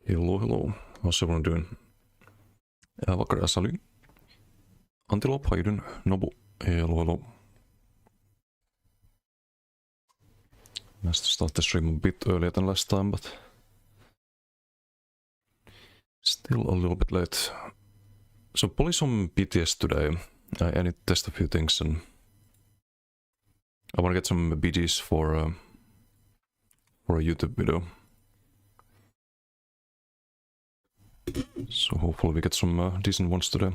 Hello, hello. How's everyone doing? Vakar, salut. Antelope, how you doing? Nobu, hello, hello. Nice to start the stream a bit earlier than last time, but still a little bit late. So, probably some BTS today. I need to test a few things, and I want to get some BGs for a YouTube video. So hopefully we get some decent ones today.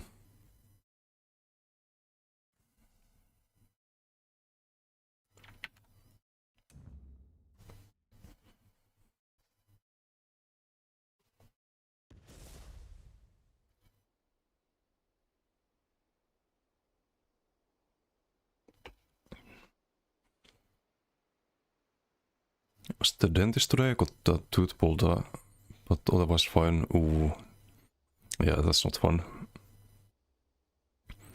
I was at the dentist today, I got the tooth pulled, but otherwise fine. Ooh. Yeah, that's not fun.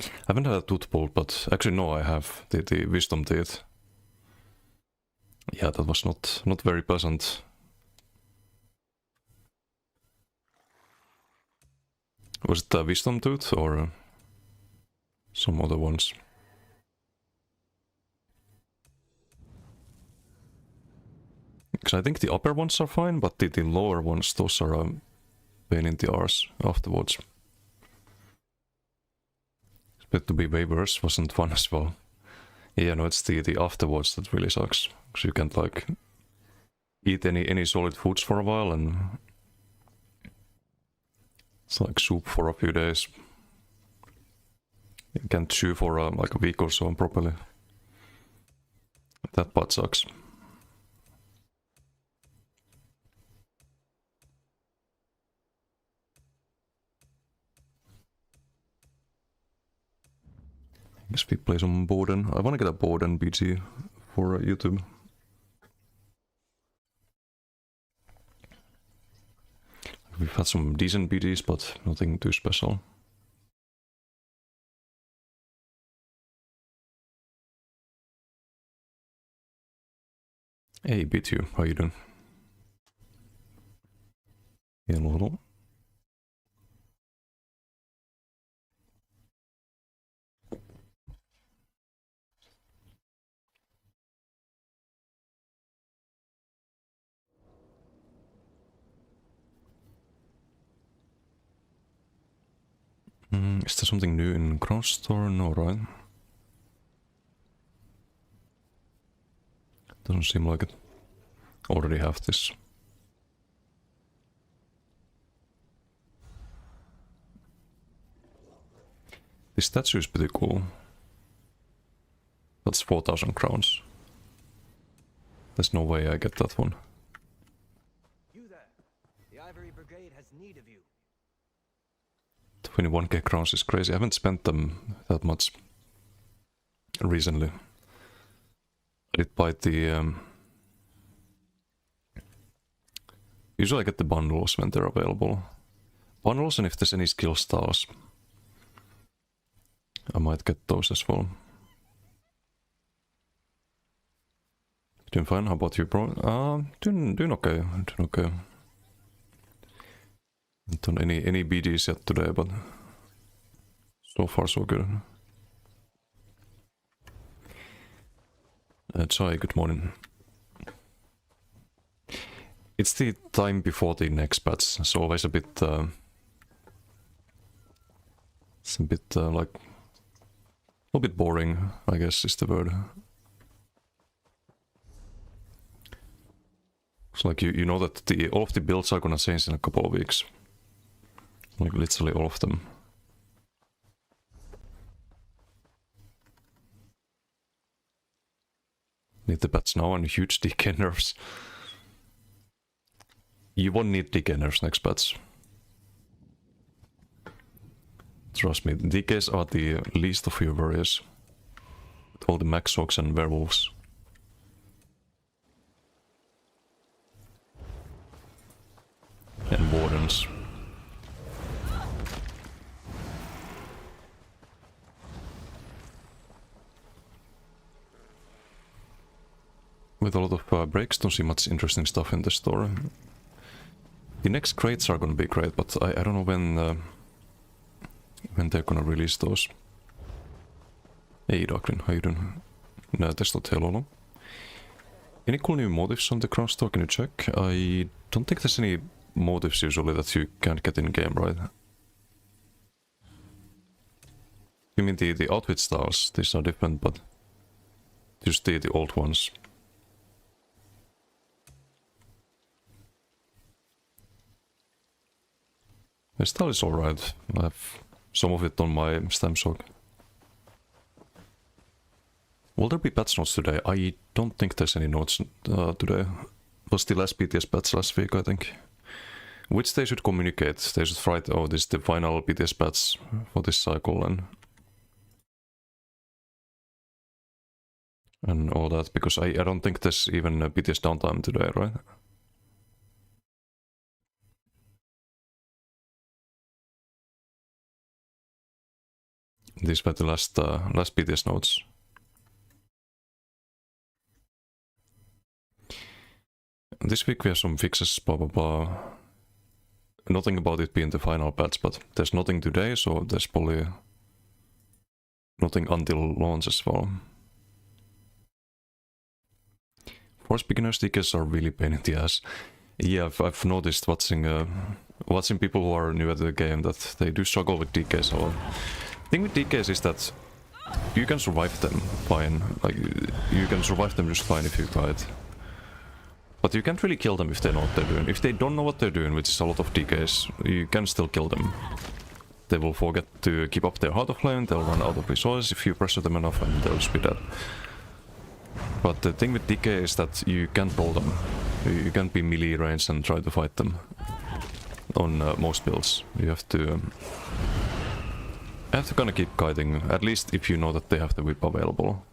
I haven't had a tooth pulled, but actually no, I have the wisdom teeth. Yeah, that was not very pleasant. Was it the wisdom tooth or some other ones? Because I think the upper ones are fine, but the lower ones, those are a pain in the arse afterwards. But to be way worse wasn't fun as well. Yeah, no, it's the afterwards that really sucks. Because you can't like eat any solid foods for a while, and it's like soup for a few days. You can't chew for like a week or so properly. That part sucks. I guess we play some Borden. I want to get a Borden BG for YouTube. We've had some decent BGs, but nothing too special. Hey, B2, how you doing? Hello, hello. Is there something new in Crown Store? No, right? Doesn't seem like it. Already have this. This statue is pretty cool. That's 4,000 crowns. There's no way I get that one. You there. The Ivory Brigade has need of you. 21k crowns is crazy. I haven't spent them that much recently. I did buy the... Usually I get the bundles when they're available. Bundles, and if there's any skill stars, I might get those as well. Doing fine, how about you, bro? Doing okay, doing okay. Haven't done any BDs yet today, but so far so good. Chai, good morning. It's the time before the next patch, so always a bit... it's a bit like... a little bit boring, I guess is the word. It's like you know that all of the builds are gonna change in a couple of weeks. Like literally all of them. Need the patch now and huge DK nerfs. You won't need DK nerfs next patch. Trust me, DKs are the least of your worries. With all the max sogs and werewolves. And wardens. With a lot of breaks, don't see much interesting stuff in the store. The next crates are gonna be great, but I don't know when they're gonna release those. Hey Darklin, how you doing? Testot, hello. Any cool new motives on the crown store? Can you check? I don't think there's any motives usually that you can't get in game, right? You mean the outfit styles? These are different, but just the old ones. The style is alright. I have some of it on my stamp sock. Will there be patch notes today? I don't think there's any notes today. It was the last BTS patch last week, I think. Which they should communicate. They should write, oh, this is the final BTS patch for this cycle and all that, because I don't think there's even a BTS downtime today, right? These were the last BTS notes. This week we have some fixes, blah blah blah. Nothing about it being the final patch, but there's nothing today, so there's probably nothing until launch as well. Force beginners tickets are really pain in the ass. Yeah, I've noticed watching people who are new at the game that they do struggle with DKs. So the thing with DKs is that you can survive them fine. Like you can survive them just fine if you guide. But you can't really kill them if they know what they're doing. If they don't know what they're doing, which is a lot of DKs, you can still kill them. They will forget to keep up their heart of flame, they'll run out of resources if you pressure them enough, and they'll just be dead. But the thing with DK is that you can't roll them. You can't be melee range and try to fight them on most builds. You have to kind of keep guiding, at least if you know that they have the whip available.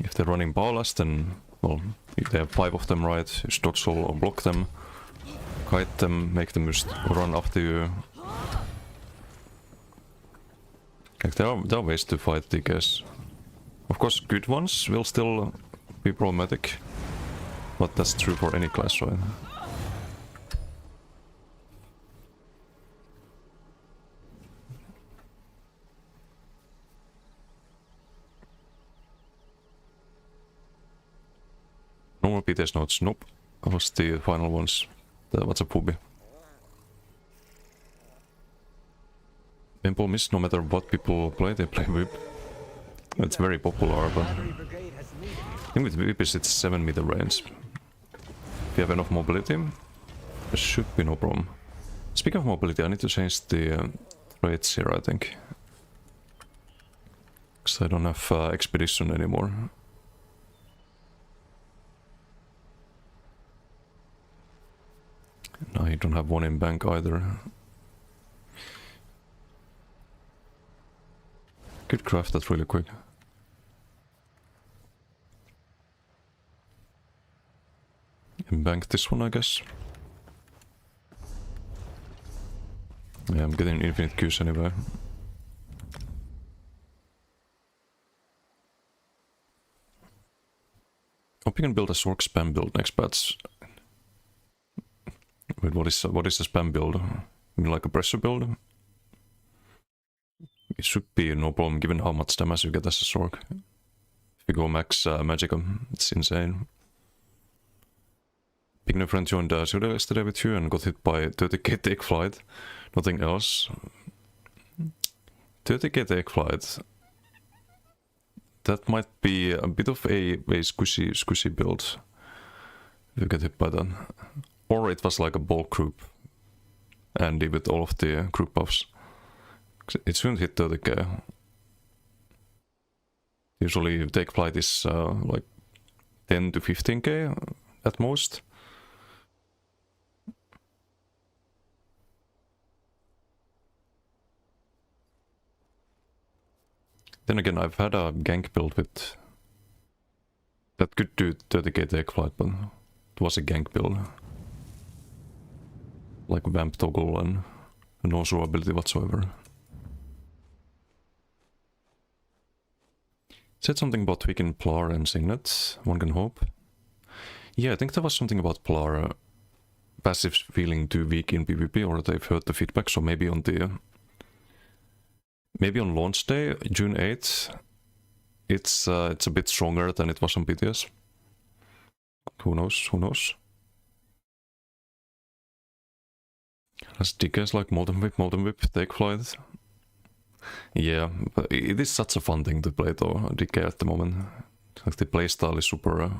If they're running Ballast, then, well, if they have 5 of them, right, just dodge roll or block them, kite them, make them just run after you. Like, there are ways to fight DKs. Of course, good ones will still be problematic, but that's true for any class, right? Normal BTS notes, nope. That was the final ones. What's up, Pve? Pimple miss, no matter what people play, they play whip. It's very popular, but I think with whip it's 7 meter range. If you have enough mobility, there should be no problem. Speaking of mobility, I need to change the rates here, I think. Because I don't have expedition anymore. No, you don't have one in bank either. Could craft that really quick. And bank this one, I guess. Yeah, I'm getting infinite Qs anyway. Hope you can build a Sork spam build next patch. Wait, what is a spam build? You mean like a pressure build? It should be no problem given how much damage you get as a Sork. If you go max Magicka, it's insane. Beginner friend joined Suda yesterday with you and got hit by 30k take flight. Nothing else. 30k take flight. That might be a bit of a squishy build. If you get hit by that. Or it was like a bulk group. And with all of the group buffs. It shouldn't hit 30k. Usually take flight is like 10 to 15k at most. Then again, I've had a gank build with that could do 30k take flight, but it was a gank build. Like vamp toggle and no survivability whatsoever. Said something about tweaking Plar and Signet, one can hope. Yeah, I think there was something about Plar. passives feeling too weak in PvP, or they've heard the feedback. So maybe on the maybe on launch day, June 8th, it's a bit stronger than it was on BTS. Who knows? Who knows? Has DKs like Molten Whip, Take Flight. Yeah, but it is such a fun thing to play though, DK at the moment. Like the playstyle is super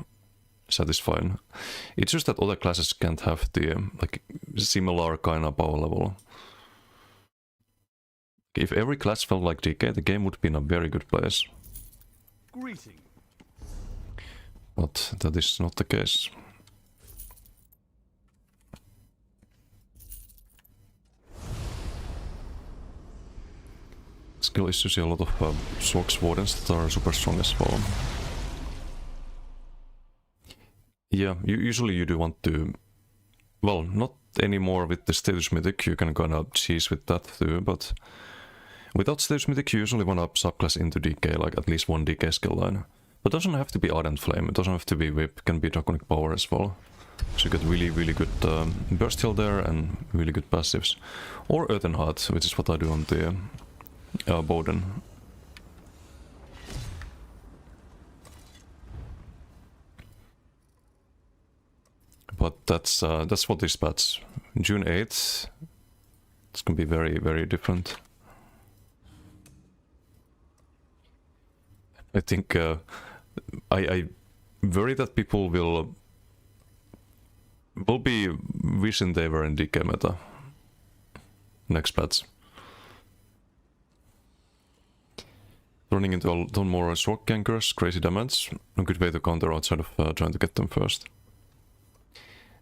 satisfying. It's just that other classes can't have the like similar kind of power level. If every class felt like DK, the game would be in a very good place. Greeting. But that is not the case. Skill is to see a lot of Slogs Wardens that are super strong as well. Yeah, usually you do want to... Well, not anymore with the status mythic, you can kind of cheese with that too, but... Without status mythic you usually want to subclass into DK, like at least one DK skill line. But it doesn't have to be Ardent Flame, it doesn't have to be Whip, it can be Draconic Power as well. So you get really good burst heal there and really good passives. Or Earthen Heart, which is what I do on the Bowden. But that's for this patch. June 8th, it's gonna be very different. I think I worry that people will be wishing they were in DK meta next patch. Running into a ton more Sork Gankers, crazy damage. A good way to counter outside of trying to get them first.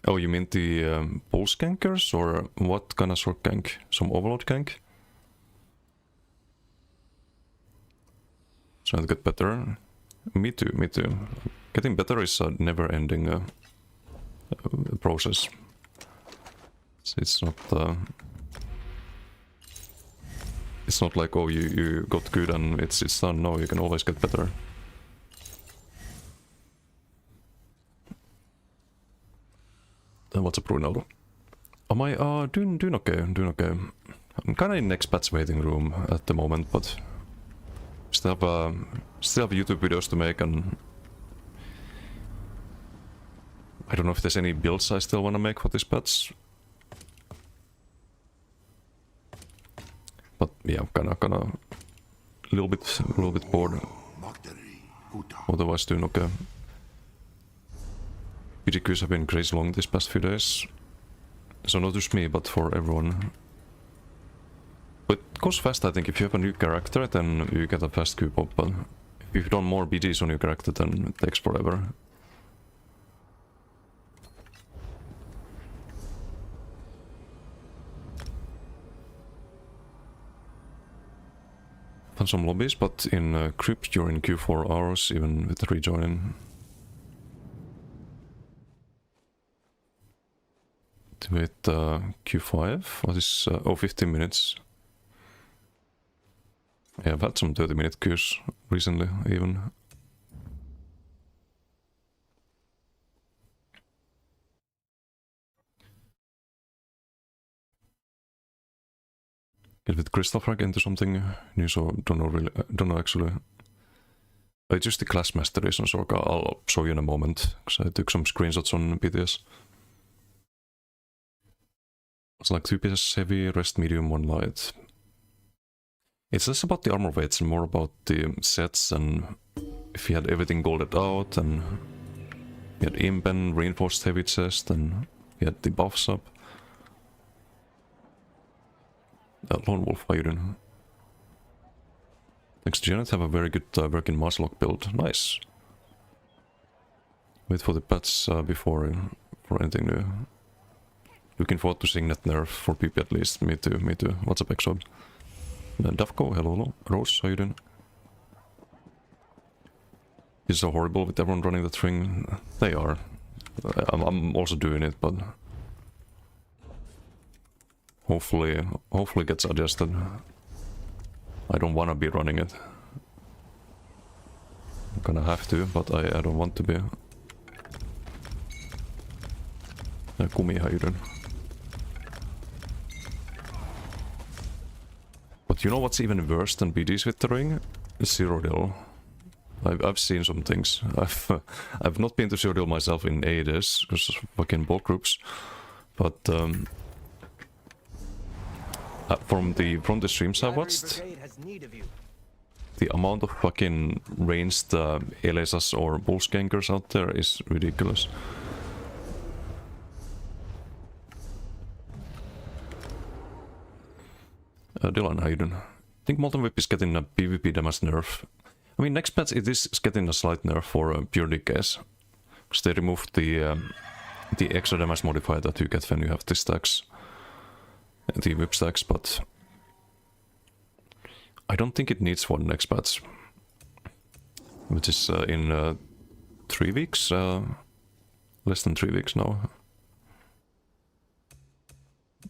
Oh, you mean the Pulse Gankers, or what kind of Sork Gank? Some Overload Gank? Trying to get better. Me too, me too. Getting better is a never-ending process. It's not... It's not like, oh, you got good and it's done. No, you can always get better. What's up, Ronaldo? Am I doing okay, doing okay. I'm kinda in next patch waiting room at the moment, but still have YouTube videos to make, and I don't know if there's any builds I still wanna make for this patch. But yeah, I'm kinda a little bit bored. Otherwise doing okay. PDQs have been crazy long these past few days. So not just me, but for everyone. But it goes fast, I think. If you have a new character, then you get a fast queue pop. But if you've done more BGs on your character, then it takes forever. Found some lobbies, but in Crypt you're in Q4 hours, even with rejoining. With Q5, what is 15 minutes. Yeah, I've had some 30-minute queues recently, even. Get with Crystal Frag into something new, so don't know actually. It's just the class masteries on Sorka. I'll show you in a moment, because I took some screenshots on BTS. It's like 2 pieces heavy, rest medium, 1 light. It's less about the armor weights and more about the sets, and if you had everything golded out, and you had imp and reinforced heavy chest, and you had the buffs up. Lone Wolf, how you doing? Thanks to Janet, have a very good working Marslock build. Nice. Wait for the patch before for anything new. Looking forward to seeing that nerf for PP at least. Me too, me too. What's up, Exod? Dafko, hello. Rose, how you doing? It's so horrible with everyone running that thing. They are. I'm also doing it, but hopefully gets adjusted. I don't wanna be running it. I'm gonna have to, but I don't want to be. Kumihaiden. But you know what's even worse than BDs with the ring? Zero Deal. I've seen some things. I've not been to Zero Deal myself in ages, because fucking bulk groups. But from the streams I watched, the amount of fucking ranged Elesas or Bullskankers out there is ridiculous. Dylan Hayden. I think Molten Whip is getting a PvP damage nerf. I mean, next patch it is getting a slight nerf for pure decays. Because they removed the extra damage modifier that you get when you have the stacks. The whip stacks, but I don't think it needs one next patch. Which is in 3 weeks? Less than 3 weeks now.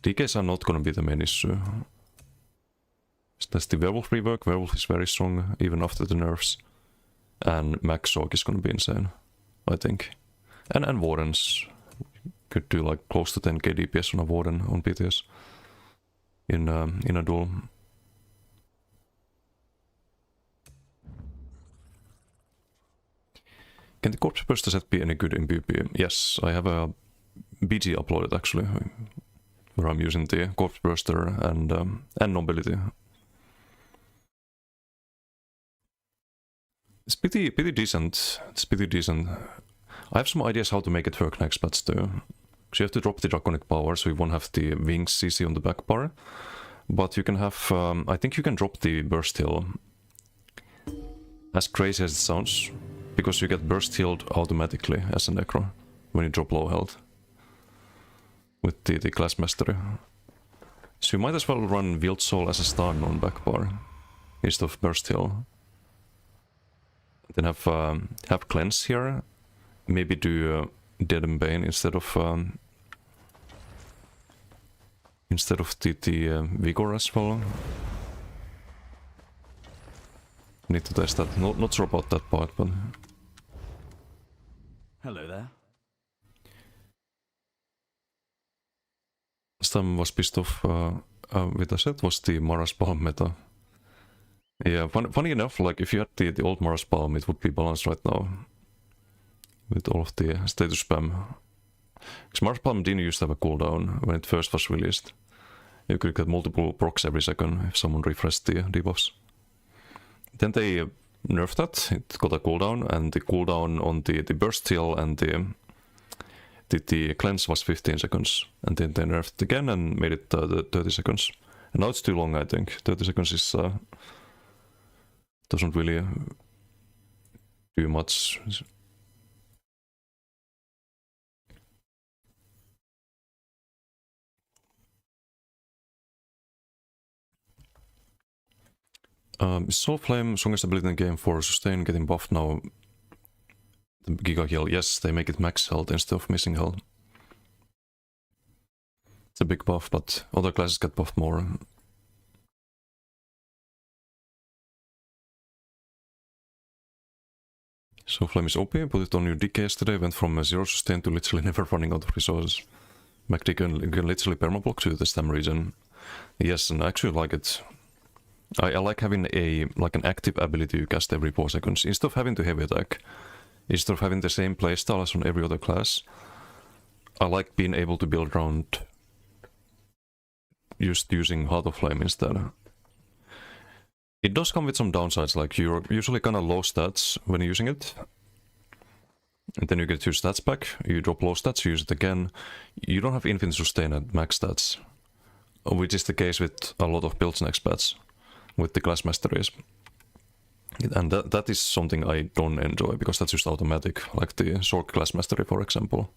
Decays are not gonna be the main issue. That's the Werewolf rework. Werewolf is very strong even after the nerfs. And Max Shock is gonna be insane, I think. And Wardens. Could do like close to 10k DPS on a Warden on PTS. In a duel. Can the Corpse Burster set be any good in PvP? Yes, I have a BG uploaded actually. Where I'm using the Corpse Burster and Nobility. It's pretty decent. It's pretty decent. I have some ideas how to make it work next patch too. So you have to drop the Draconic power, so you won't have the wings CC on the back bar. But you can have, I think you can drop the burst heal. As crazy as it sounds, because you get burst healed automatically as a Necro when you drop low health. With the class mastery. So you might as well run Wild Soul as a stun on back bar instead of burst heal. Then have cleanse here. Maybe do Dead and Bane instead of the Vigor as well. Need to test that. Not sure about that part, but hello there. Last time I was pissed off with the set was the Mara's Palm meta. Yeah, funny enough, like if you had the old Mara's Palm, it would be balanced right now. With all of the status spam. Because Mara's Palm didn't used to have a cooldown when it first was released. You could get multiple procs every second if someone refreshed the debuffs. Then they nerfed that, it got a cooldown, and the cooldown on the burst heal and the cleanse was 15 seconds. And then they nerfed it again and made it 30 seconds. And now it's too long, I think. 30 seconds is doesn't really do much. Soul Flame, strongest ability in the game for sustain, getting buffed now. The Giga Heal, yes, they make it max health instead of missing health. It's a big buff, but other classes get buffed more. Soul Flame is OP, put it on your DK yesterday, went from 0 sustain to literally never running out of resources. MacD can literally permablock to the stem region. Yes, and I actually like it. I like having an active ability you cast every 4 seconds, instead of having to heavy attack. Instead of having the same playstyle as on every other class. I like being able to build around just using Heart of Flame instead. It does come with some downsides, like you're usually kinda low stats when using it. And then you get your stats back, you drop low stats, you use it again. You don't have infinite sustain at max stats. Which is the case with a lot of builds next patch. With the class masteries. And that is something I don't enjoy, because that's just automatic, like the Sork class mastery for example.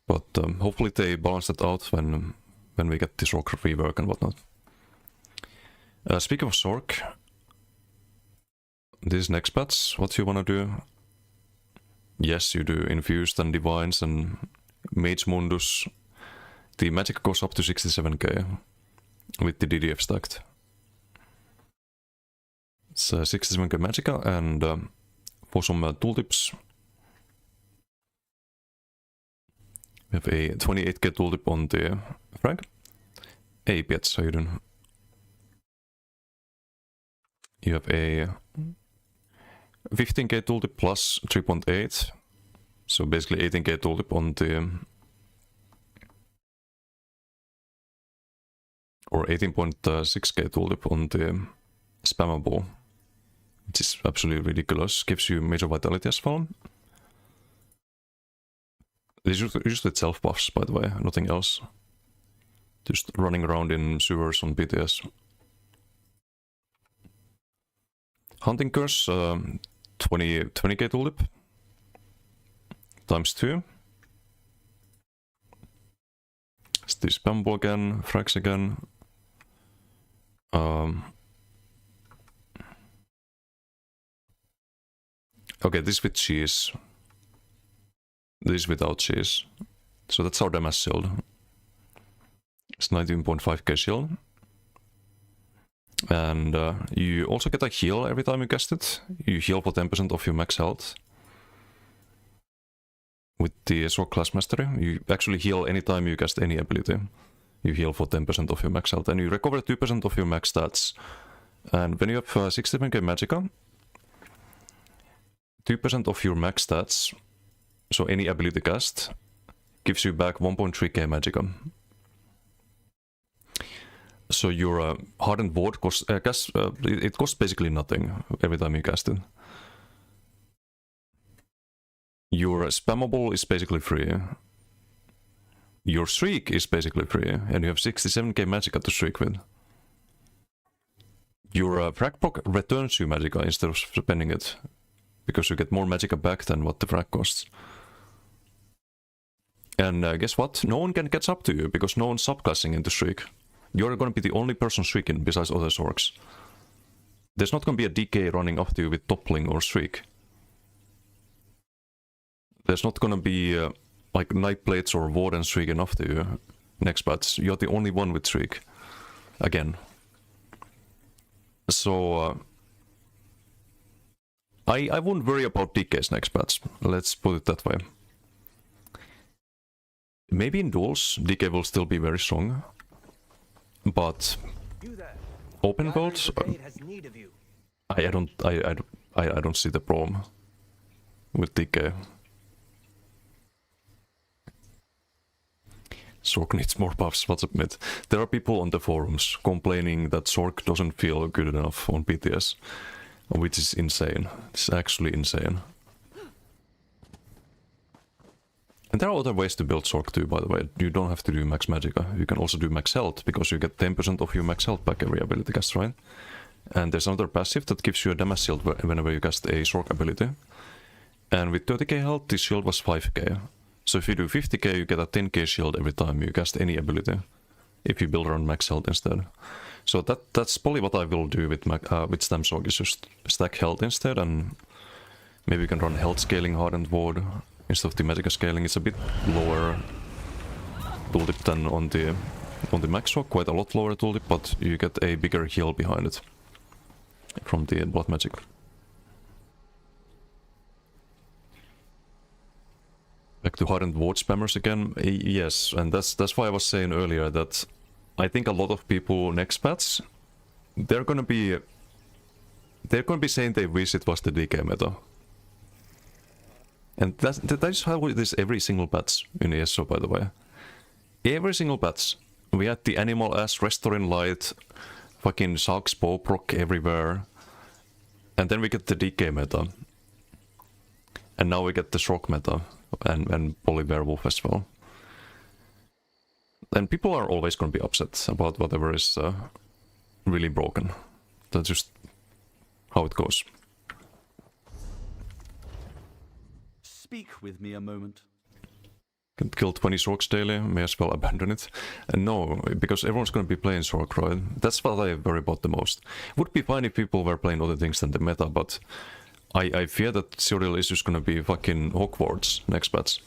But hopefully they balance that out when we get the Sork rework and whatnot. Speaking of Sork, this next patch, what you wanna do? Yes, you do Infused and Divines and Mage Mundus. The magic goes up to 67k with the DDF stacked. It's 67k Magicka, and for some tooltips, We have a 28k tooltip on the Frank. Hey Piets, how you doing? You have a 15k tooltip plus 3.8. So basically 18k tooltip on the... Or 18.6k tooltip on the spammable. Which is absolutely ridiculous. Gives you major vitality as well. This is usually self buffs, by the way, nothing else. Just running around in sewers on BTS. Hunting curse, 20k tooltip. Times 2. It's the spammable again, frags again. Okay, this with cheese. This without cheese. So that's our damage shield. It's 19.5k shield. And you also get a heal every time you cast it. You heal for 10% of your max health. With the Sword Class Mastery, you actually heal anytime you cast any ability. You heal for 10% of your max health. And you recover 2% of your max stats. And when you have 67k magicka, 2% of your max stats, so any ability cast, gives you back 1.3k magicka. So your hardened ward costs, it costs basically nothing every time you cast it. Your spammable is basically free. Your streak is basically free, and you have 67k magicka to streak with. Your frag proc returns you magicka instead of spending it, because you get more magicka back than what the frag costs. And guess what? No one can catch up to you, because no one's subclassing into streak. You're gonna be the only person streaking besides other orcs. There's not gonna be a DK running after you with toppling or streak. There's not gonna be like Night Blades or Warden streaking after you next patch. You're the only one with streak. Again. So I wouldn't worry about DK's next patch. Let's put it that way. Maybe in duels, DK will still be very strong. But open world, I don't see the problem with DK. Sork needs more buffs, what's up mid? There are people on the forums complaining that Sork doesn't feel good enough on BTS, which is insane. It's actually insane. And there are other ways to build Sork too, by the way. You don't have to do max magicka. You can also do max health, because you get 10% of your max health back every ability cast, right? And there's another passive that gives you a damage shield whenever you cast a Sork ability. And with 30k health, this shield was 5k. So if you do 50k, you get a 10k shield every time you cast any ability. If you build around max health instead. So that's probably what I will do with Stem Sork, is just stack health instead, and maybe you can run health scaling hardened ward. Instead of the magicka scaling, it's a bit lower tooltip than on the max rock, quite a lot lower tooltip, but you get a bigger heal behind it from the blood magic. Back to hardened ward spammers again. Yes, and that's why I was saying earlier that I think a lot of people next patch, they're gonna be saying they wish it was the DK meta. And that is how it is every single patch in ESO, by the way. Every single patch. We had the animal ass, restoring light, fucking Shark's bow proc everywhere. And then we get the DK meta. And now we get the Shock meta. And Polywerewolf as well. And people are always going to be upset about whatever is really broken. That's just how it goes. Speak with me a moment. Can kill 20 Sorks daily, may as well abandon it. And no, because everyone's going to be playing Sork, right? That's what I worry about the most. Would be fine if people were playing other things than the meta, but I fear that Cyril is just going to be fucking Hogwarts next patch.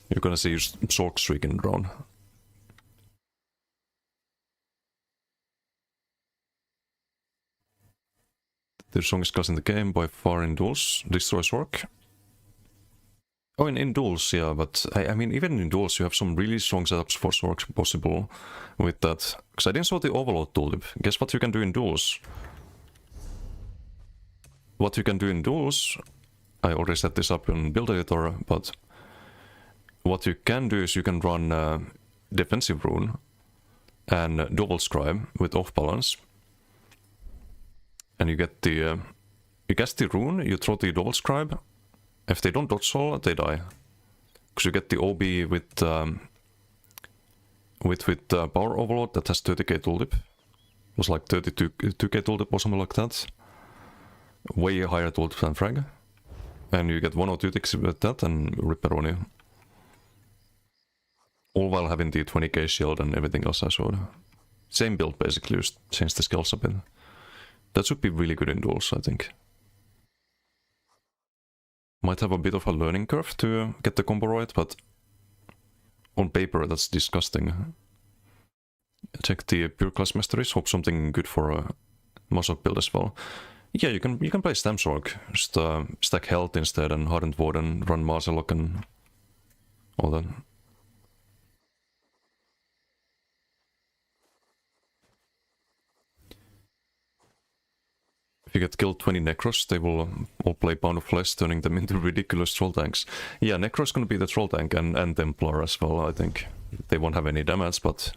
You're going to see Sork streaking around. The strongest class in the game by far in duels, Destroy Sork. Oh, in duels, yeah, but I mean, even in duels, you have some really strong setups for Sorks possible with that. Because I didn't saw the Overload tooltip. Guess what you can do in duels? What you can do in duels, I already set this up in Build Editor, but what you can do is you can run Defensive Rune and Double Scribe with Off Balance. And you get the... you cast the Rune, you throw the Double Scribe. If they don't dodge roll, they die. Because you get the OB with Power Overload that has 30k tooltip. It was like 32k tooltip or something like that. Way higher tooltip than Frag. And you get 1 or 2 ticks with that and Ripperoni. All while having the 20k shield and everything else I showed. Same build basically, just change the skills a bit. That should be really good in duels, I think. Might have a bit of a learning curve to get the combo right, but on paper that's disgusting. Check the pure class masteries, hope something good for a Mosok build as well. Yeah, you can play Stamsorg, just stack health instead and Hardened Warden, run Marcelok and all that. If you get killed 20 Necros, they will all play Pound of Flesh, turning them into ridiculous troll tanks. Yeah, Necro's gonna be the troll tank and Templar as well, I think. They won't have any damage, but...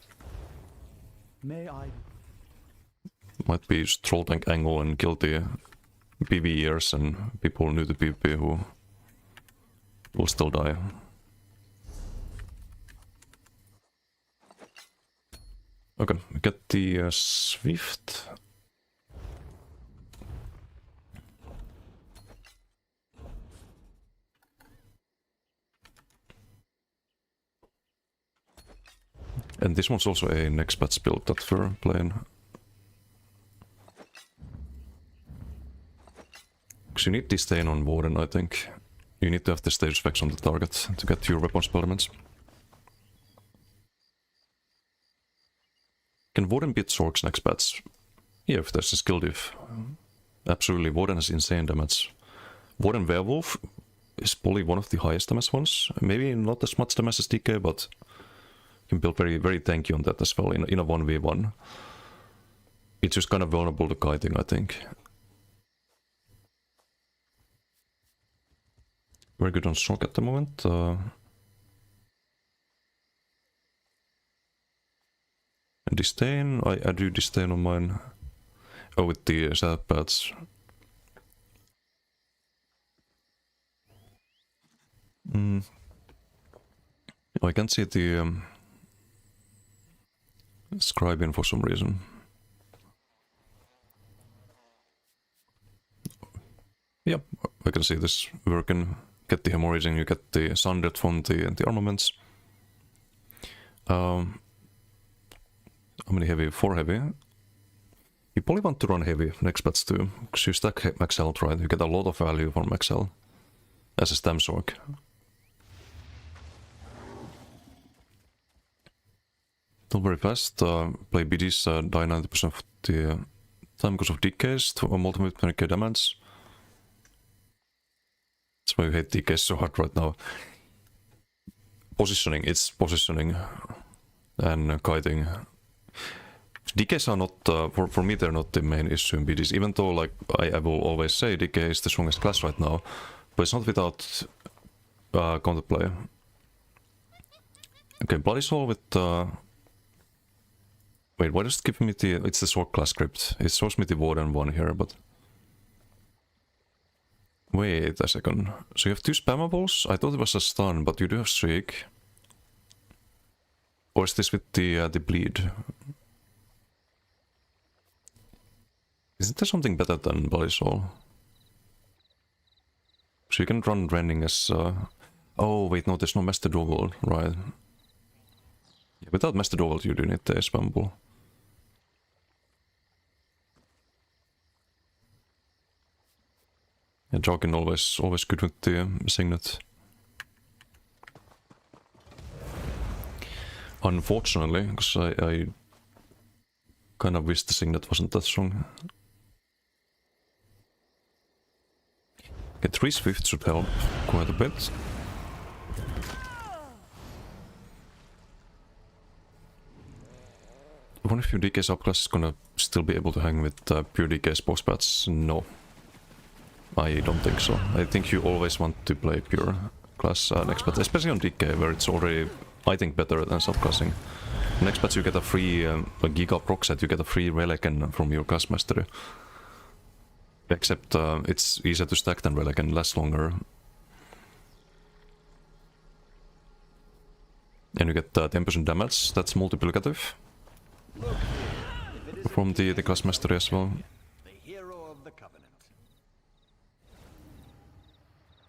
might be just troll tank angle and kill the PvEers and people new to PvP who will still die. Okay, we get the Swift. And this one's also a next batch build that we're playing. Because you need disdain on Warden, I think. You need to have the stage effects on the target to get your weapon spell elements. Can Warden beat Sorks next batch? Yeah, if there's a skill diff. Absolutely, Warden has insane damage. Warden Werewolf is probably one of the highest damage ones. Maybe not as much damage as DK, but you can build very, very tanky on that as well in a 1v1. It's just kind of vulnerable to kiting, I think. Very good on shock at the moment. And disdain, I do disdain on mine. Oh, with the setup pads. I can't see the scribing for some reason. Yep, I can see this working. Get the hemorrhaging, you get the sundered from the armaments. How many heavy? 4 heavy. You probably want to run heavy next batch too, because you stack max health, right? You get a lot of value from max health as a Stamsorg. Still very fast. Play BDs, die 90% of the time because of DKs to multiple 20k damage. That's why you hate DKs so hard right now. Positioning, it's positioning and kiting. DKs are not, for me they're not the main issue in BDs, even though like I will always say DK is the strongest class right now, but it's not without counterplay. Okay, Bloody Soul with... wait, why does it give me the... it's the sword class script. It shows me the Warden one here, but... wait a second. So you have 2 spammables? I thought it was a stun, but you do have Streak. Or is this with the bleed? Isn't there something better than Bloody Soul? So you can run Rending as... oh wait, no, there's no Master Duel, right? Yeah, without Master Duel you do need the spammable. Yeah, Jargon always good with the Signet. Unfortunately, because I kind of wish the Signet wasn't that strong. Okay, 3 Swift should help quite a bit. One of your DK subclass is gonna still be able to hang with pure DK's post bats? No. I don't think so. I think you always want to play pure class next bats, especially on DK where it's already, I think, better than subclassing. Next bats you get a free Giga proc set, you get a free Relican from your class mastery. Except it's easier to stack than Relican, lasts longer. And you get 10% damage, that's multiplicative. From the class mastery as well. The hero of the Covenant.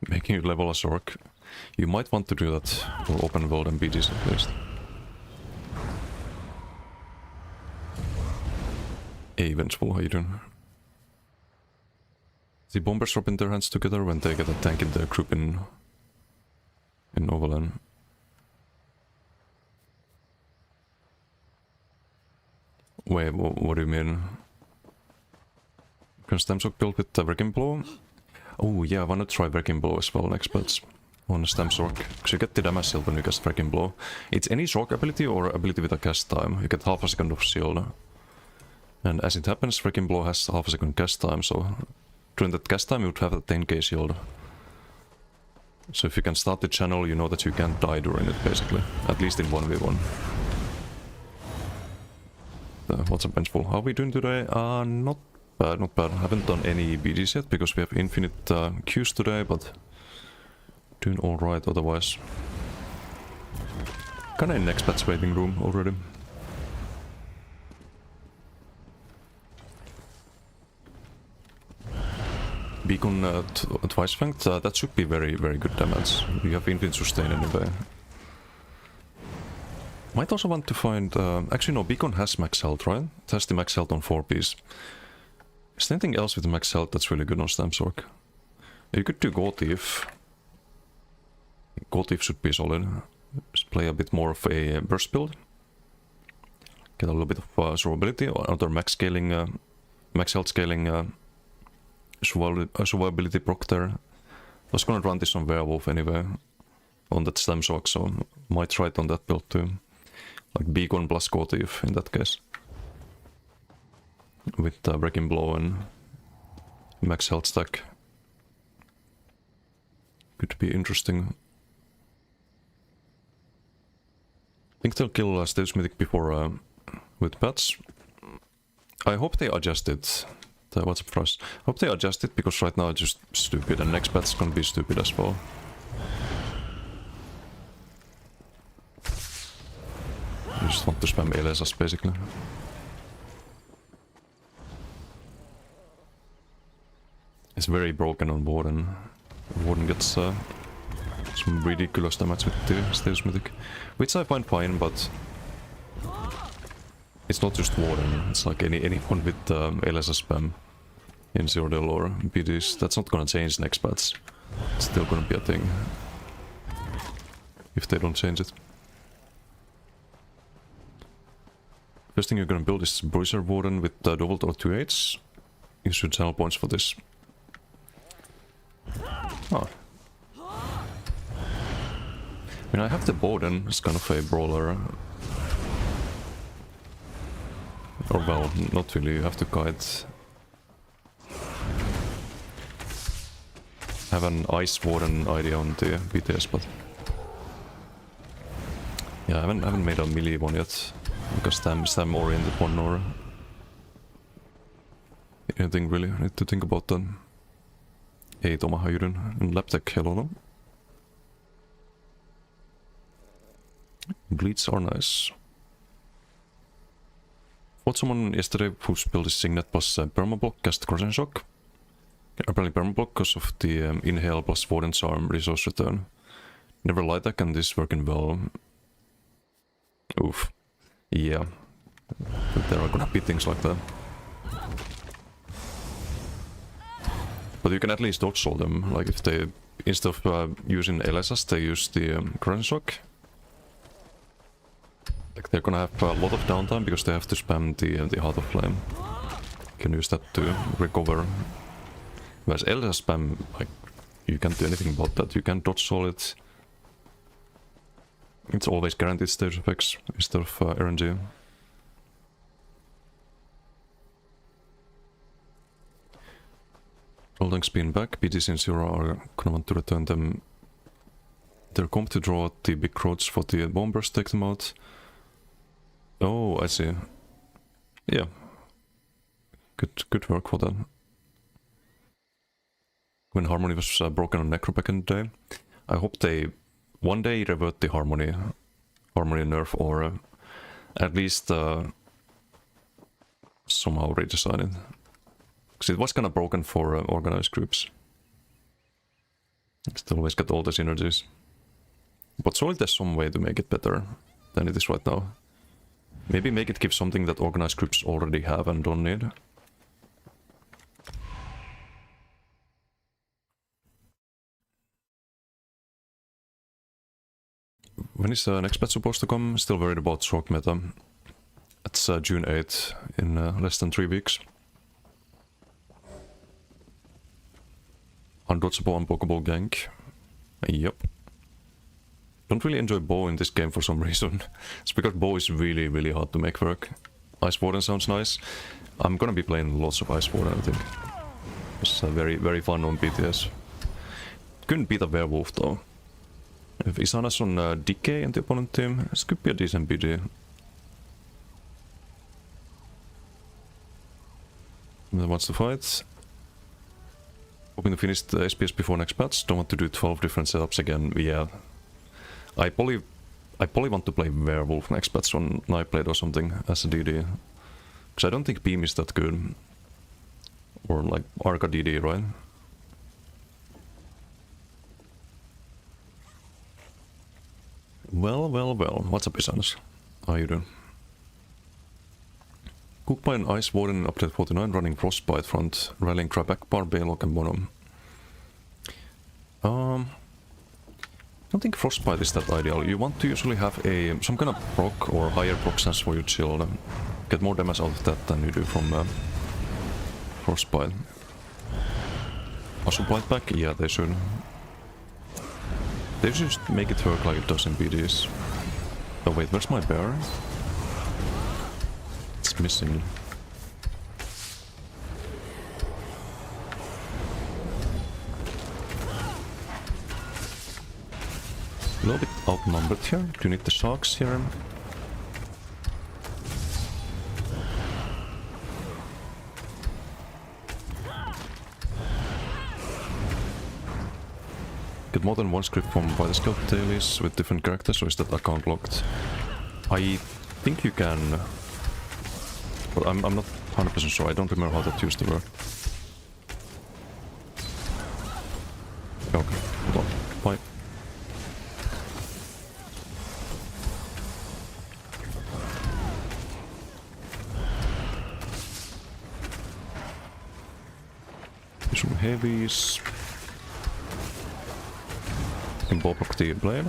Making you level a Zork. You might want to do that for open world and BGs at least. Hey Vengeful, how you doing? The bombers drop in their hands together when they get a tank in their group in Overland. Wait, what do you mean? Can Stamshock build with the Wrecking Blow? Oh yeah, I wanna try Wrecking Blow as well next patch. On Stamshock. Because you get the damage shield when you cast Wrecking Blow. It's any Zork ability or ability with a cast time. You get half a second of shield. And as it happens, Wrecking Blow has half a second cast time, so during that cast time you would have a 10k shield. So if you can start the channel, you know that you can't die during it basically. At least in 1v1. What's up, Vengeful? How are we doing today? Not bad, not bad. Haven't done any BGs yet because we have infinite queues today, but doing alright otherwise. Kinda in next patch waiting room already. Beacon twice flanked, that should be very, very good damage. You have infinite sustain anyway. Might also want to find... actually no, Beacon has max health, right? It has the max health on 4-piece. Is there anything else with max health that's really good on Stamsork? You could do Gold Thief. Gold Thief should be solid. Just play a bit more of a burst build. Get a little bit of survivability, or another max scaling... max health scaling... survivability proc there. I was gonna run this on Werewolf anyway. On that Stamsork, so might try it on that build too. Like Beacon plus Gold Thief in that case. With Wrecking Blow and max health stack. Could be interesting. I think they'll kill Stage Mythic before with bats. I hope they adjust it. What's up first? Hope they adjust it because right now it's just stupid and next bat's gonna be stupid as well. I just want to spam LSS basically. It's very broken on Warden. Warden gets some ridiculous damage with the Stage Mythic. Which I find fine, but it's not just Warden, it's like anyone with LSS spam in Zero or BDs. That's not gonna change next patch. It's still gonna be a thing. If they don't change it. First thing you're gonna build is Bruiser Warden with double or 2/8. You should channel points for this. Oh. I mean, I have the Warden, it's kind of a brawler. Or well, not really, you have to guide. I have an Ice Warden idea on the BTS, but... yeah, I haven't made a melee one yet. Because stam oriented one or... anything really, I need to think about that. Hey Toma, how you doing? And Laptech, hello. Bleeds are nice. Fought someone yesterday whose build is Signet plus Permablock, cast Crossing Shock. Apparently Permablock because of the Inhale plus Warden's Charm resource return. Never light deck and this working well. Oof. Yeah. But there are gonna be things like that. But you can at least dodge all them, like if they, instead of using LSS, they use the Crossing Shock. Like they're gonna have a lot of downtime because they have to spam the Heart of Flame. You can use that to recover. Whereas LSS spam, like, you can't do anything about that. You can't dodge all it. It's always guaranteed stage effects instead of RNG. Holding spin back, BTs in zero are gonna want to return them. Their comp to draw the big crowds for the bombers, take them out. Oh, I see. Yeah. Good work for that. When Harmony was broken on Necro back in the day, I hope they one day revert the Harmony nerf, or at least somehow redesign it. Because it was kind of broken for organized groups. Still always get all the synergies. But surely there's some way to make it better than it is right now. Maybe make it give something that organized groups already have and don't need. When is the next patch supposed to come? Still worried about Stroke meta. It's June 8th, in less than 3 weeks. Undodgeable, unblockable gank. Yep. Don't really enjoy bow in this game for some reason. It's because bow is really hard to make work. Ice Warden sounds nice. I'm gonna be playing lots of Ice Warden, I think. It's very fun on BTS. Couldn't beat a werewolf though. If Isana's on Decay in the opponent team, this could be a decent BD. Wants to fight. Hoping to finish the SPS before next patch. Don't want to do 12 different setups again. Yeah. I probably want to play Werewolf next patch on Nightblade or something as a DD. Because I don't think Beam is that good. Or like Arca DD, right? Well. What's up, Isanas? How you doing? Cooked by an Ice Warden in update 49, running Frostbite front, rallying Triback Bar, Baylock and Mono. I don't think Frostbite is that ideal. You want to usually have some kind of proc or higher proc sense for your shield. Get more damage out of that than you do from Frostbite. Also Blight back? Yeah, they should. They should just make it work like it does in BDs. Oh wait, where's my bear? It's missing. A little bit outnumbered here. Do you need the sharks here? Get more than one script from by the scout dailies with different characters, or is that account locked? I think you can, but I'm not 100% sure. I don't remember how that used to work. Okay, hold on. Bye. Some heavies. Can ball block the blade.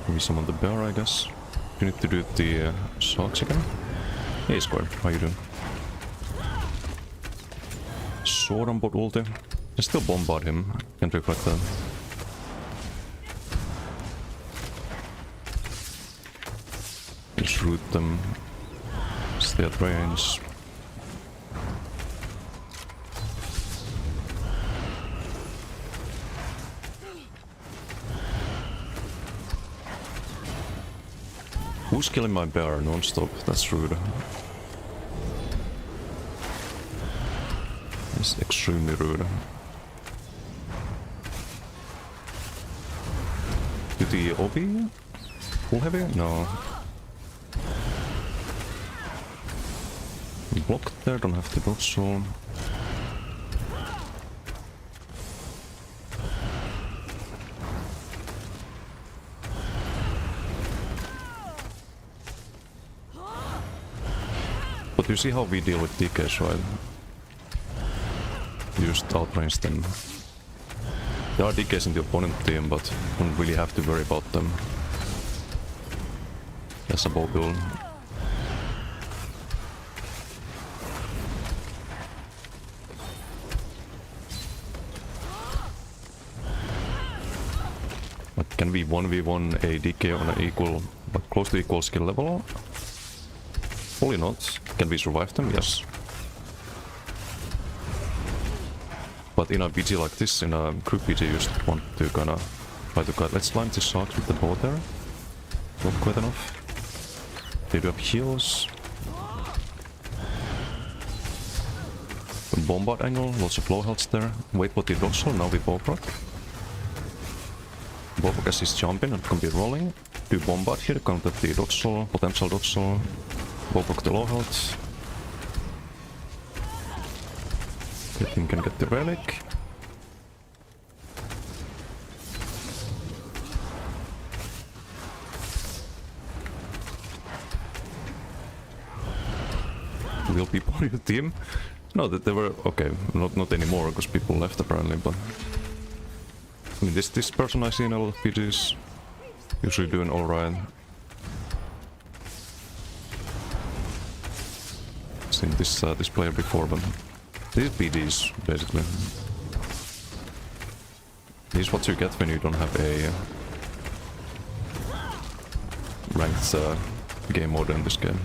Maybe some on the bear, I guess. You need to do the sharks again. Hey Square, how you doing? Sword on bot ulti. Can still bombard him. Can't reflect that. Just root them. Stay at range. Who's killing my bear non-stop? That's rude. It's extremely rude. Do the Obi? Full heavy? No. Blocked there, don't have the dodge zone. But you see how we deal with DKs, right? You just outrange them. There are DKs in the opponent team, but don't really have to worry about them. That's a bow build. But can we 1v1 a DK on an equal, but close to equal skill level? Probably not. Can we survive them? Yes. But in a BG like this, in a group BG, you just want to kinda try to guide. Let's line the sharks with the bow there. Not quite enough. They do have heals. Bombard angle, lots of low health there. Wait for the dorsal, now we Bowproc. Bowproc as he's jumping and can be rolling. Do bombard here, counter the dorsal, potential dorsal. Bowproc the low health. The team can get the relic. Will people on your team? No, that they were okay. Not anymore because people left apparently. But I mean, this person I see in a lot of PGs, usually doing all right. Seen this player before, but these PGs basically. This is what you get when you don't have a ranked game mode in this game.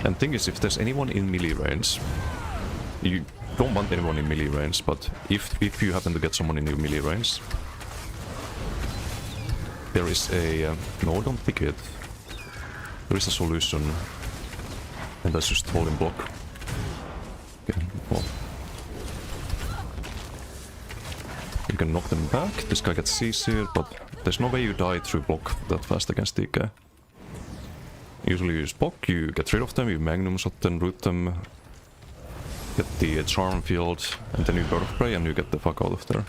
And thing is, if there's anyone in melee range, you don't want anyone in melee range, but if you happen to get someone in your melee range, there is a... no, don't pick it. There is a solution, and that's just holding block. Okay, well. You can knock them back, this guy gets CC'd, but there's no way you die through block that fast against DK. Usually you just block, you get rid of them, you magnum shot them, root them, get the charm field, and then you bird of prey and you get the fuck out of there.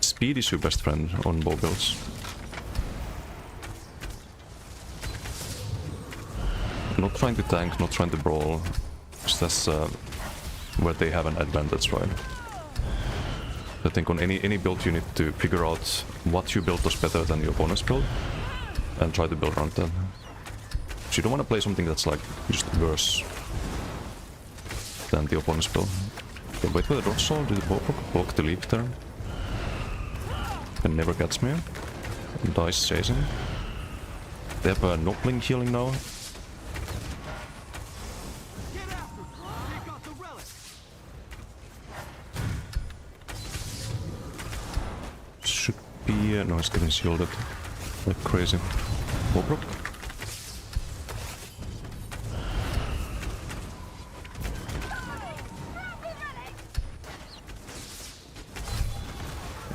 Speed is your best friend on bow builds. Not trying to tank, not trying to brawl, because that's where they have an advantage, right? I think on any build you need to figure out what you build was better than your opponent's build, and try to build around that. So you don't want to play something that's like just worse than the opponent's build. Okay, wait for the dorsal, do the block the leap there. And never gets me. And dies chasing. They have a Nopling healing now. Should be... no, it's getting shielded. Like crazy. Bowproc.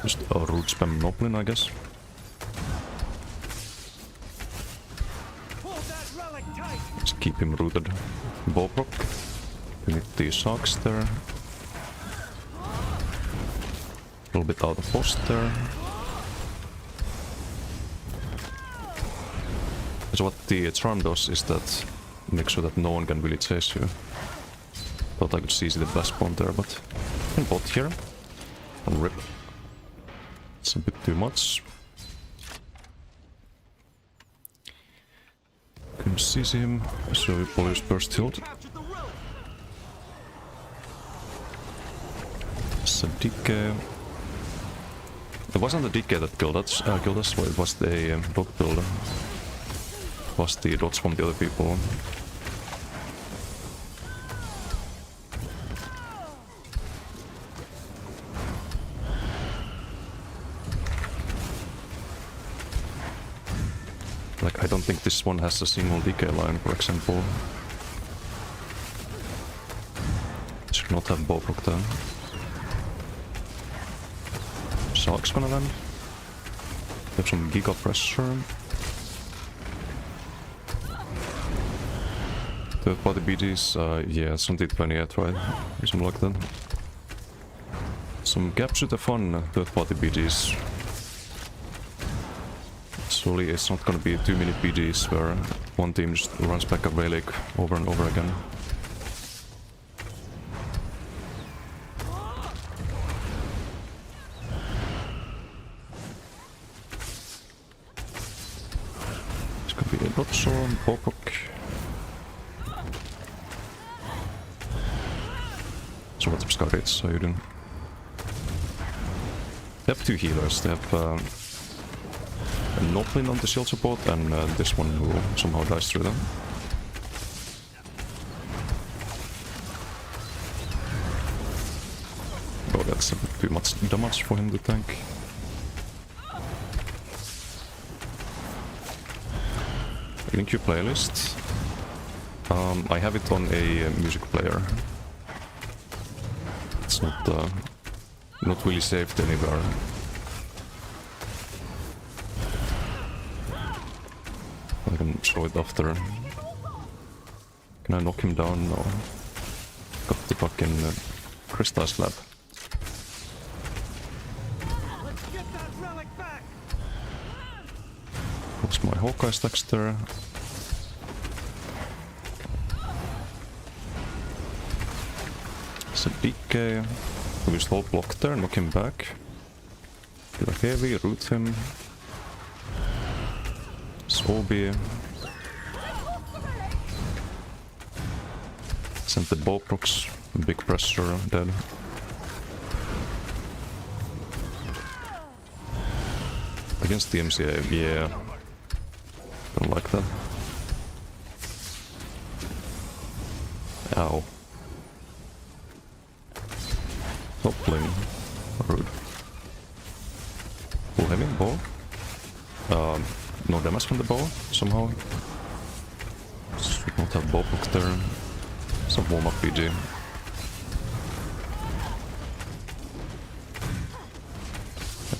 Just a root spam Noblin, I guess. Just keep him rooted. Bowproc. We need the sharks there. A little bit out of post there. So what the charm does is that make sure that no one can really chase you. Thought I could see the blast bomb there, but I can bot here. And rip. It's a bit too much. Can see him, so we polish burst tilt. It's a DK. It wasn't the DK that killed us, well, it was the dog builder. Was the dots from the other people. Like, I don't think this one has a single DK line, for example. Should not have Bowproc then. Shark's gonna land. We have some giga pressure. Third party BGs, yeah, some D28, right? Or something like that. Some capture the fun third party BGs. Surely it's not gonna be too many BGs where one team just runs back a relic over and over again. It's gonna be a Dotso, Bowproc. Så vad typ skarit så är den. They have 2 healers. They have a Noblin on the shield support and this one who somehow dies through them. Oh, that's a bit too much damage for him to tank. Link your playlist. I have it on a music player. It's not really saved anywhere. I can show it after. Can I knock him down? No. Got the fucking crystal slab. Let's get that relic back. What's my Hawkeye stacks there? It's a DK. We slow block there, knock him back. Do a heavy, root him. Sobi. Send the bow procs. Big pressure, dead. Against the MCA, yeah. Don't like that. Ow. Top lane. Rude. Full heavy bow. No damage from the bow, somehow. Should not have bow block there. Some warm-up PG.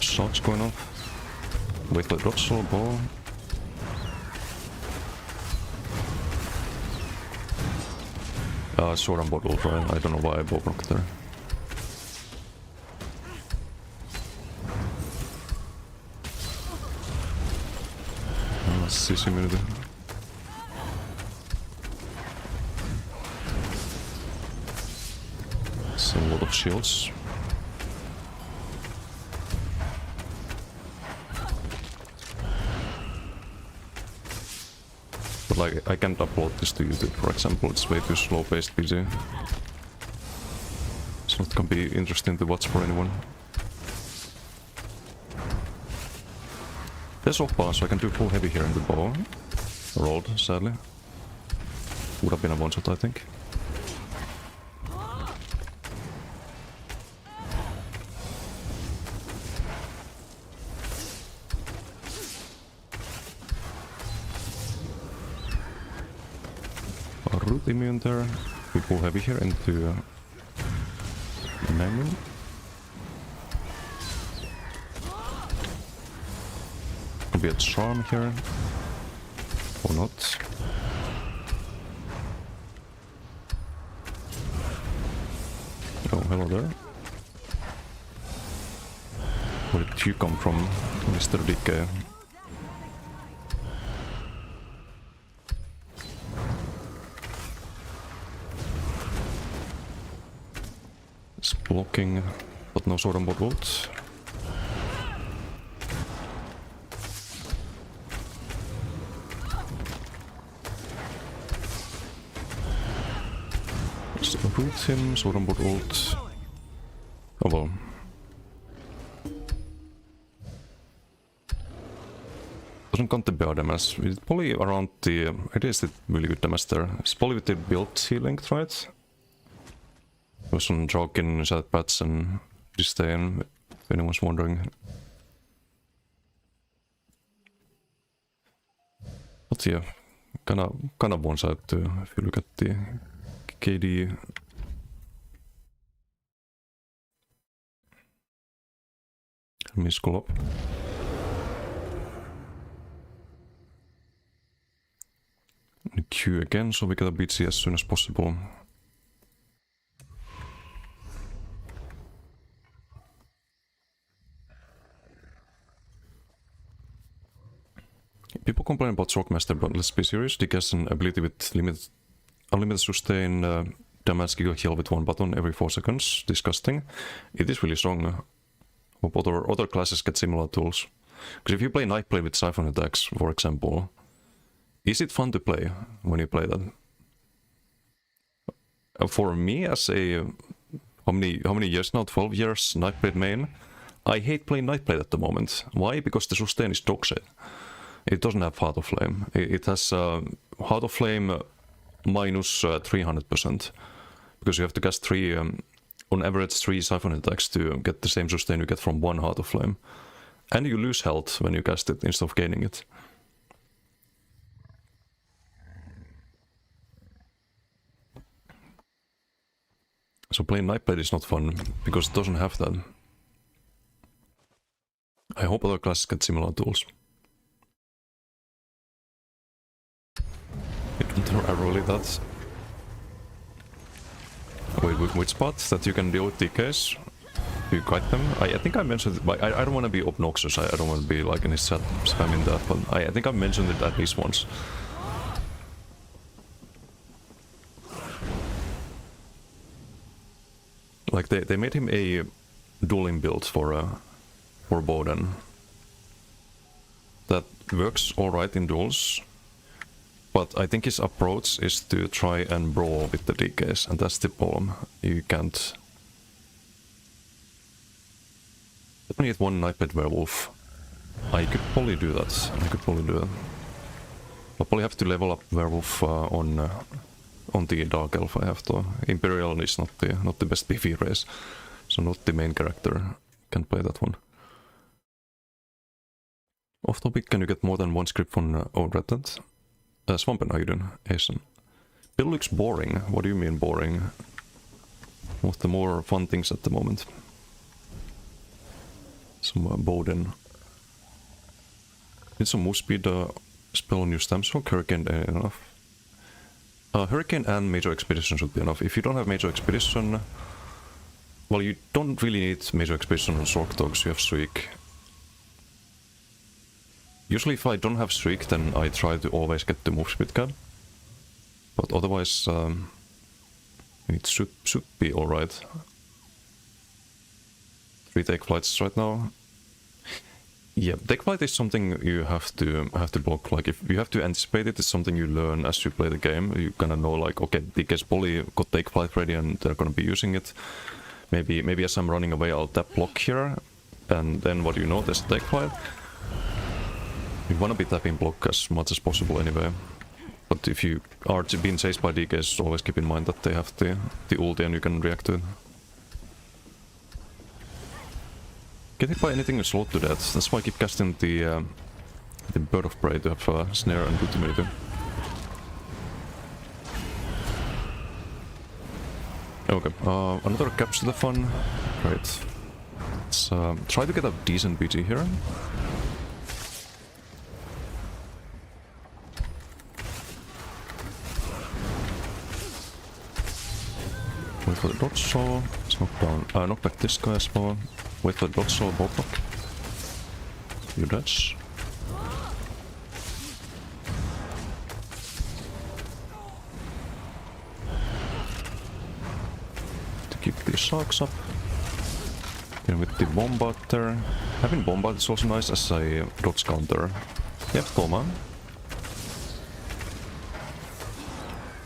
Shots going off. Wait till it drops solo bow. Sword and bottle, right? I don't know why I bow blocked there. CC immunity. It's a lot of shields. But like, I can't upload this to YouTube, for example. It's way too slow-paced PG. It's not gonna be interesting to watch for anyone. There's off balance, so I can do full heavy here in the bow. Rolled, sadly. Would have been a one shot, I think. Root immune there. We pull heavy here into menu. Could be a charm here. Or not. Oh, hello there. Where did you come from, Mr. DK? It's blocking, but no sword on board ult. Root him, sword on board ult. Oh well. Doesn't count the bear damage. It's probably around the... It is the really good damage there. It's probably with the build healing, right? There was some joke in chat pats and disdain, if anyone's wondering. But yeah, kind of one side too, if you look at the KD. Let me scroll up. Q again, so we get a BT as soon as possible. People complain about Shockmaster, but let's be serious. Dick has an ability with unlimited sustain damage giga heal with one button every 4 seconds. Disgusting. It is really strong. Hope other classes get similar tools. Because if you play Nightblade with Siphon attacks, for example, is it fun to play when you play that? For me, as a how many years now? 12 years, Nightblade main. I hate playing Nightblade at the moment. Why? Because the sustain is dog shit. It doesn't have Heart of Flame. It has Heart of Flame minus 300%. Because you have to cast 3, on average 3 Siphon attacks to get the same sustain you get from 1 Heart of Flame. And you lose health when you cast it instead of gaining it. So playing Nightblade is not fun, because it doesn't have that. I hope other classes get similar tools. It don't really that. Wait, which spot that you can deal with DKs? Do you guide them? I think I mentioned it, but I don't want to be obnoxious. I don't want to be like in his chat spamming that, but I think I mentioned it at least once. Like they made him a dueling build for Boden. That works alright in duels, but I think his approach is to try and brawl with the DKs, and that's the problem. You can't. Let me get one Nightblade Werewolf. I could probably do that. I'll probably have to level up Werewolf on the Dark Elf I have to. Imperial is not the best PV race, so not the main character. Can't play that one. Off topic, can you get more than one script on Overrated? Swampen, how you doing? Asian. Bill looks boring. What do you mean boring? What's the more fun things at the moment? Some Boden. Need some move speed spell on your stem stroke. Hurricane enough. Hurricane and Major Expedition should be enough. If you don't have Major Expedition, well, you don't really need Major Expedition on Sork Dogs, you have Streak. Usually if I don't have Streak, then I try to always get the move speed cap. But otherwise, it should be alright. 3 take flights right now. Yeah, take flight is something you have to block. Like if you have to anticipate it, it's something you learn as you play the game. You kind of know like, okay, DK's probably got take flight ready and they're gonna be using it. Maybe as I'm running away, I'll tap block here, and then what do you know? There's take flight. You wanna be tapping block as much as possible anyway. But if you are being chased by DKs, always keep in mind that they have the ulti and you can react to it. Get hit by anything is slowed to death. That's why I keep casting the Bird of Prey to have snare and ultimate. Okay, another capture the fun. Great. Let's try to get a decent BT here. Wait for the dodge saw. Let's knock down. Knock back this guy as well. Wait for the dodge saw, ballpark. You dodge. To keep these sharks up. Then with the bombard there. Having bombard is also nice as a dodge counter. Yep, Toma.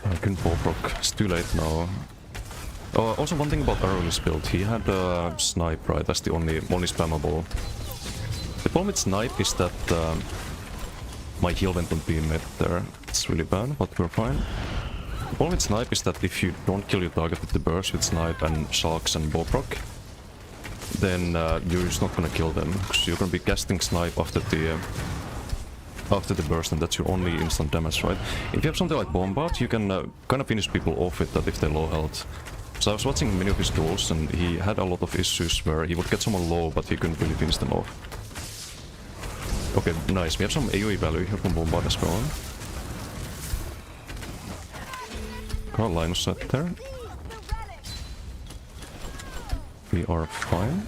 I couldn't ballpark. It's too late now. Also one thing about Arrow's build, he had Snipe, right? That's the only spammable. The problem with Snipe is that my heal went on being met there. It's really bad, but we're fine. The problem with Snipe is that if you don't kill your target with the burst with Snipe and Sharks and Bowproc, then you're just not gonna kill them, because you're gonna be casting Snipe after the burst, and that's your only instant damage, right? If you have something like Bombard, you can kind of finish people off with that if they're low health. So I was watching many of his duels, and he had a lot of issues where he would get someone low, but he couldn't really finish them off. Okay, nice. We have some AoE value here from Bombard as well. Got a line of sight there. We are fine.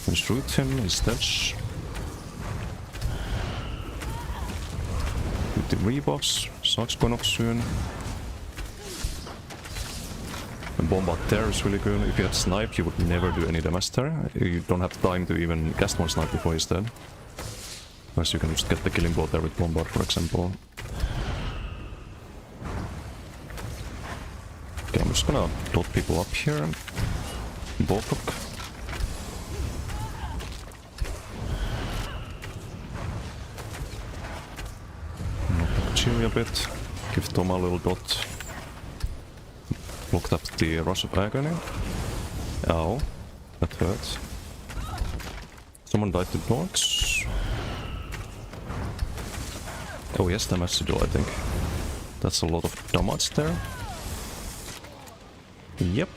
Let's root him, he's dead. With the rebuffs, Sark's going off soon. And Bombard there is really good. If you had Snipe, you would never do any damage there. You don't have time to even cast one Snipe before he's dead. Unless you can just get the killing blow there with Bombard, for example. Okay, I'm just gonna dot people up here. Ballpark. Chill a bit. Give Tom a little dot. Blocked up the Rush of Agony. Ow. That hurt. Someone died to dogs. Oh yes, damage to duel, I think. That's a lot of damage there. Yep.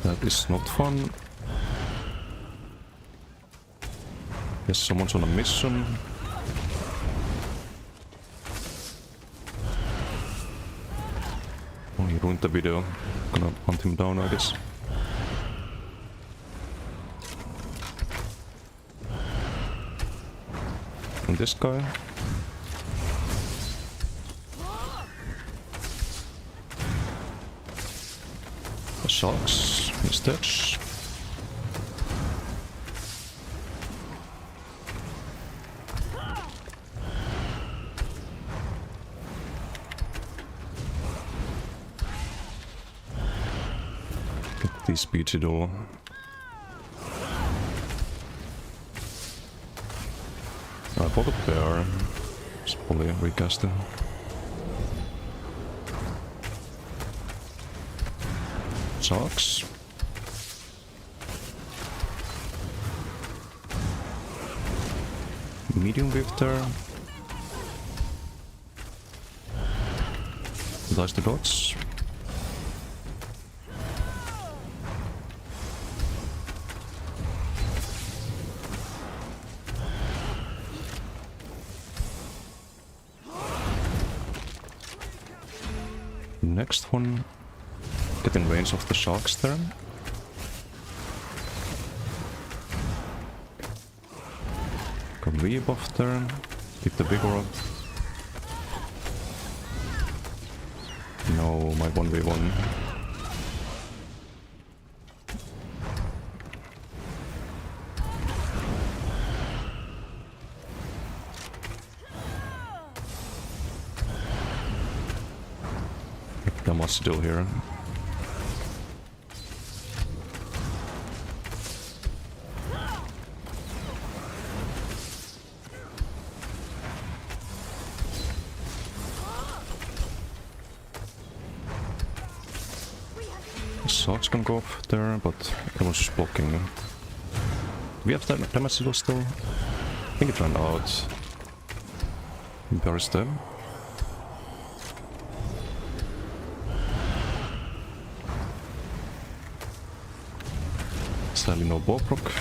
That is not fun. Yes, someone's on a mission. Oh, he ruined the video. Gonna hunt him down, I guess. And this guy. The sharks instead. Get these beachy door. I bought a bear. It's probably a recaster. Sharks. Medium Victor. Dice the dots. Next one. Get in range of the sharks there. Got rebuff there. Keep the big orb. No, my 1v1. Not much to do here. Sharks can go up there, but it was just blocking. We have damage to do still? I think it ran out. Bear is dead. Sadly no Ballproc.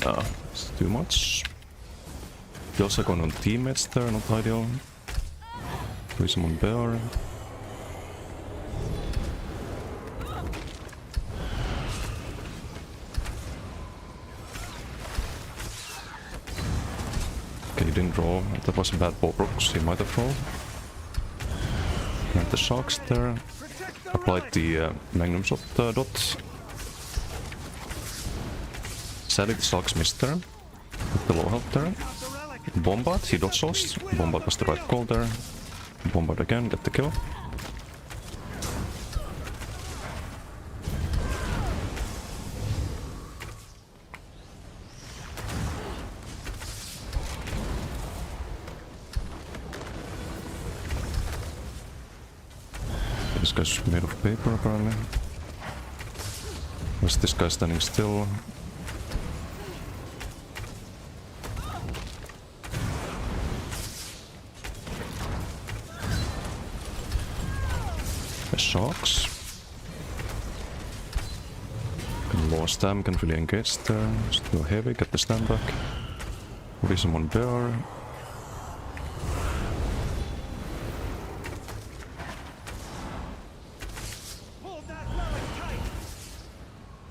Ah, it's too much. They also got on teammates there, not ideal. Maybe someone bear. Okay, he didn't draw. That was a bad Ballproc, so he might have drawn. And the sharks there. Applied the Magnum shot dot. Sadly the sharks missed there. With the low health there. Bombard, he dodge lost. Bombard was the right call there. Bombard again, get the kill. This guy's made of paper apparently. Was this guy standing still? The sharks. Can lost them, can really engage there. Still heavy, get the stand back. Maybe someone bear.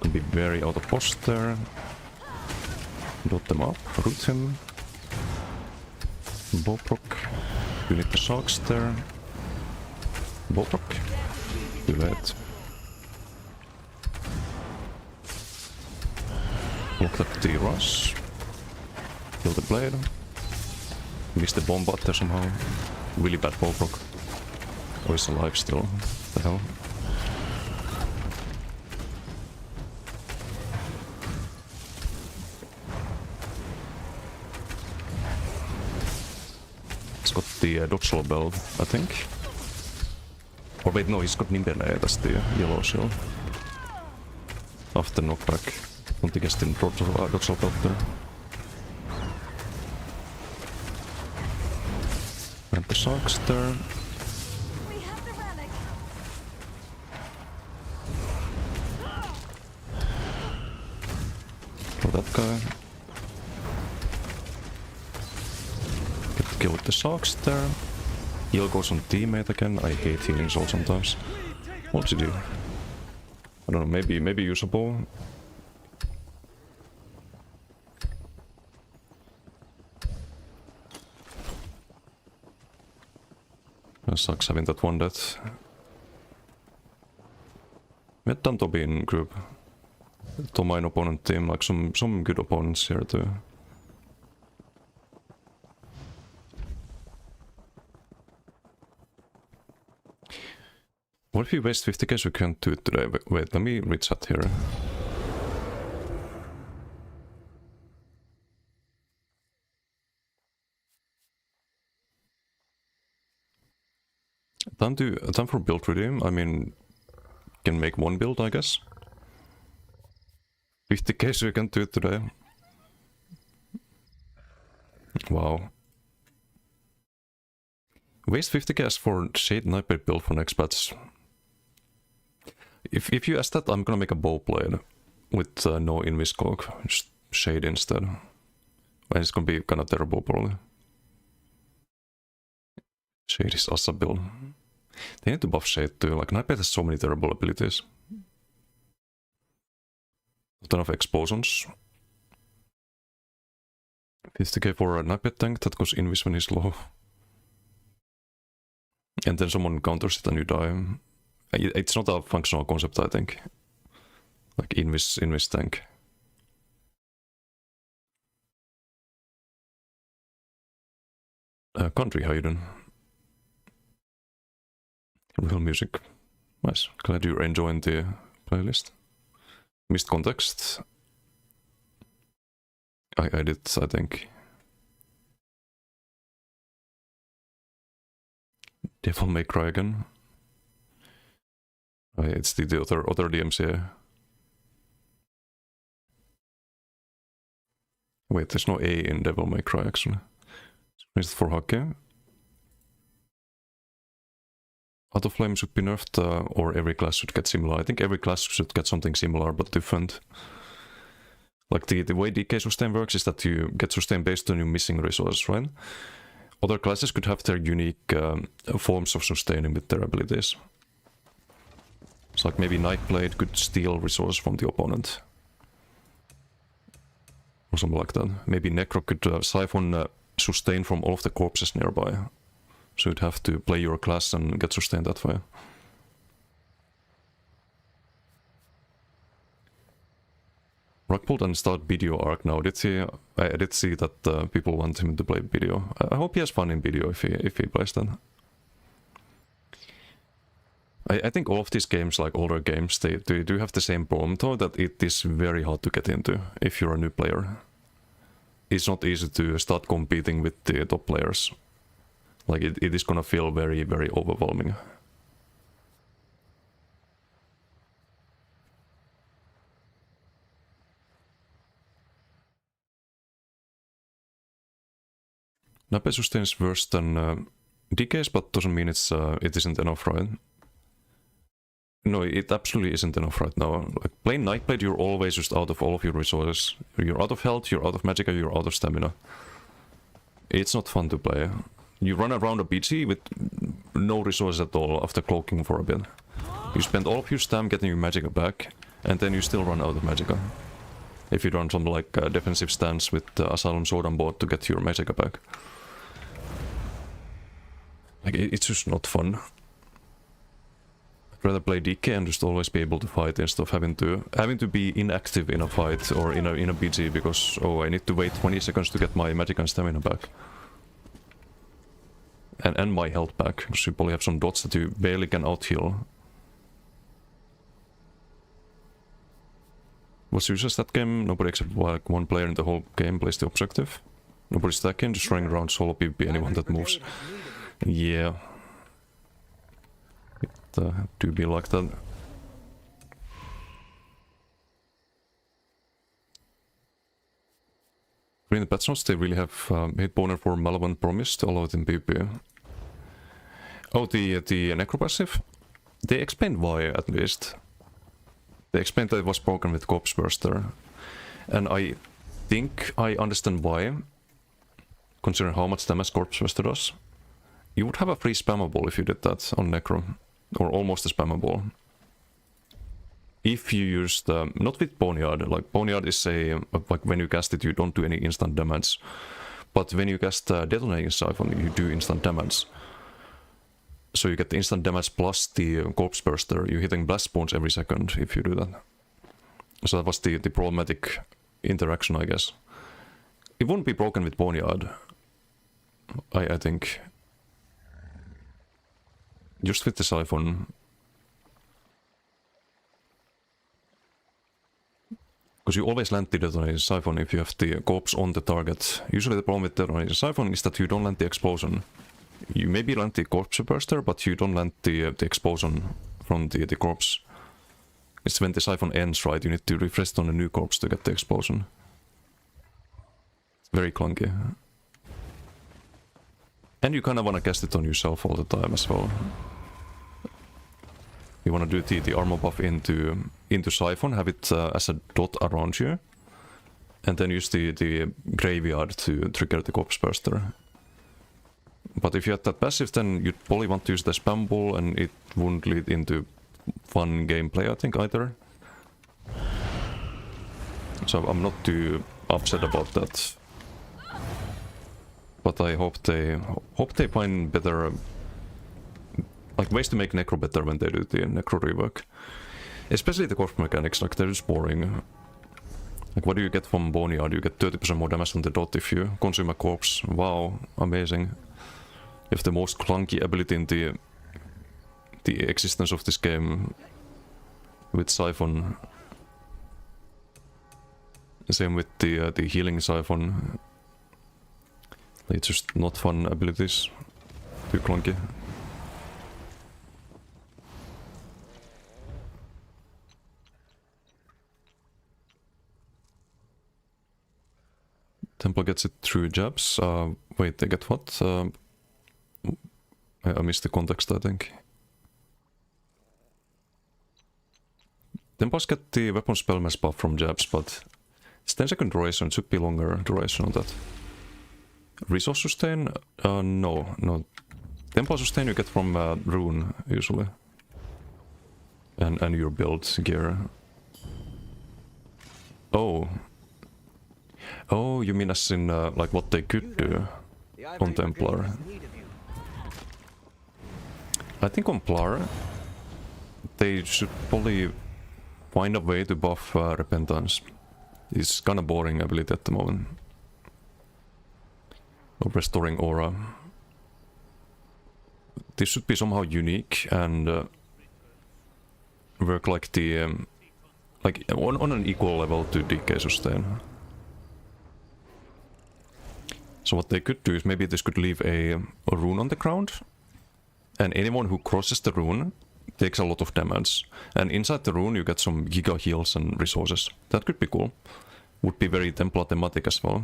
Can be very out of post there. Dot them up, root him. Ballproc. You need the sharks there. Ballproc. Too late. Locked up the rush. Kill the blade. Missed the bomb bot there somehow. Really bad ball proc. Oh, he's alive still. What the hell? He's got the Doxel belt, I think. Or wait, no, he's got Nimbene, that's the yellow shield. After knockback. Don't think I still Doxel belt there. And the socks there. We have the relic. Kill that guy. Get the kill with the socks there. Heal goes on teammate again. I hate healing soul sometimes. What's he do? I don't know, maybe usable. That sucks having that one death. Met done Toby in group. To my opponent team, like some good opponents here too. What if we waste 50k so we can't do it today? Wait, let me read chat here. Time for build redeem. I mean, can make one build, I guess. 50k so we can do it today. Wow. Waste 50k for Shade Nightblade build for next patch. If you ask that, I'm gonna make a bow blade with no invis cloak, just Shade instead. And it's gonna be kinda terrible probably. Shade is Asa build. They need to buff Shade too, like Nightblade has so many terrible abilities. A ton of explosions. 50k for a Nightblade tank that goes invis when he's low. And then someone counters it and you die. It's not a functional concept, I think. Like invis tank. Country, how you doing? Real music. Nice. Glad you're enjoying the playlist. Missed context. I did, I think. Devil May Cry again. It's the other DMCA. Wait, there's no A in Devil May Cry actually. Is it for hockey? Auto Flame should be nerfed, or every class should get similar. I think every class should get something similar but different. Like the way DK sustain works is that you get sustain based on your missing resources, right? Other classes could have their unique forms of sustaining with their abilities. It's like maybe Nightblade could steal resources from the opponent. Or something like that. Maybe Necro could siphon sustain from all of the corpses nearby. So you'd have to play your class and get sustained that way. Rockbolt and start video arc now. I did see that people want him to play video. I hope he has fun in video if he plays that. I think all of these games, like older games, they do have the same problem though, that it is very hard to get into if you're a new player. It's not easy to start competing with the top players. Like it is gonna feel very, very overwhelming. Nape sustain is worse than decays, but doesn't mean it isn't enough, right? No, it absolutely isn't enough right now. Like playing Nightblade, you're always just out of all of your resources. You're out of health, you're out of magicka, you're out of stamina. It's not fun to play. You run around a BG with no resources at all after cloaking for a bit. You spend all of your stam getting your magicka back, and then you still run out of magicka. If you run something like a defensive stance with Asylum Sword on board to get your magicka back. Like, it's just not fun. I'd rather play DK and just always be able to fight instead of having to be inactive in a fight or in a BG because, oh, I need to wait 20 seconds to get my magic and stamina back. And my health back, because you probably have some dots that you barely can out-heal. What's useless that game? Nobody except like one player in the whole game plays the objective. Nobody's stacking, just running around solo PvP, anyone that moves. Yeah. It do be like that. In the patch notes, they really have hit boner for Malevolent Promise to allow it in PvP. Oh, the Necro passive? They explained why, at least. They explained that it was broken with Corpse Burster. And I think I understand why, considering how much damage Corpse Burster does. You would have a free spammable if you did that on Necro, or almost a spammable. If you used, not with Boneyard, like Boneyard is like when you cast it you don't do any instant damage. But when you cast Detonating Siphon you do instant damage. So you get the instant damage plus the Corpse Burster, you're hitting blast spawns every second if you do that. So that was the problematic interaction, I guess. It wouldn't be broken with Boneyard, I think. Just with the Siphon. Because you always land the Detonating Siphon if you have the corpse on the target. Usually the problem with Detonating Siphon is that you don't land the explosion. You maybe land the Corpse Burster, but you don't land the explosion from the corpse. It's when the Siphon ends, right? You need to refresh it on a new corpse to get the explosion. It's very clunky. And you kind of want to cast it on yourself all the time as well. You want to do the armor buff into Siphon, have it as a dot around you, and then use the graveyard to trigger the Corpse Burster. But if you had that passive, then you'd probably want to use the spammable, and it wouldn't lead into fun gameplay, I think, either. So I'm not too upset about that. But I hope they find better, like, ways to make Necro better when they do the Necro rework. Especially the corpse mechanics, like, they're just boring. Like, what do you get from Boneyard? You get 30% more damage on the dot if you consume a corpse. Wow, amazing. You have the most clunky ability in the existence of this game with Siphon. Same with the healing Siphon. It's just not fun abilities. Too clunky. Temple gets it through jabs. Wait, they get what? I missed the context, I think. Temples get the weapon spell mass buff from jabs, but it's 10-second duration, it should be longer duration on that. Resource sustain? No. Temple sustain you get from rune, usually. And your build gear. Oh. Oh, you mean as in, like, what they could do on Templar. I think on Plar, they should probably find a way to buff Repentance. It's kinda boring ability at the moment. Or Restoring Aura. This should be somehow unique and work like the like on an equal level to DK sustain. So what they could do is maybe this could leave a rune on the ground, and anyone who crosses the rune takes a lot of damage. And inside the rune you get some giga heals and resources. That could be cool. Would be very Templar thematic as well.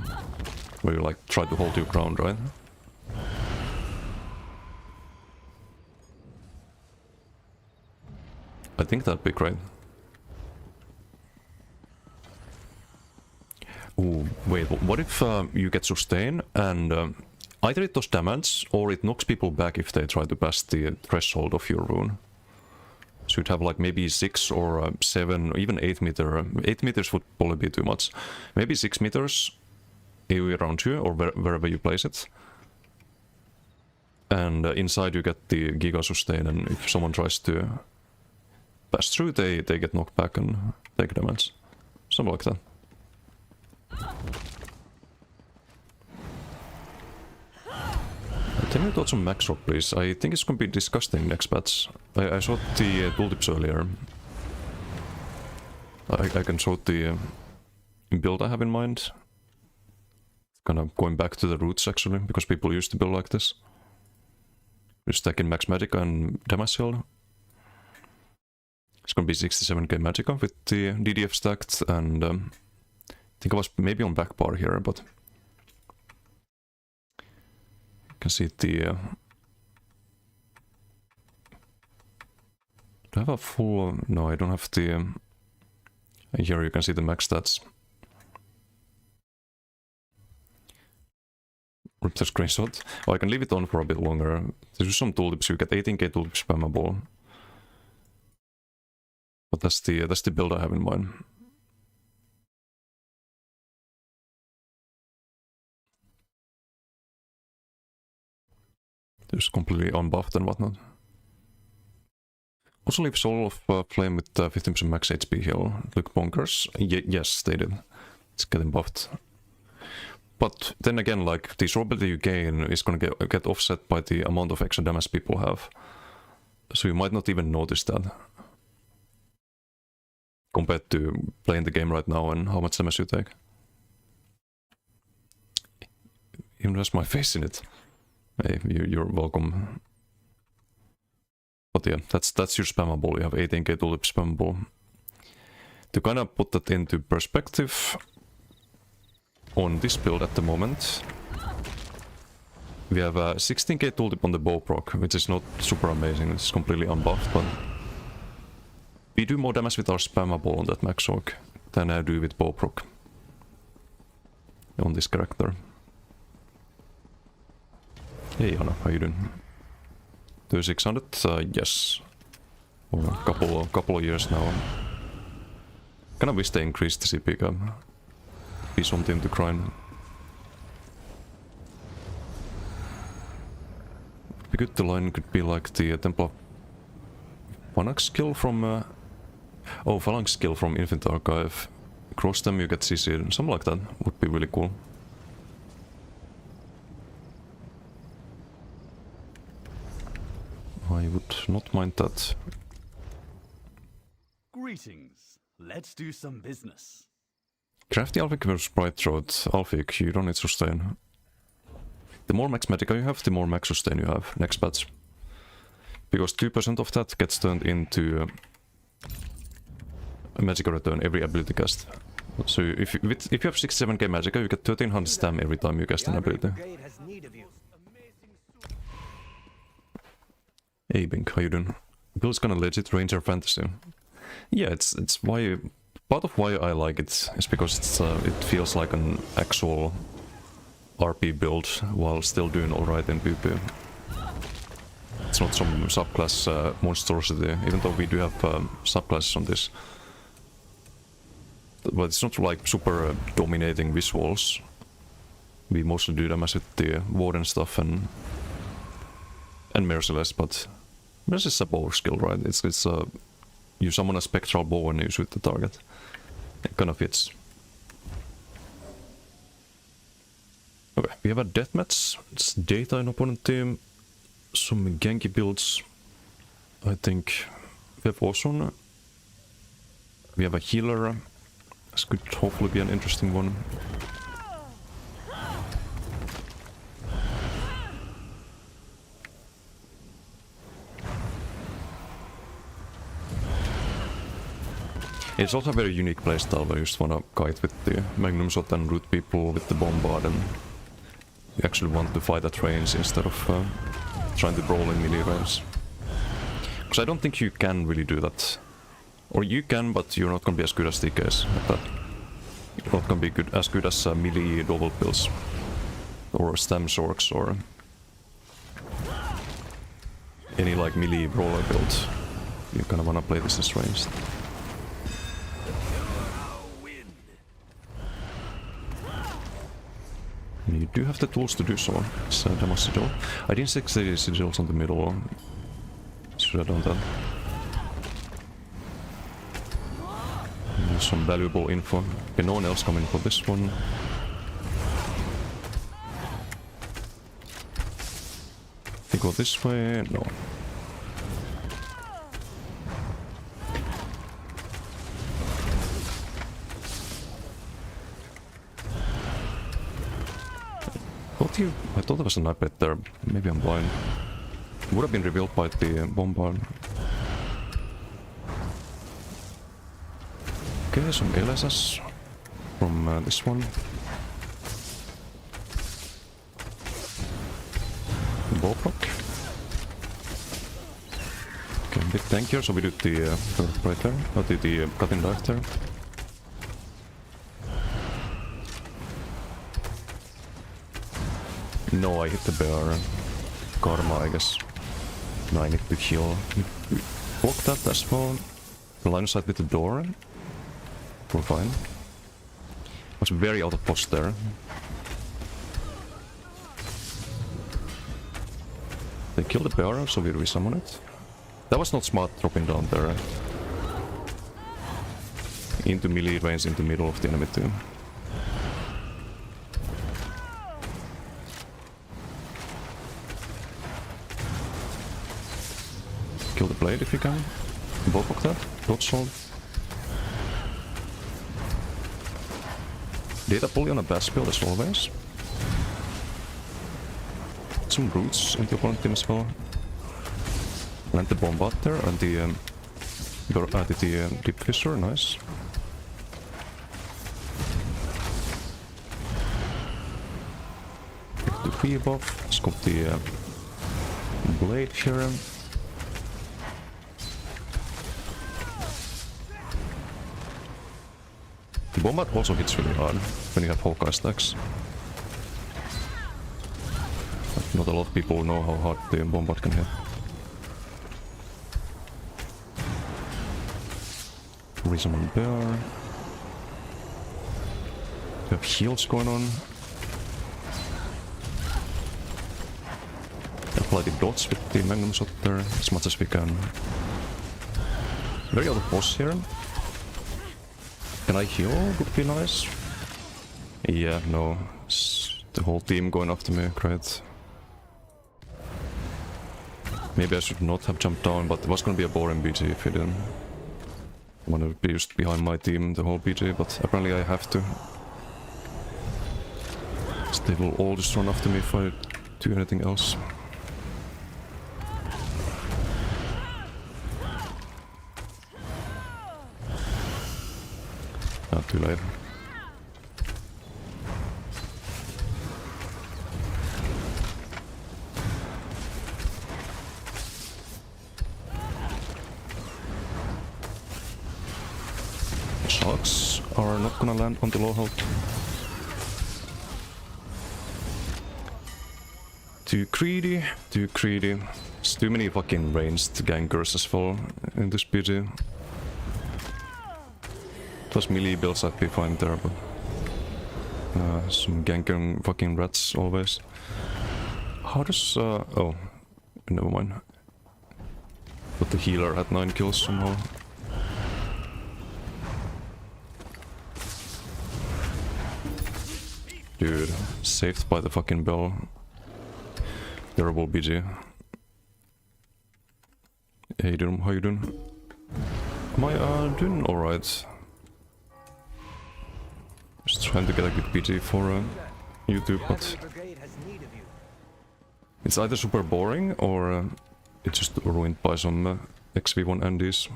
Where you like try to hold your ground, right? I think that'd be great. Ooh, wait, what if you get sustain and either it does damage or it knocks people back if they try to pass the threshold of your rune? So you'd have like maybe 6 or 7 or even 8 meter. 8 meters would probably be too much. Maybe 6 meters AoE around you or wherever you place it. And inside you get the giga sustain, and if someone tries to pass through, they get knocked back and take damage. Something like that. I Tell me your thoughts on max rock, please. I think it's gonna be disgusting next patch. I saw the tooltips earlier. I can show the build I have in mind. Kind of going back to the roots actually, because people used to build like this. We're stacking max Magicka and Damasil. It's gonna be 67k Magicka with the DDF stacked, and I think I was maybe on back bar here, but you can see the. Do I have a full? No, I don't have the. Here you can see the max stats. Rip the screenshot. Oh, I can leave it on for a bit longer. There's some tooltips. You get 18k tooltip spammable. But that's the build I have in mind. There's completely unbuffed and whatnot. Also leave Soul of Flame with 15% max HP heal. Look bonkers. Yes, they did. It's getting buffed. But then again, like, the durability you gain is gonna get offset by the amount of extra damage people have. So you might not even notice that. Compared to playing the game right now and how much damage you take. Even has my face in it. Hey, you're welcome. But yeah, that's your spammable. You have 18k tulip spammable. To kind of put that into perspective, on this build at the moment, we have 16k tooltip on the bow proc, which is not super amazing. It's completely unbuffed, but we do more damage with our spammable on that max orc than I do with bow proc on this character. Hey Anna, how you doing? 2600? Yes. For a couple of years now. Kinda wish they increased the CP cap. Be something to grind. Be good, the line could be like the Temple of Phalanx skill from Phalanx skill from Infinite Archive. Cross them, you get CC, something like that would be really cool. I would not mind that. Greetings. Let's do some business. Crafty Alphic versus Bright Throat. Alphic, you don't need sustain. The more max Magicka you have, the more max sustain you have next patch. Because 2% of that gets turned into a Magicka return every ability cast. So if you have 67k Magicka, you get 1300 stam every time you cast an ability. Hey Bink, how you doing? Bill's kinda legit Ranger Fantasy. Yeah, it's why part of why I like it is because it feels like an actual RP build while still doing alright in PvP. It's not some subclass monstrosity, even though we do have subclasses on this. But it's not like super dominating visuals. We mostly do damage with the Warden stuff and Merciless, but this is a bow skill, right? It's you summon a spectral bow and you shoot the target. It kind of fits. Okay, we have a deathmatch. It's Data in opponent team. Some ganky builds. I think we have Ozone. We have a healer. This could hopefully be an interesting one. It's also a very unique playstyle where you just wanna kite with the Magnum Shot and root people with the Bombard, and you actually want to fight at range instead of trying to brawl in melee range. Because I don't think you can really do that. Or you can, but you're not gonna be as good as DKs at that. You're not gonna be as good as melee double pills. Or stem sorks or any like melee brawler build. You kinda wanna play this as ranged. You do have the tools to do so. It's Demo Sigil. I didn't see the sigils on the middle. Should have done that. There's some valuable info. Okay, no one else coming for this one. They go this way? No. I thought there was a knife blade there. Maybe I'm blind. Would have been revealed by the bombard. Okay, some LSS from this one. Ballpark. Okay, a bit tankier, so we do the right there. Not the cutting dive there. No, I hit the bear. Karma, I guess. No, I need to heal. Block that as well. Line of sight with the door. We're fine. Was very out of post there. They killed the bear, so we resummon it. That was not smart dropping down there. Into melee range, into middle of the enemy too. Kill the blade if you can. Ballpark that. Dodge sword. Data pulley on a bass build as always. Some roots into opponent team as well. Land the bombard there and the deep fissure, nice. Get the free buff. Let's go the blade here. The bombard also hits really hard when you have Hawkeye stacks. But not a lot of people know how hard the bombard can hit. Resummon bear. We have shields going on. Apply the dots with the magnum shot there as much as we can. Very out of boss here. Can I heal? Would be nice. Yeah, no. It's the whole team going after me, great. Maybe I should not have jumped down, but it was gonna be a boring BG if I didn't. I wanna be just behind my team the whole BG, but apparently I have to. So they will all just run after me if I do anything else. Not too late. Sharks are not gonna land on the low health. Too greedy, too greedy. There's too many fucking ranged gankers as well in this BG. Plus melee builds I'd be fine there, but some ganking fucking rats always. How does oh, never mind. But the healer had 9 kills somehow. Dude, saved by the fucking bell. Terrible BG. Hey, how you doing? Am I doing alright? Just trying to get a good BG for YouTube, but it's either super boring or it's just ruined by some XV1 NDs.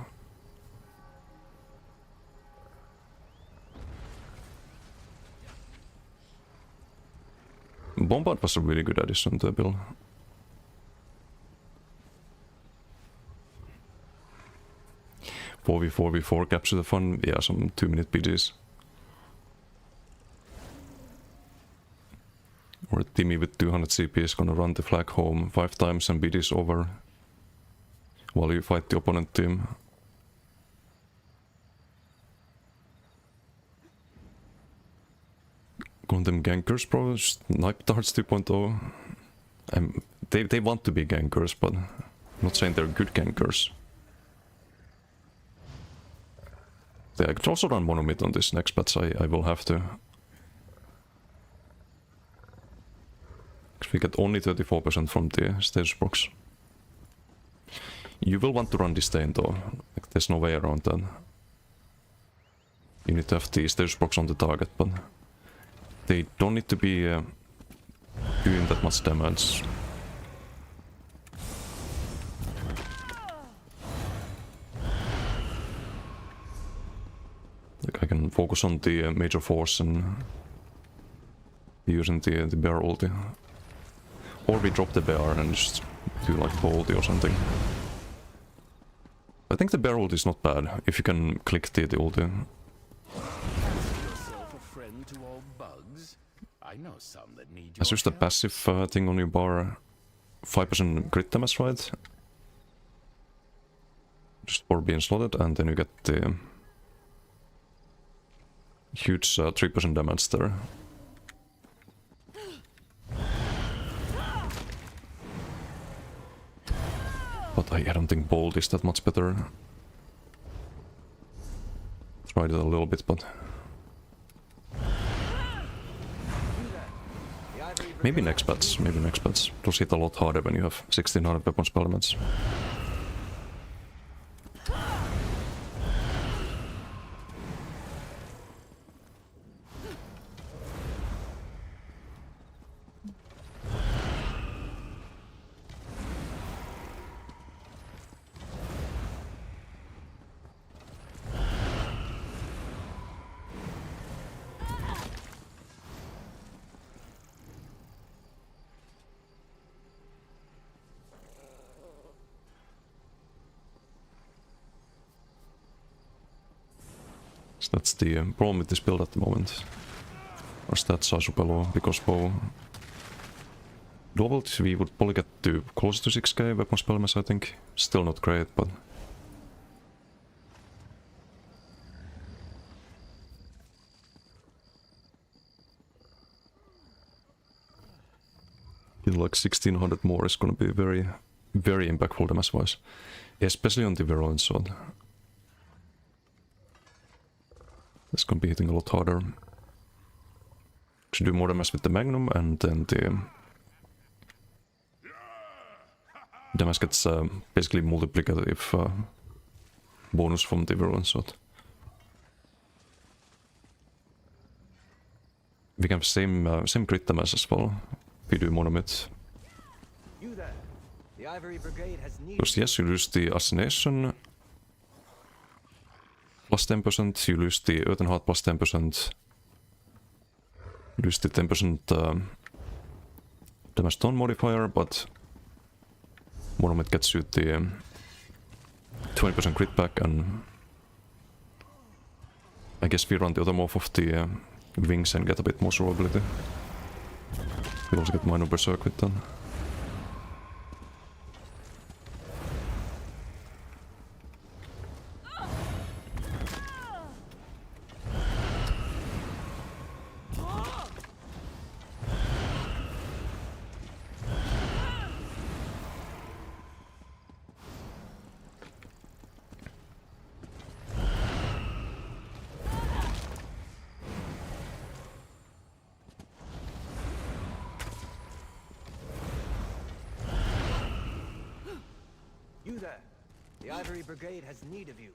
Bombard was a really good addition to the build. "4v4v4 capture the fun", yeah, some 2-minute BGs. Or Timmy with 200 CP is gonna run the flag home 5 times and BG's over while you fight the opponent team. Call them gankers, bro. Snipe darts 2.0. They want to be gankers, but I'm not saying they're good gankers. Yeah, I could also run monomid on this next patch, I will have to. 'Cause we get only 34% from the status box. You will want to run disdain though, like, there's no way around that. You need to have the status box on the target, but they don't need to be doing that much damage. Like I can focus on the major force and using the bear ulti. Or we drop the bear and just do like bow ulti or something. I think the bear ulti is not bad if you can click the ulti. Yourself a friend to all bugs? I know some that need As just the help. passive thing on your bar, 5% crit damage, right? Just for being slotted, and then you get the huge 3% damage there. But I don't think bold is that much better. Tried it a little bit, but maybe next patch, maybe next patch. It'll hit a lot harder when you have 1600 weapon spell damage. So that's the problem with this build at the moment. Our stats are super low because bow. Doubled, we would probably get to close to 6k weapon spell mass, I think. Still not great, but like 1600 more is gonna be very, very impactful damage wise. Especially on the virulent sword. It's gonna be hitting a lot harder. Should do more damage with the magnum, and then the damage gets basically multiplicative bonus from the virulent sword. We can have same crit damage as well if we do monomit. You there. The Ivory Brigade has need. Because yes, you lose the assassination plus 10%, you lose the Earthen Heart plus 10%, lose the 10% damage stone modifier, but monomit gets you the 20% crit back, and I guess we run the other morph of the wings and get a bit more survivability. We also get minor berserk with that. You there. The Ivory Brigade has need of you.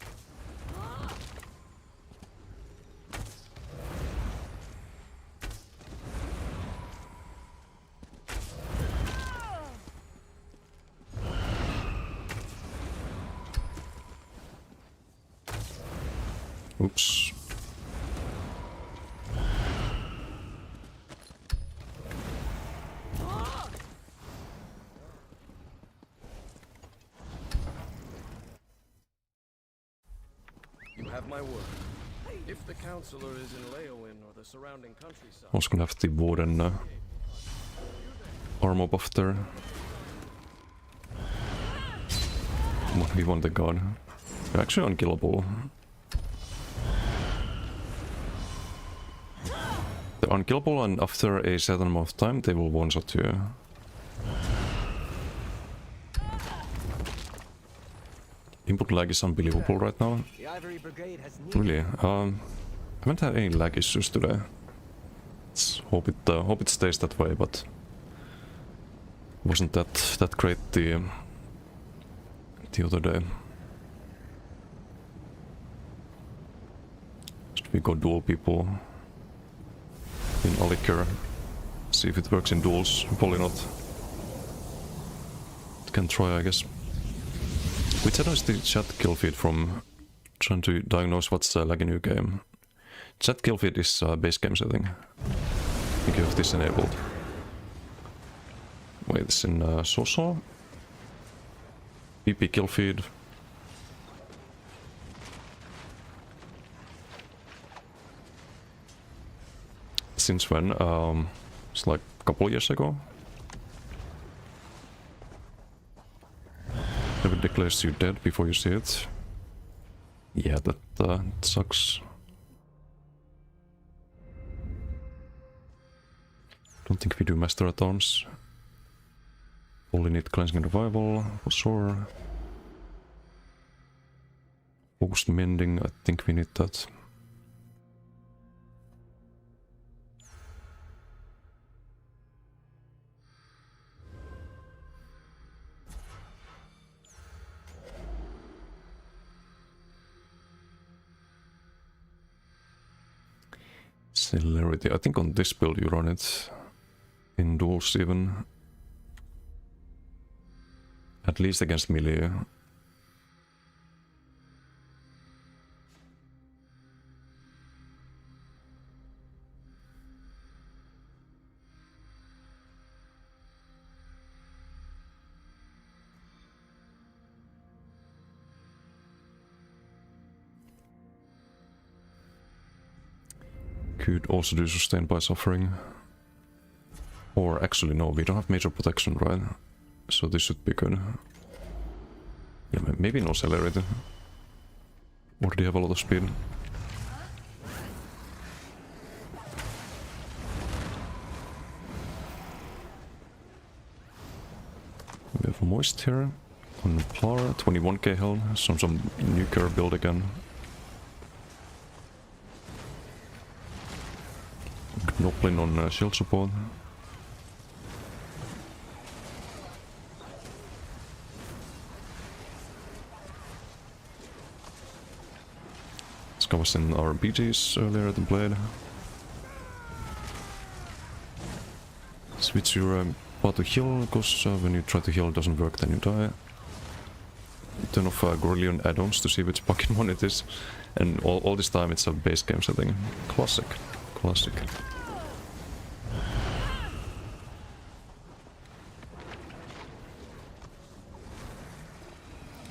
Oops. You have my word. If the counselor is in Leowin or the surrounding countryside, I was gonna have the Warden armor buff there. 1v1 the god. They're actually unkillable. They're unkillable, and after a certain amount of time they will one-shot you. Input lag is unbelievable right now. The Ivory Brigade has need. Really, I haven't had any lag issues today. Let's hope it stays that way, but Wasn't that great the other day. Should we go duel people in Alikir? See if it works in duels. Probably not. Can try, I guess. Which channel is the chat kill feed from? Trying to diagnose what's lagging your game. Chat kill feed is base game setting. I think you have this enabled. Wait, it's in Soso. PP kill feed. Since when? It's like a couple of years ago. Never declares you dead before you see it. Yeah, that sucks. Don't think we do masterathons. Only need cleansing and revival for sure. Post mending, I think we need that. Celerity. I think on this build you run it in duels even. At least against melee. Could also do sustain by suffering. Or actually no, we don't have major protection, right? So this should be good. Yeah, maybe no celerity. Or do you have a lot of speed? We have Moist here. On Plara, 21k health. Some nuclear build again. Gnoblin on shield support. This was in our BGs earlier at the blade. Switch your power to heal, because when you try to heal it doesn't work, then you die. Turn off Gorillion add-ons to see which Pokemon it is. And all this time it's a base game setting. Classic. Classic.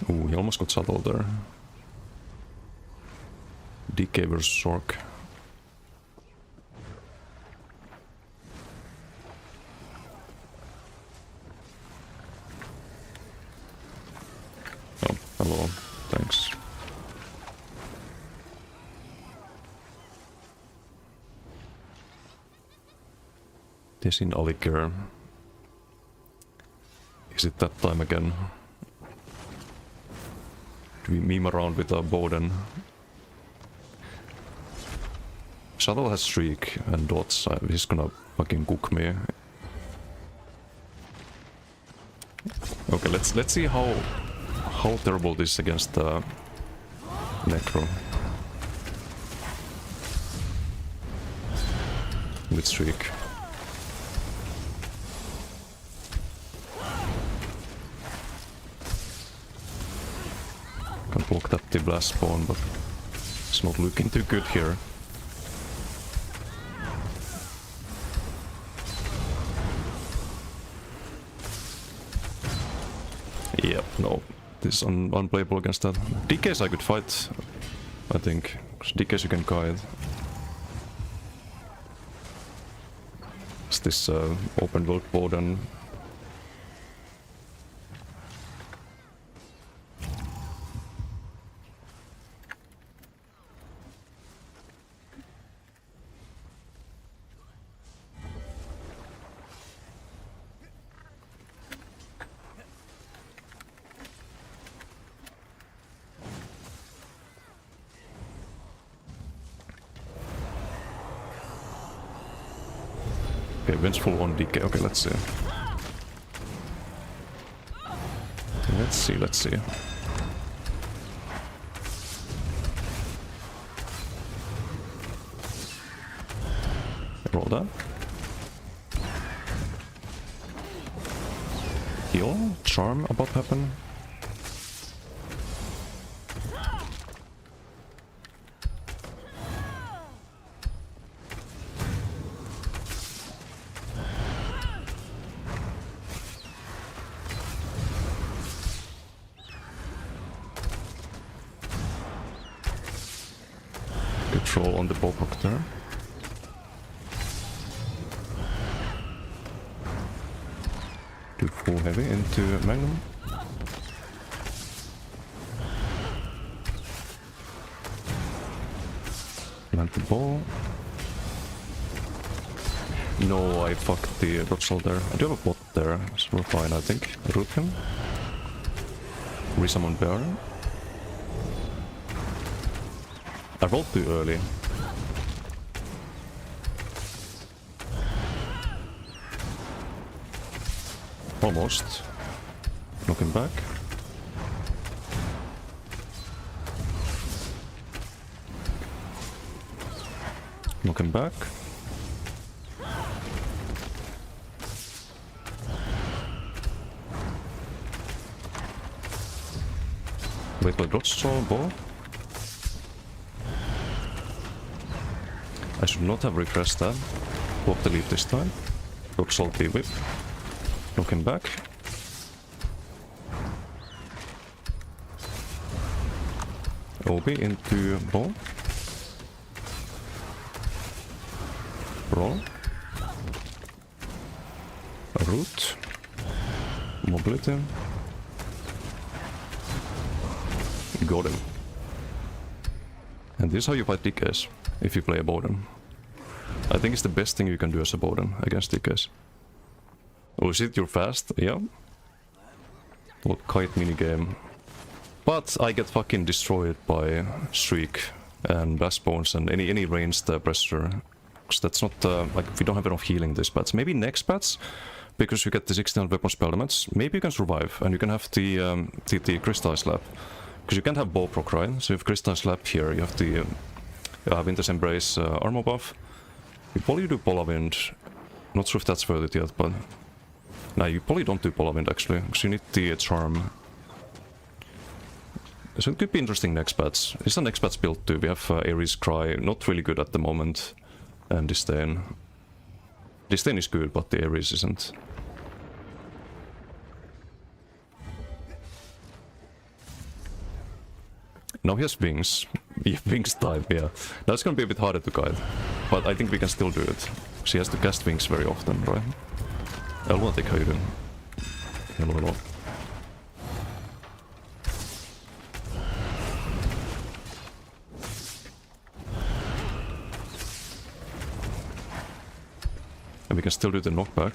Ooh, he almost got subtle there. DK versus Sork. Oh, hello. Thanks. This in Alikir. Is it that time again? Do we meme around with a Bowden? Shuttle has streak and dots, he's gonna fucking cook me. Okay, let's see how terrible this is against Necro. With streak. Can block that the blast spawn, but it's not looking too good here. Yep, no. This is unplayable against that. DKs I could fight, I think. Because DKs you can guide. It's this open world board and... Okay, vengeful on DK. Okay, let's see. Let's see, let's see. Roll that. Heal? Charm about to happen? Good roll on the ballpark there. Do full heavy into Magnum. Plant the ball. No, I fucked the Roxal there. I do have a bot there, so we're fine, I think. Root him. Resummon Bear. I rolled too early. Almost. Knock him back. Knock him back. Wait till Rothschild ball. I should not have refreshed that. Walk the leap this time. Rothschild the whip. Knock him back. Obi into ball. Roll. A root. Mobility. Got him. And this is how you fight DKs, if you play a Bowden. I think it's the best thing you can do as a Bowden against DKs. Oh shit, you're fast? Yeah. What kite minigame. But I get fucking destroyed by Shriek and Bassbones and any ranged pressure. Because that's not, like, we don't have enough healing this patch. Maybe next patch, because you get the 16 weapon spell damage, maybe you can survive and you can have the Crystal Slap. Because you can't have bow proc, right? So if Crystal Slap here, you have the Winter's Embrace armor buff. You probably do Polar Wind. Not sure if that's worth it yet, but... Nah, you probably don't do Polar Wind actually, because you need the Charm. So it could be interesting next patch. It's the next patch build too. We have Ares Cry, not really good at the moment. And Disdain. Disdain is good, but the Ares isn't. Now he has wings. Wings type, yeah. That's gonna be a bit harder to guide. But I think we can still do it. She has to cast wings very often, right? I wanna take Hayden. Hello. And we can still do the knockback.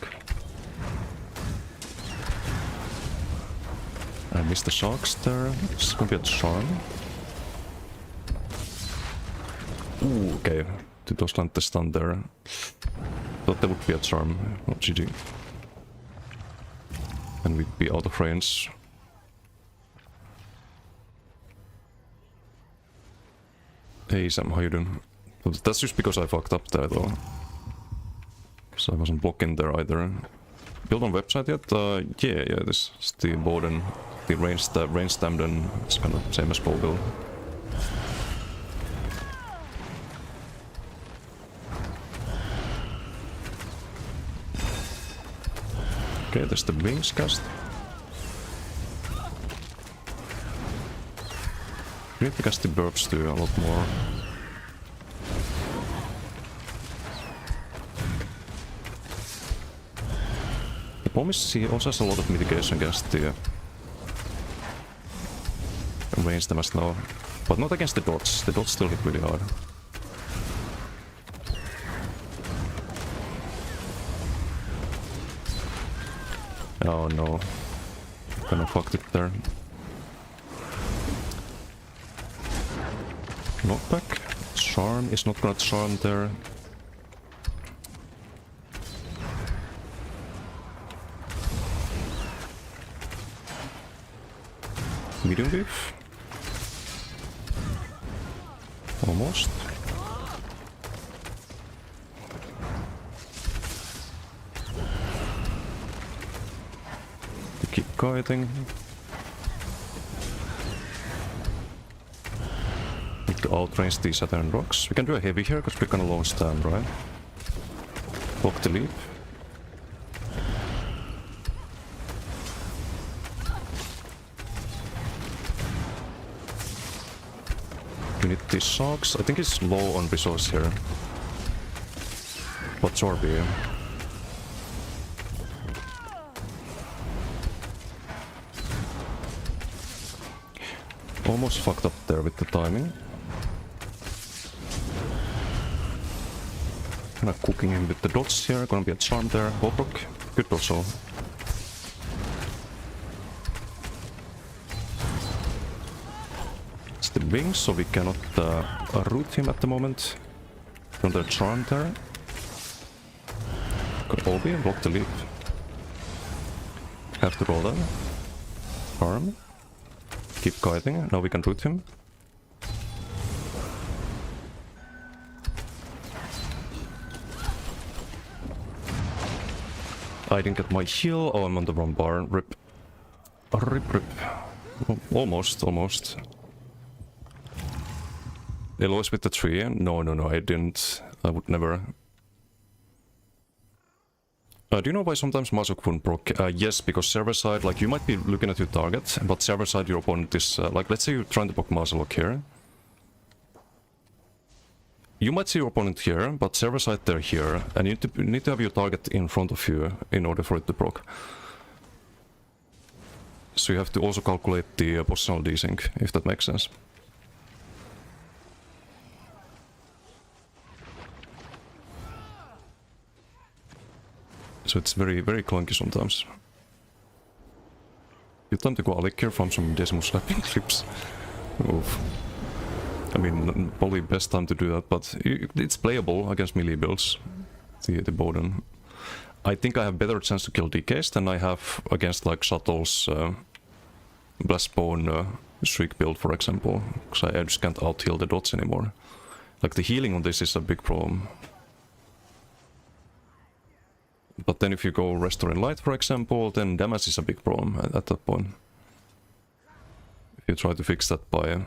I missed the sharks there. It's gonna be a charm. Ooh, okay. Did those land the stun there? Thought there would be a charm. Oh, GG. And we'd be out of range. Hey Sam, how you doing? That's just because I fucked up there though. So I wasn't blocking there either. Build on website yet? Yeah, this is the board and the range stammed and it's kind of same as bow build. Okay, there's the wings cast. We need to cast the burps too a lot more. The problem is he also has a lot of mitigation against the range damage now, but not against the dots. The dots still hit really hard. Oh no, kinda fucked it there. Knockback. Charm is not gonna charm there. Medium beef. Almost. We keep guiding. Need to outrange these southern rocks. We can do a heavy here because we're gonna long stand, right? Block the leap. We need these sharks. I think it's low on resource here. What's Orby? Almost fucked up there with the timing. Kinda cooking him with the dots here. Gonna be a charm there. Bobrok. Good also. It's the wings, so we cannot root him at the moment. Another charm there. Could all be and block the leap. Have to roll that. Arm. Keep guiding. Now we can root him. I didn't get my heal. Oh, I'm on the wrong bar. Rip. Rip. Oh, almost. They lost with the tree. No, I didn't. I would never. Do you know why sometimes Masuk wouldn't proc? Yes, because server side, like you might be looking at your target, but server side your opponent is, like let's say you're trying to proc Masalok here. You might see your opponent here, but server side they're here, and you need to have your target in front of you in order for it to proc. So you have to also calculate the positional desync, if that makes sense. So it's very, very clunky sometimes. Good time to go Alec here, farm some Decimus slapping clips. Oof. I mean, probably best time to do that, but it's playable against melee builds. The Bowden. I think I have better chance to kill DKs than I have against like Shuttle's Blastbone Shriek build, for example. Because I just can't out-heal the dots anymore. Like the healing on this is a big problem. But then if you go Restoring Light, for example, then damage is a big problem at that point. If you try to fix that by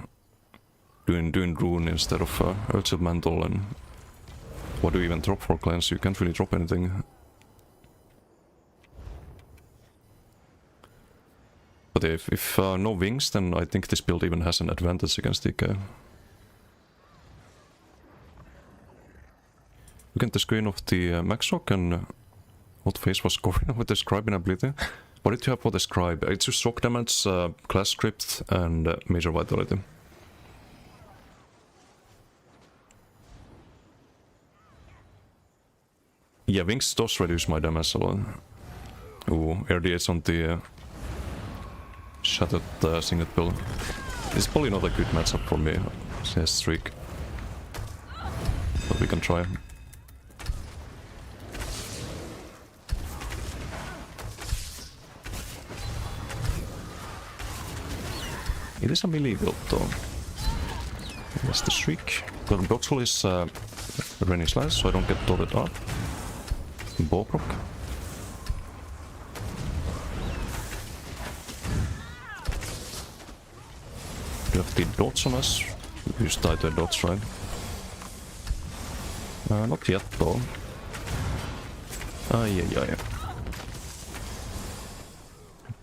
doing Rune instead of Earthshield Mantle, and what do you even drop for cleanse? You can't really drop anything. But if no wings, then I think this build even has an advantage against DK. Look at the screen of the Maxrock and what phase was going with the scribe ability. What did you have for the scribe? It's just shock damage, class script, and major vitality. Yeah, wings does reduce my damage a lot. Ooh, RDH on the shattered singlet build. It's probably not a good matchup for me. CS streak. But we can try. It is a melee build though. That's the shriek. But Broxel is Raining Slice, so I don't get dotted up. Bobrok. We have the dots on us. We just died to the dots, right? Not yet though. Yeah.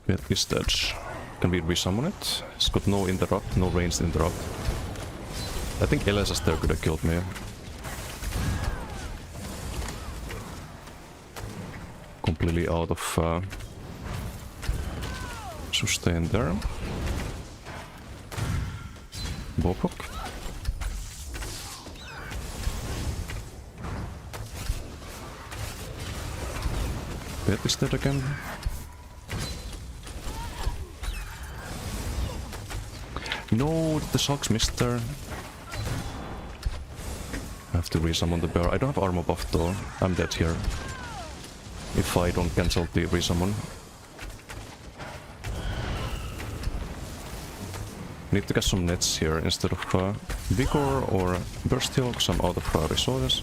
Where is that? Can we resummon it? It's got no interrupt, no ranged interrupt. I think LSS there could have killed me. Completely out of sustain there. Bobrok. Pet is dead again. No, the socks missed there. I have to resummon the bear. I don't have armor buff though. I'm dead here. If I don't cancel the resummon. Need to get some nets here instead of Vigor or Burst Heal, because I'm out of resources.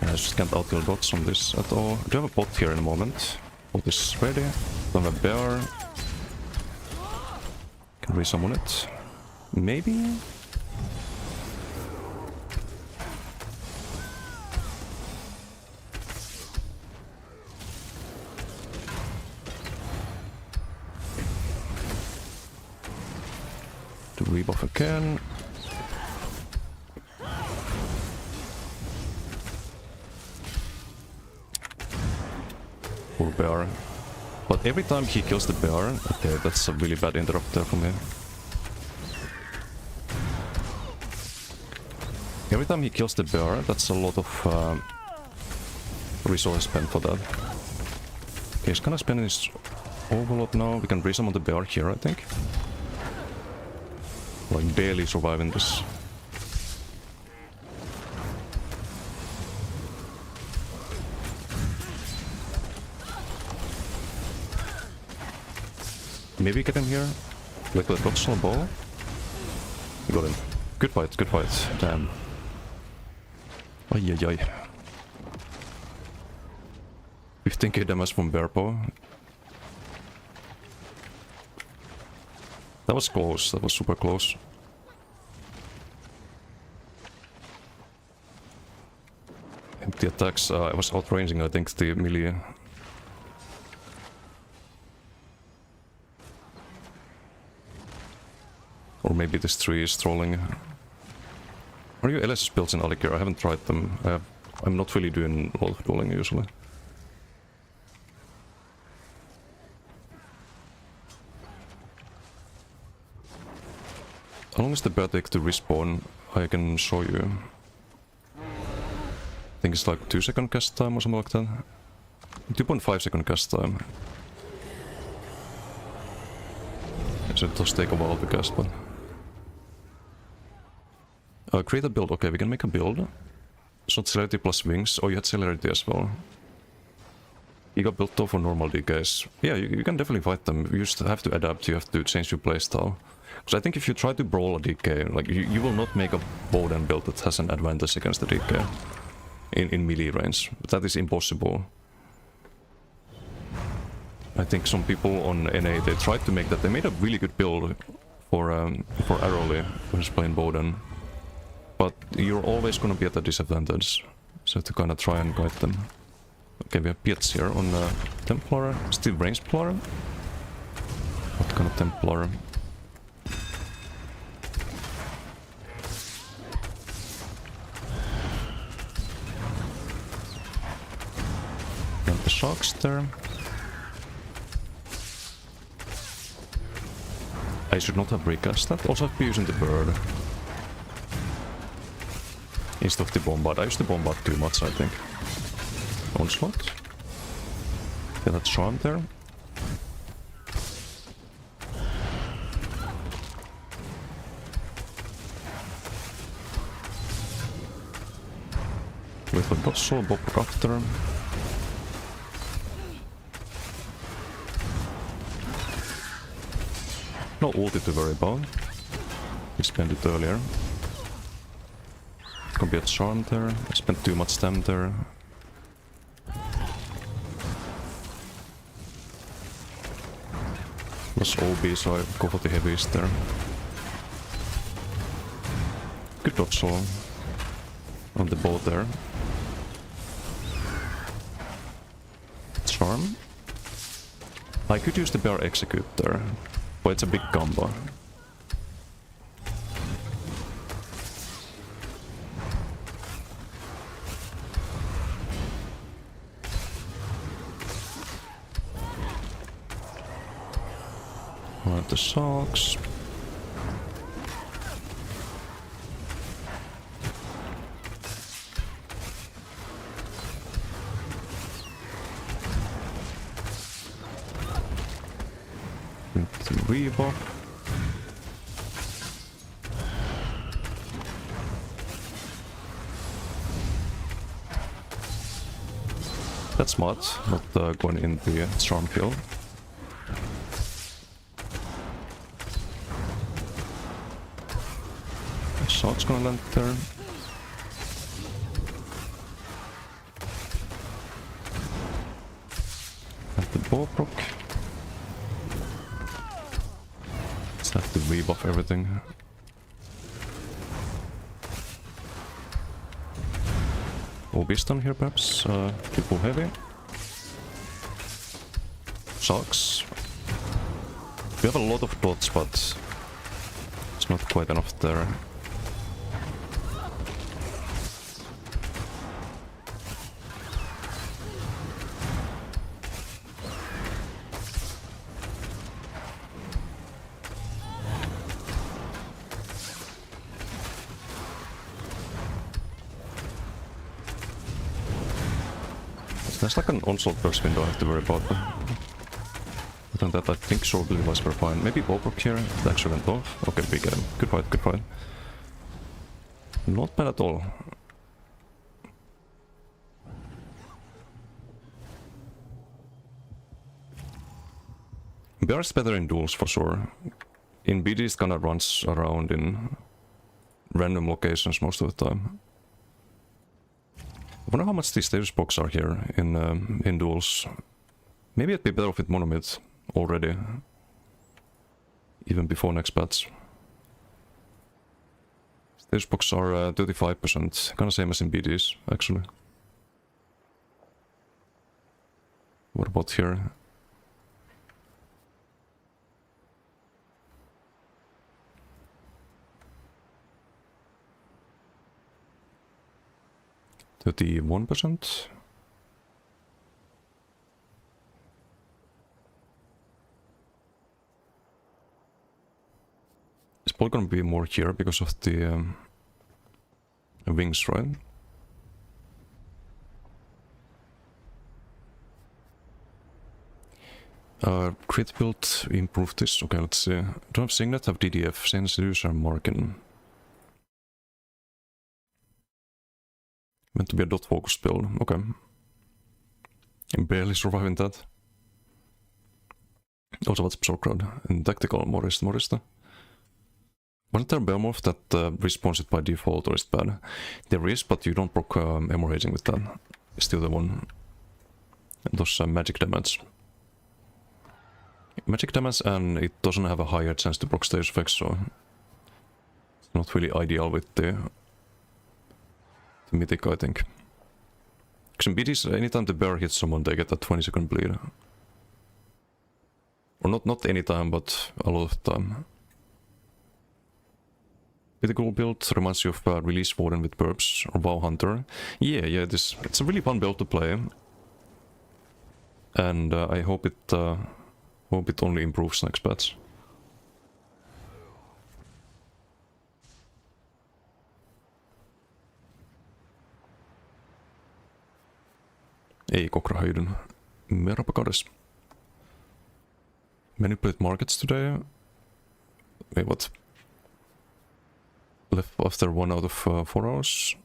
I just can't out-heal dots on this at all. I do have a bot here in a moment. Bot is ready. Don't have a bear. Can resummon it. Maybe? To rebuff again. Poor bear. But every time he kills the bear, okay, that's a really bad interrupt there for me. Every time he kills the bear, that's a lot of resource spent for that. Okay, he's gonna spend his overload now. We can resummon the bear here, I think. Like barely surviving this. Maybe get him here. Like with Roxal Ball. Got him. Good fight, good fight. Damn. Ay ay ay. 15k damage from Bear Paw. That was close, that was super close. And the attacks, I was outranging, I think, the melee. Or maybe this tree is trolling. Are you LS builds in Alikir? I haven't tried them. I'm not really doing a lot of dueling usually. How long is the bear take to respawn? I can show you. I think it's like 2-second cast time or something like that. 2.5-second cast time. So it does take a while to cast, but... create a build. Okay, we can make a build. It's not celerity plus wings. Oh, you had celerity as well. You got built though for normal DKs. Yeah, you can definitely fight them. You just have to adapt. You have to change your playstyle. Because I think if you try to brawl a DK, like you will not make a Bowden build that has an advantage against the DK in melee range. That is impossible. I think some people on NA, they tried to make that. They made a really good build for Arrowly when he's playing Bowden. But you're always gonna be at a disadvantage. So to kind of try and guide them. Okay, we have Piets here on Templar. Still ranged Templar. What kind of Templar? And the sharks there. I should not have recast that. Also I've been using the bird. Instead of the bombard. I used the bombard too much, I think. Onslaught. Yeah, that's charm there. With a Dossel, Bob Raptor. No ulti to worry about. We spent it earlier. Can be a charm there. I spent too much stam there. Was OB, so I go for the heavies there. Good dodge on the boat there. Charm. I could use the bear execute there, but it's a big combo. Alright, the socks. The rebuff. That's smart, not going in the charm kill. Shot's gonna land there. Have the bow proc. Just have to rebuff everything. OB stun here perhaps. Triple heavy. Sucks. We have a lot of dots, but it's not quite enough there. There's like an onslaught burst window I have to worry about. Other than that, I think short device were fine. Maybe Ballbrook here. It actually went off. Okay, we get him. Good fight, good fight. Not bad at all. Bear is better in duels for sure. In BD it kinda runs around in random locations most of the time. I wonder how much these status box are here in duels. Maybe it'd be better with monomid already. Even before next patch. Status box are 35%. Kinda same as in BDs, actually. What about here? %31%. It's probably gonna be more here because of the wings, right? Crit build, improve this. Okay, let's see. Don't have Signet, have DDF, since user marking. Meant to be a dot focus build. Okay. I'm barely surviving that. Also, what's Psor Crowd? And tactical, Morista. Wasn't there a Bearmorph that respawns it by default, or is it bad? There is, but you don't proc hemorrhaging with that. It's still the one. And those magic damage. Magic damage, and it doesn't have a higher chance to proc stage effects, so it's not really ideal with the mythic, I think. Because in BDs, anytime the bear hits someone, they get a 20-second bleed. Or not any time, but a lot of the time. Mythical build reminds you of Release Warden with Burps or Vow Hunter. Yeah, it's a really fun build to play. And I hope it only improves next patch. Ei Kokrahöjden. Merapakaris. Manipulate markets today. Wait, what? Left after 1 out of 4 hours.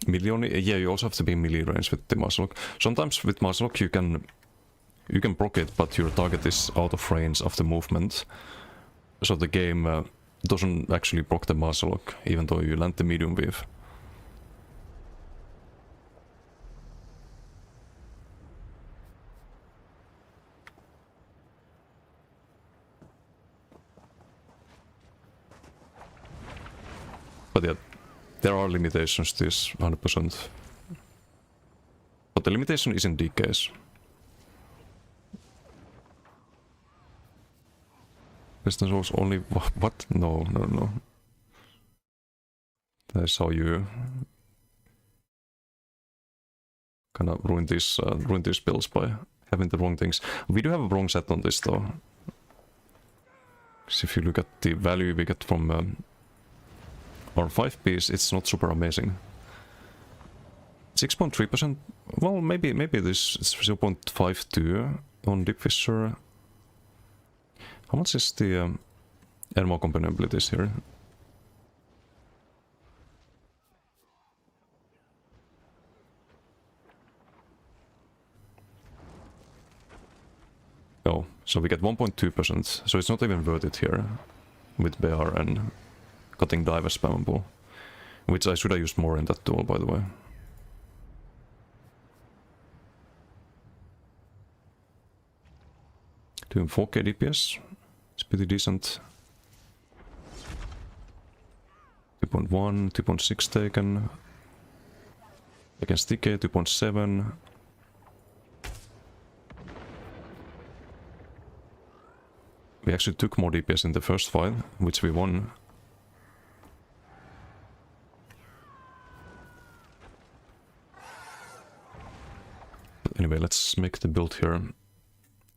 Million, yeah, you also have to be in melee range with the Muzzlelock. Sometimes with Muzzlelock you can proc it, but your target is out of range of the movement. So the game doesn't actually proc the Muzzlelock, even though you land the medium wave. But yeah, there are limitations to this 100%. But the limitation is in DKs. Distance was only... what? No. That's how you... kinda ruin these builds by having the wrong things. We do have a wrong set on this though. Because if you look at the value we get from our 5 piece, it's not super amazing. 6.3%? Well, maybe this is 0.52 on Deep Fissure. How much is the animal companion abilities here? Oh, so we get 1.2%, so it's not even worth it here with BR and cutting dive as spammable. Which I should have used more in that duel, by the way. Doing 4k DPS, it's pretty decent. 2.1, 2.6 taken. Against TK, 2.7. We actually took more DPS in the first fight, which we won. But anyway, let's make the build here.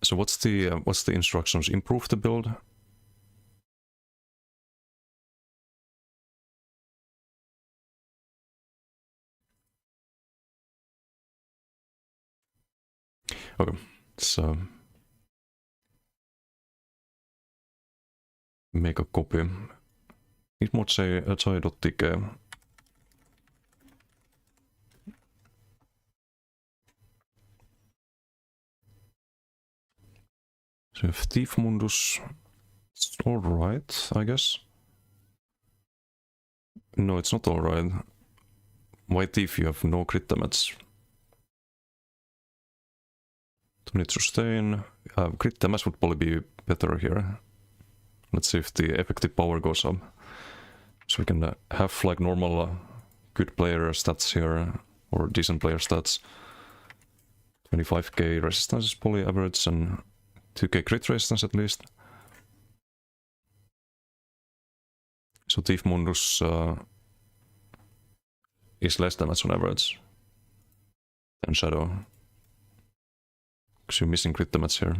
So what's the instructions? Improve the build. Okay, so make a copy. Need more chai.tk. So if Thief Mundus, it's alright, I guess. No, it's not alright. Why Thief? You have no crit damage. Don't need sustain. Crit damage would probably be better here. Let's see if the effective power goes up. So we can have like normal good player stats here, or decent player stats. 25k resistance is probably average, and 2k crit resistance at least. So Thief Mundus is less damage on average than Shadow. Because you're missing crit damage here.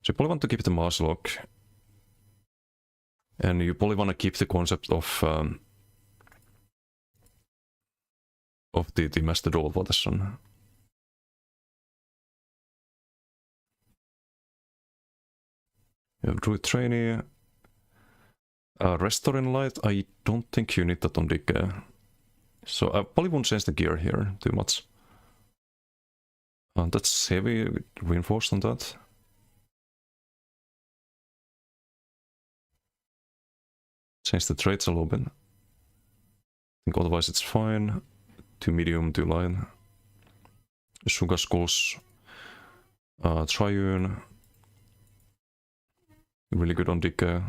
So you probably want to keep the mass lock. And you probably want to keep the concept of the Master Duel Vateson. You have Druid Trainee. Restoring Light, I don't think you need that on DK. So I probably won't change the gear here too much. That's heavy, reinforced on that. Change the traits a little bit. I think otherwise it's fine. To medium, to light. Sugar Skulls. Triune. Really good on DK.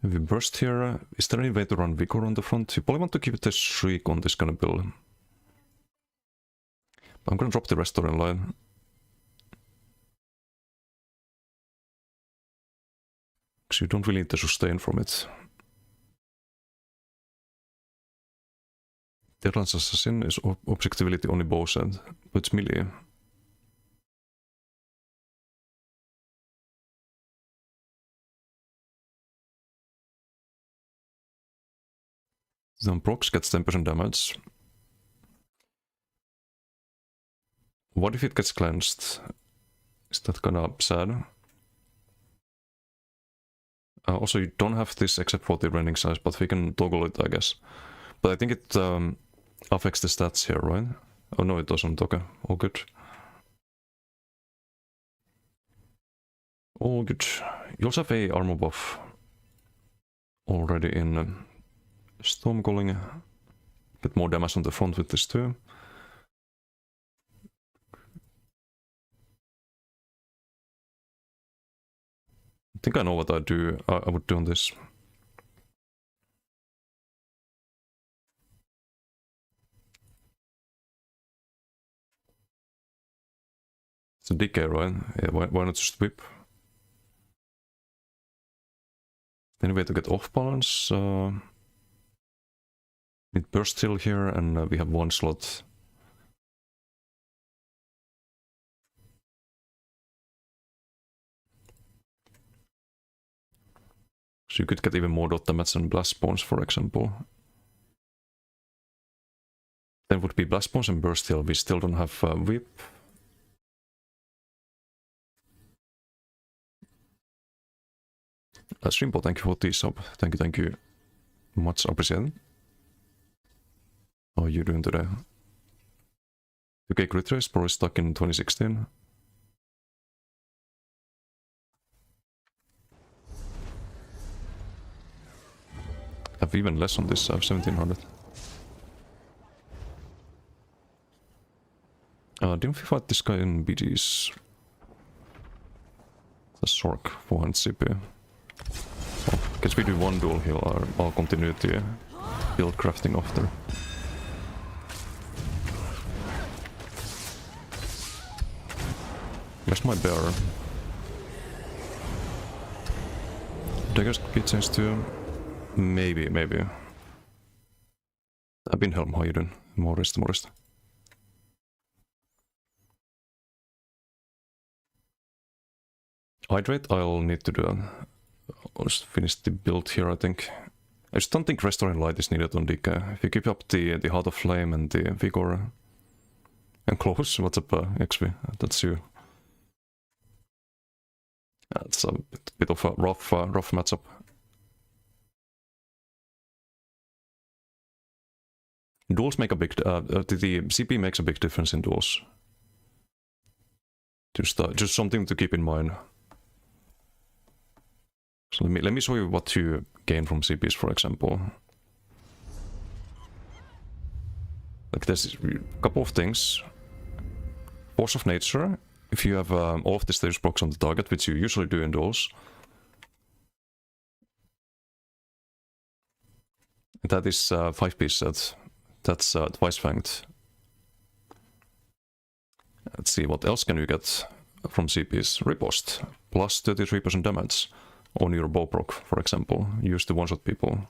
If we burst here, is there any way to run Vigor on the front? You probably want to keep the Shriek on this kind of build. I'm gonna drop the Restoring Light. Because you don't really need the sustain from it. Deadlands Assassin is objectivity only bow set, but it's melee. Then Prox gets 10% damage. What if it gets cleansed? Is that kinda sad? Also, you don't have this except for the rending size, but we can toggle it, I guess. But I think it affects the stats here, right? Oh no, it doesn't. Okay, all good. All good. You also have a armor buff already in Stormcalling. Bit more damage on the front with this too. I think I know what I would do on this. It's a decay, right? Yeah, why not just whip? Any way to get off balance? Need burst heal here, and we have one slot. So you could get even more dot damage than blast spawns, for example. Then would be blast spawns and burst heal. We still don't have whip. Streampo, thank you for the sub. Thank you. Much appreciated. How are you doing today? Okay, Grid Race probably stuck in 2016. I have even less on this, I have 1700. Didn't we fight this guy in BG's? The Sork, 400 CP. Well, guess we do one duel here, I'll continue the build crafting after. Where's my bear? Daggers get changed to... Maybe. I've been Helm, how you doing? Morist. Hydrate, I'll need to do that. I'll just finish the build here, I think. I just don't think Restoring Light is needed on DK. If you keep up the Heart of Flame and the Vigor... And Close, what's up, XP? That's you. That's a bit of a rough matchup. Duels make a big... the CP makes a big difference in duels. Just something to keep in mind. So let me show you what you gain from CPs, for example. Like there's a couple of things. Force of Nature. If you have all of the status blocks on the target, which you usually do in duels. That is 5-piece set. That's twice fanged. Let's see, what else can you get from CPs? Riposte. Plus 33% damage on your bowproc, for example. Use to one-shot people.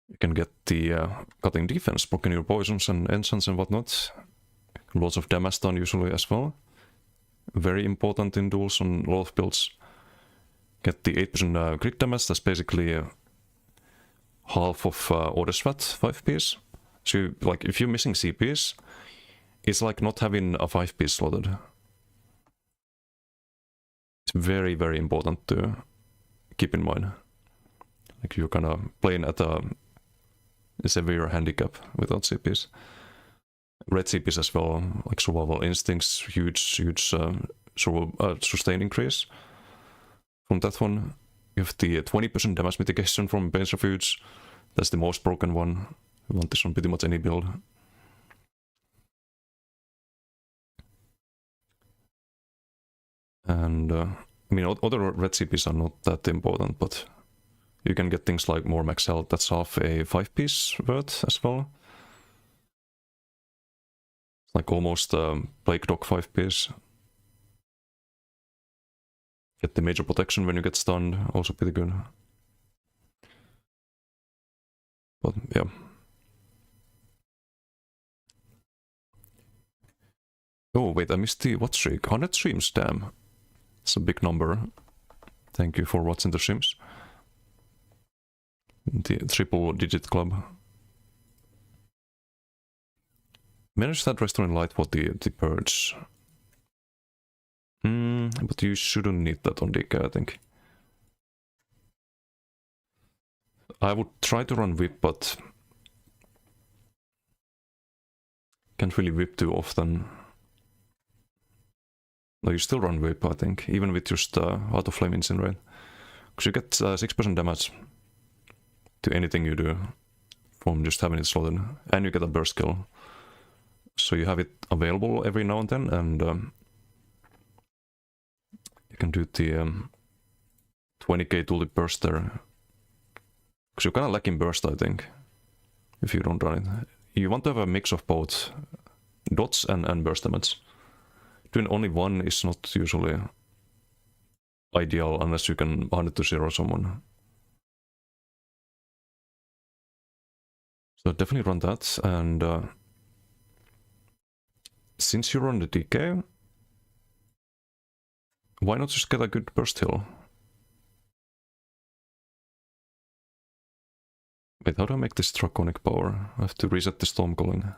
You can get the cutting defense, blocking your poisons and enchants and whatnot. Lots of damage done usually as well. Very important in duels on a lot of builds. Get the 8% crit damage, that's basically half of Order Sweat 5-piece. So like if you're missing CPs, it's like not having a 5-piece slotted. It's very, very important to keep in mind. Like you're kind of playing at a severe handicap without CPs. Red CPs as well, like Survival Instincts, huge sustain increase. From that one, you have the 20% damage mitigation from Bane's Refuge. That's the most broken one. You want this on pretty much any build. And I mean, other red CPs are not that important, but you can get things like more max health. That's half a 5-piece worth as well. Like almost Plague Dog 5-piece. Get the major protection when you get stunned, also pretty good. But yeah. Oh wait, I missed the what streak? 100 streams, damn. It's a big number. Thank you for watching the streams. The triple digit club. Manage that Restoring Light for the Purge. But you shouldn't need that on DK, I think. I would try to run Whip, but can't really whip too often. No, you still run Whip, I think, even with just Heart of Flame Incinerate. Because you get 6% damage to anything you do from just having it slotted, and you get a burst kill. So you have it available every now and then, and you can do the 20k tulip burst there. Because you're kind of lacking burst, I think, if you don't run it. You want to have a mix of both dots and burst damage. Doing only one is not usually ideal unless you can 100-0 someone. So definitely run that, and since you're on the DK, why not just get a good burst heal? Wait, how do I make this draconic power? I have to reset the storm calling.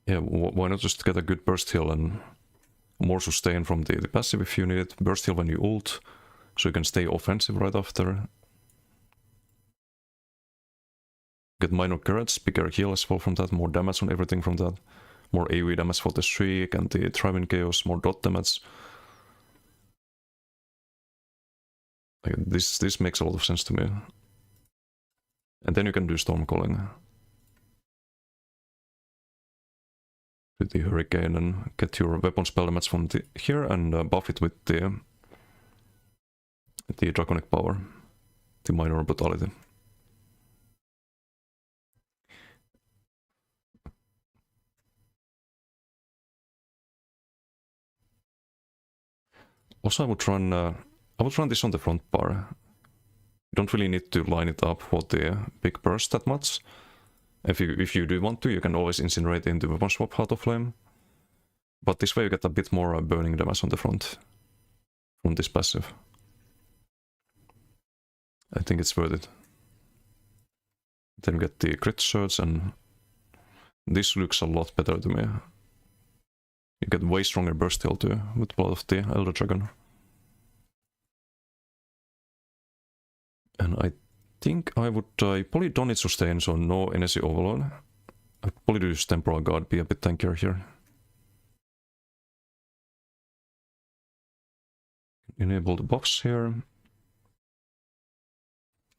Yeah, why not just get a good burst heal and more sustain from the passive if you need it. Burst heal when you ult, so you can stay offensive right after. Get minor carrots, bigger heal as well from that, more damage on everything from that. More AoE damage for the streak and the Thriving Chaos, more dot damage. Like, this makes a lot of sense to me. And then you can do Storm Calling. With the Hurricane and get your weapon spell damage from here and buff it with the Draconic Power. The Minor Brutality. Also, I would run this on the front bar. You don't really need to line it up for the big burst that much. If you do want to, you can always incinerate into weapon swap Heart of Flame. But this way you get a bit more burning damage on the front from this passive. I think it's worth it. Then get the crit surge, and this looks a lot better to me. You get way stronger burst heal too with Blood of the Elder Dragon. And I think I probably don't need sustain, so no energy overload. I'd probably use Temporal Guard, be a bit tankier here. Enable the buffs here.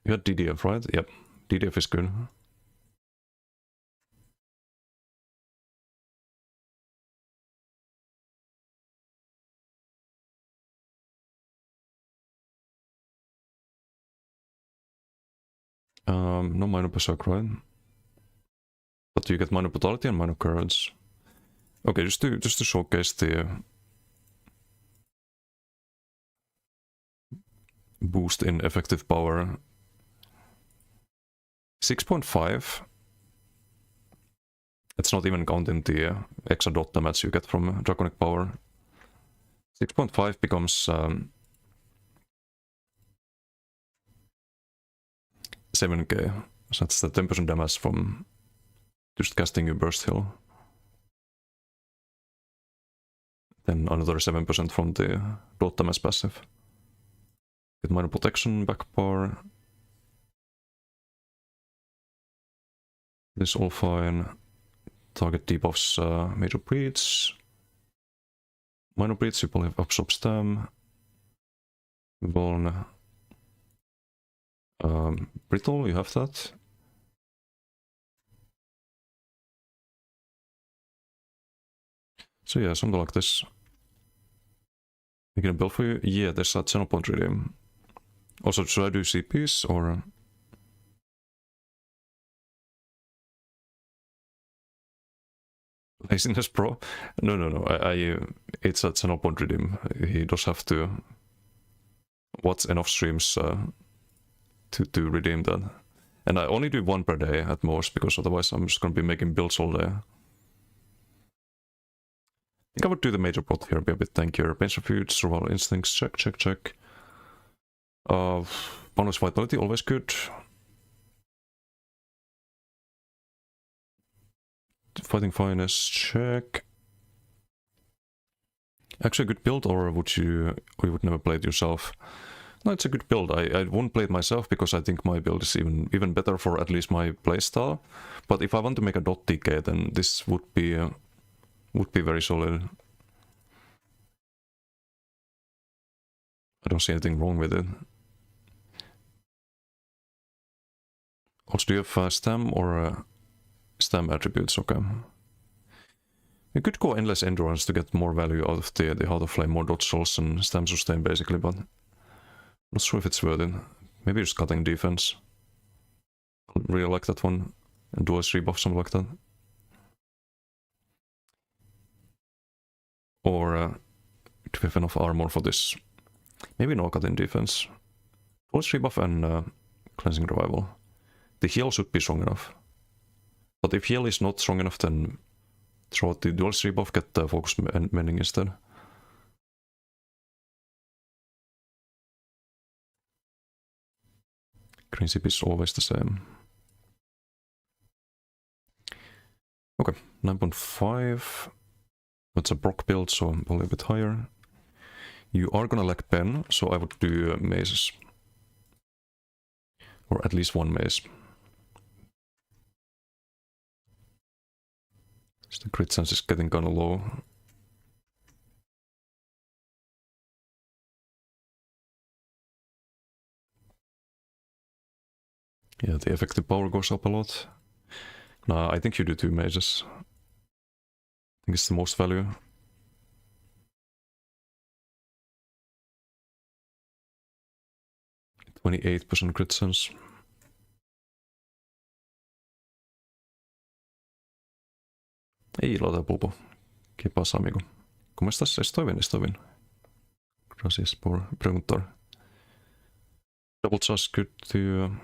You had DDF, right? Yep, DDF is good. No minor berserk, right? But you get minor brutality and minor courage. Okay, just to showcase the boost in effective power. 6.5. It's not even counting the extra dot damage you get from Draconic Power. 6.5 becomes 7k, so that's the 10% damage from just casting your burst heal. Then another 7% from the dot damage passive. Get minor protection, back bar. This all fine. Target debuffs major breeds. Minor breeds, you probably have absorb stam. Vuln. Brittle, you have that. So yeah, something like this. Making a build for you? Yeah, there's a channel point redeem. Also, should I do CPs or? Laziness Pro? No. It's a channel point redeem. He does have to watch enough streams to redeem that. And I only do one per day at most, because otherwise I'm just gonna be making builds all day. I think I would do the major pot here, be a bit tankier. Pain's Refuge, Survival Instincts, check. Bonus Vitality, always good. Fighting Finesse, check. Actually a good build, or you would never play it yourself? No, it's a good build. I won't play it myself because I think my build is even better for at least my playstyle. But if I want to make a dot TK, then this would be very solid. I don't see anything wrong with it. Also, do you have stam or stam attributes? Okay. You could go Endless Endurance to get more value out of the Heart of Flame, more dodge souls and stam sustain basically, but not sure if it's worth it. Maybe just cutting defense. I really like that one. And dual rebuff, something like that. Or do we have enough armor for this? Maybe no cutting defense. Dual rebuff and cleansing revival. The heal should be strong enough. But if heal is not strong enough, then throw out the dual rebuff, get the focus mending instead. Green CP is always the same. Okay, 9.5. That's a Brock build, so probably a bit higher. You are gonna lack pen, so I would do mazes. Or at least one maze. The crit chance is getting kinda low. Yeah, the effective power goes up a lot. Nah, I think you do 2 mazes. I think it's the most value. %28 crit chance. Ei lo da pulpo. ¿Qué pasa, amigo? ¿Cómo estás? Estoy bien, estoy bien. Gracias por preguntar. Double charge good to...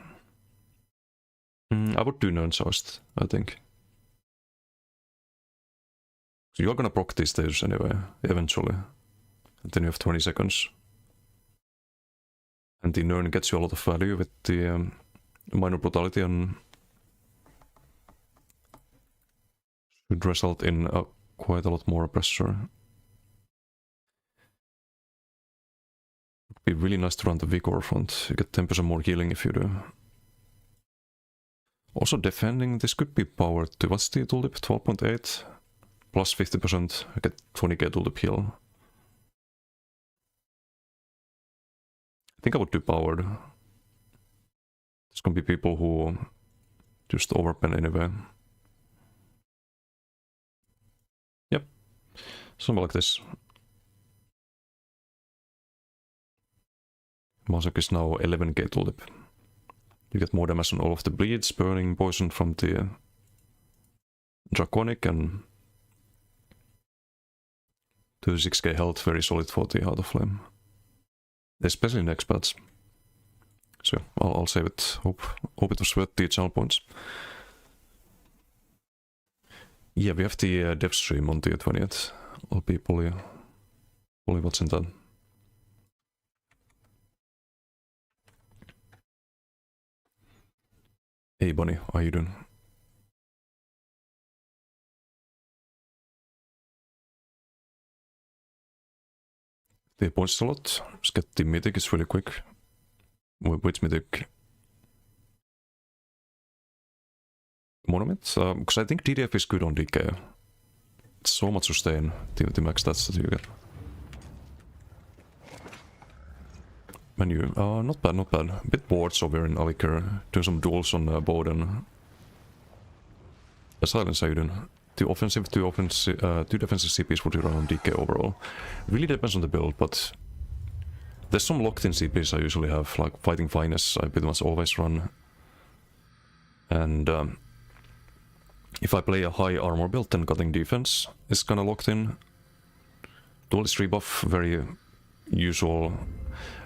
I would do non-charged, I think. So you're gonna proc these stages anyway, eventually. And then you have 20 seconds. And the Nern gets you a lot of value with the minor brutality and should result in quite a lot more pressure. It'd be really nice to run the Vigor front. You get 10% more healing if you do. Also defending, this could be powered to, what's the tooltip? 12.8 plus 50%, I get 20k tooltip heal. I think I would do powered. There's gonna be people who just overpen anyway. Yep, something like this. Masak is now 11k tooltip. You get more damage on all of the bleeds, burning, poison from the Draconic, and 26k health, very solid for the Heart of Flame. Especially in X-Bats. So I'll save it. Hope it was worth the channel points. Yeah, we have the dev stream on the 20th. I'll be fully watching that. Hey Bunny, how you doing? The points a lot. Just get the mythic is really quick. Which mythic? Monument? Because I think DDF is good on DK. It's so much sustain, the max stats that you get. Menu, not bad, not bad. A bit bored, so we're in Alikir, doing some duels on Bowden. Silence, how you doing? Two defensive CPs would you run on DK overall? Really depends on the build, but there's some locked-in CPs I usually have, like Fighting Finesse, I pretty much always run. And if I play a high armor build, then Cutting Defense is kinda locked in. Duelist rebuff, very usual.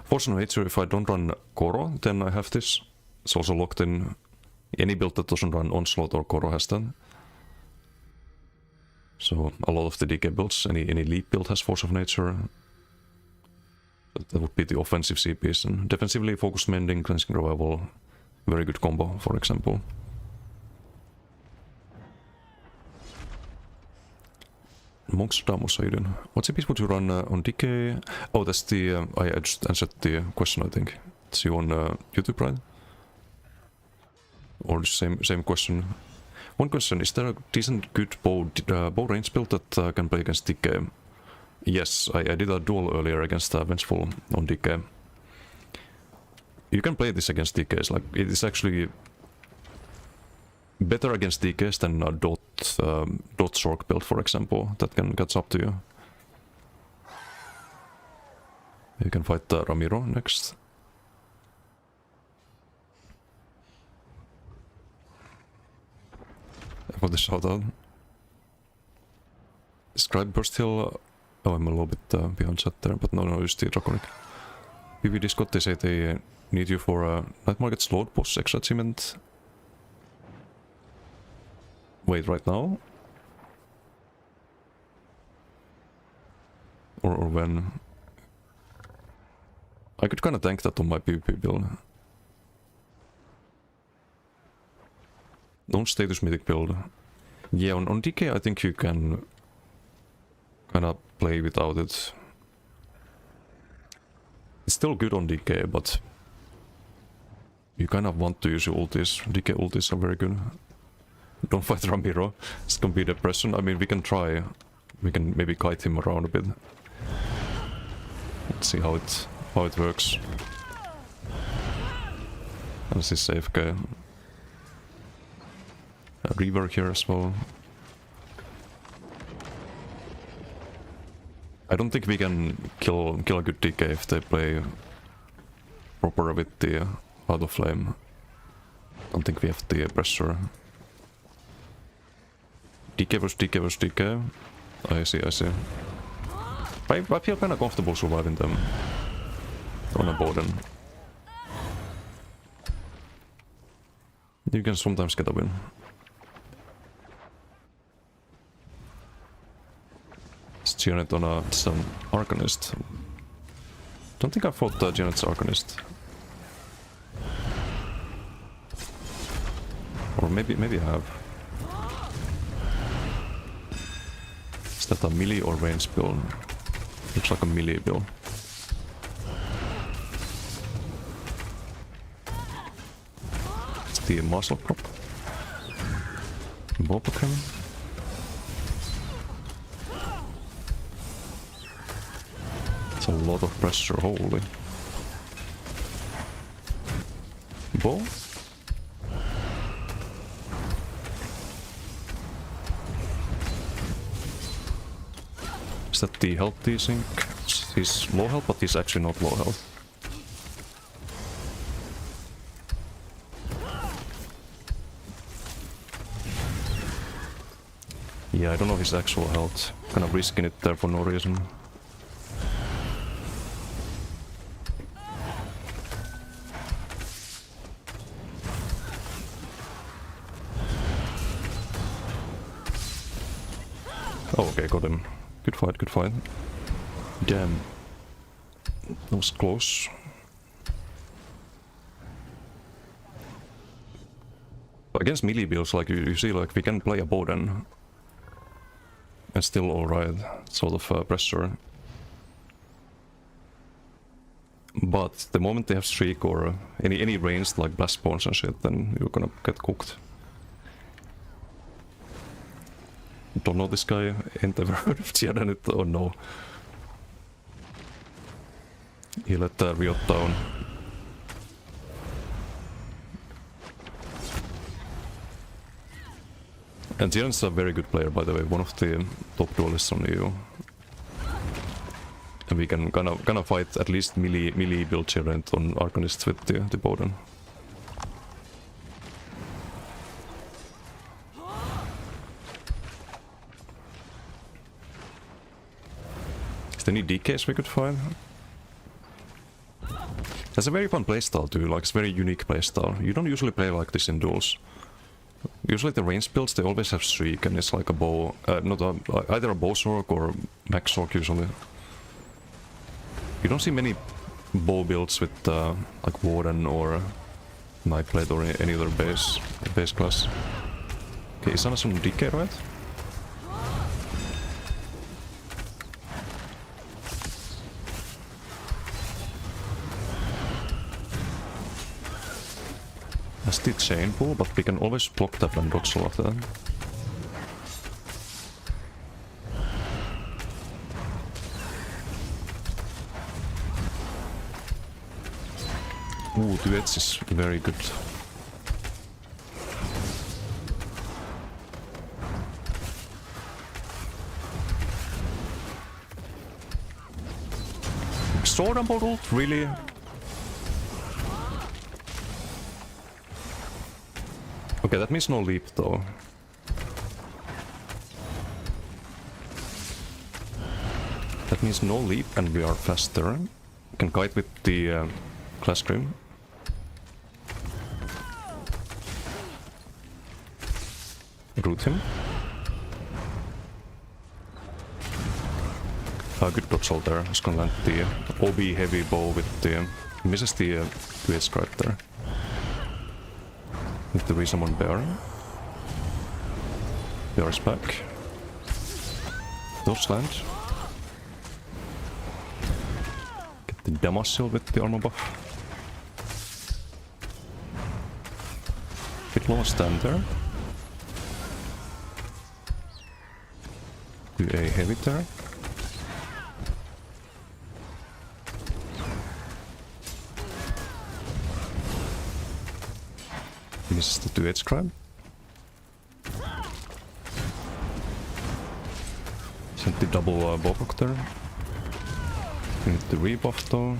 Force of Nature, if I don't run Koro, then I have this. It's also locked in. Any build that doesn't run Onslaught or Koro has that. So a lot of the DK builds, any leap build has Force of Nature. That would be the offensive CPs. And defensively focused Mending, Cleansing Revival, very good combo, for example. Monks Damus, how you doing? What CPs would you run on DK? Oh, that's the... I just answered the question, I think. It's you on YouTube, right? Or the same question. One question, is there a decent good bow range build that can play against DK? Yes, I did a duel earlier against Vengeful on DK. You can play this against DKs, like it is actually better against DKs than a dot Sork build, for example, that can catch up to you. You can fight Ramiro next. For the shoutout. Describe Burst Hill. Oh, I'm a little bit behind chat there, but no, you still Draconic. PV Discord, they say they need you for Night Market's load post extra achievement. Wait, right now? Or when? I could kinda tank that on my PvP build. Non-status mythic build. Yeah, on DK I think you can kinda play without it. It's still good on DK, but you kind of want to use your ultis. DK ultis are very good. Don't fight Ramiro. It's gonna be depression. I mean, we can try. We can maybe kite him around a bit. Let's see how it works. And this is safe guy. A rework here as well. I don't think we can kill a good DK if they play proper with the out of flame. Don't think we have the pressure. DK vs DK vs DK. I see. I feel kinda comfortable surviving them on a Bowden. You can sometimes get a win. It's Janet on it's an Arcanist. Don't think I fought Janet's Arcanist. Or maybe I have. Is that a melee or range build? Looks like a melee build. It's the muscle prop. Ballpoken. It's a lot of pressure, holy. Ball? Is that the health desync? He's low health, but he's actually not low health. Yeah, I don't know his actual health. Kind of risking it there for no reason. Oh, okay, got him. Good fight, good fight. Damn. That was close. Against melee builds, like you see, like we can play a Bowden. And still alright, sort of pressure. But the moment they have streak or any ranged like blast spawns and shit, then you're gonna get cooked. Don't know this guy, ain't ever heard of Tierenit or no. He let Riot down. And Tierenit's a very good player, by the way, one of the top duelists on EU. And we can gonna fight at least melee build Tierenit on Arcanists with the Bowden. Is there any DKs we could find? That's a very fun playstyle too, like it's a very unique playstyle. You don't usually play like this in duels. Usually the range builds, they always have streak and it's like a bow, either a bow sork or max sork usually. You don't see many bow builds with like Warden or Nightblade or any other base class. Okay, Isana's from DK, right? That's the chain pull, but we can always block that and dodge all of that. Ooh, duets is very good. Sword and bottle? Really? Okay, that means no leap though. That means no leap and we are faster. We can kite with the class scream. Root him. Good dodge roll there. Just gonna land the OB heavy bow with the... misses the duet scribe there. Need to resummon Bear. Bear is back. Dodge land. Get the damage shield with the armor buff. Bit low stand there. Do a heavy there. Misses the 2-8 scribe. Sent the double bowrock there. We need the rebuff though.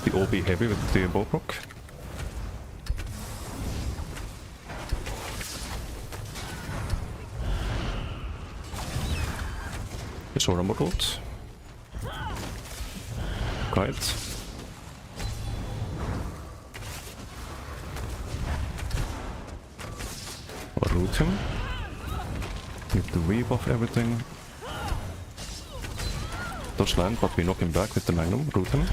The OB heavy with the bowrock. It's Aura modeled. Guide. Or root him. Need to rebuff everything. Does land, but we knock him back with the magnum. Root him.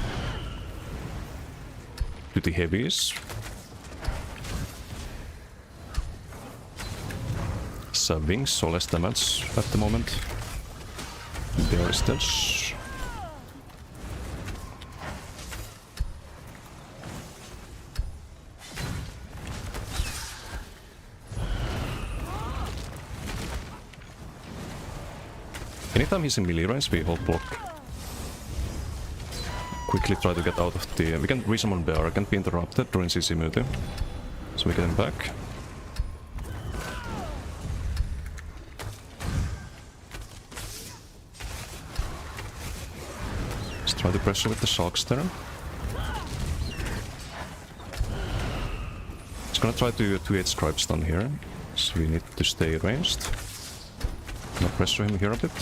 Do the heavies. Wings, so less damage at the moment. There is this. Anytime he's in melee range, we hold block. Quickly try to get out of the... We can resummon bear, can't be interrupted during CC multi. So we get him back. Try the pressure with the sharks there. It's gonna try to do a 2-8 scribe stun here, so we need to stay ranged. Gonna pressure him here a bit.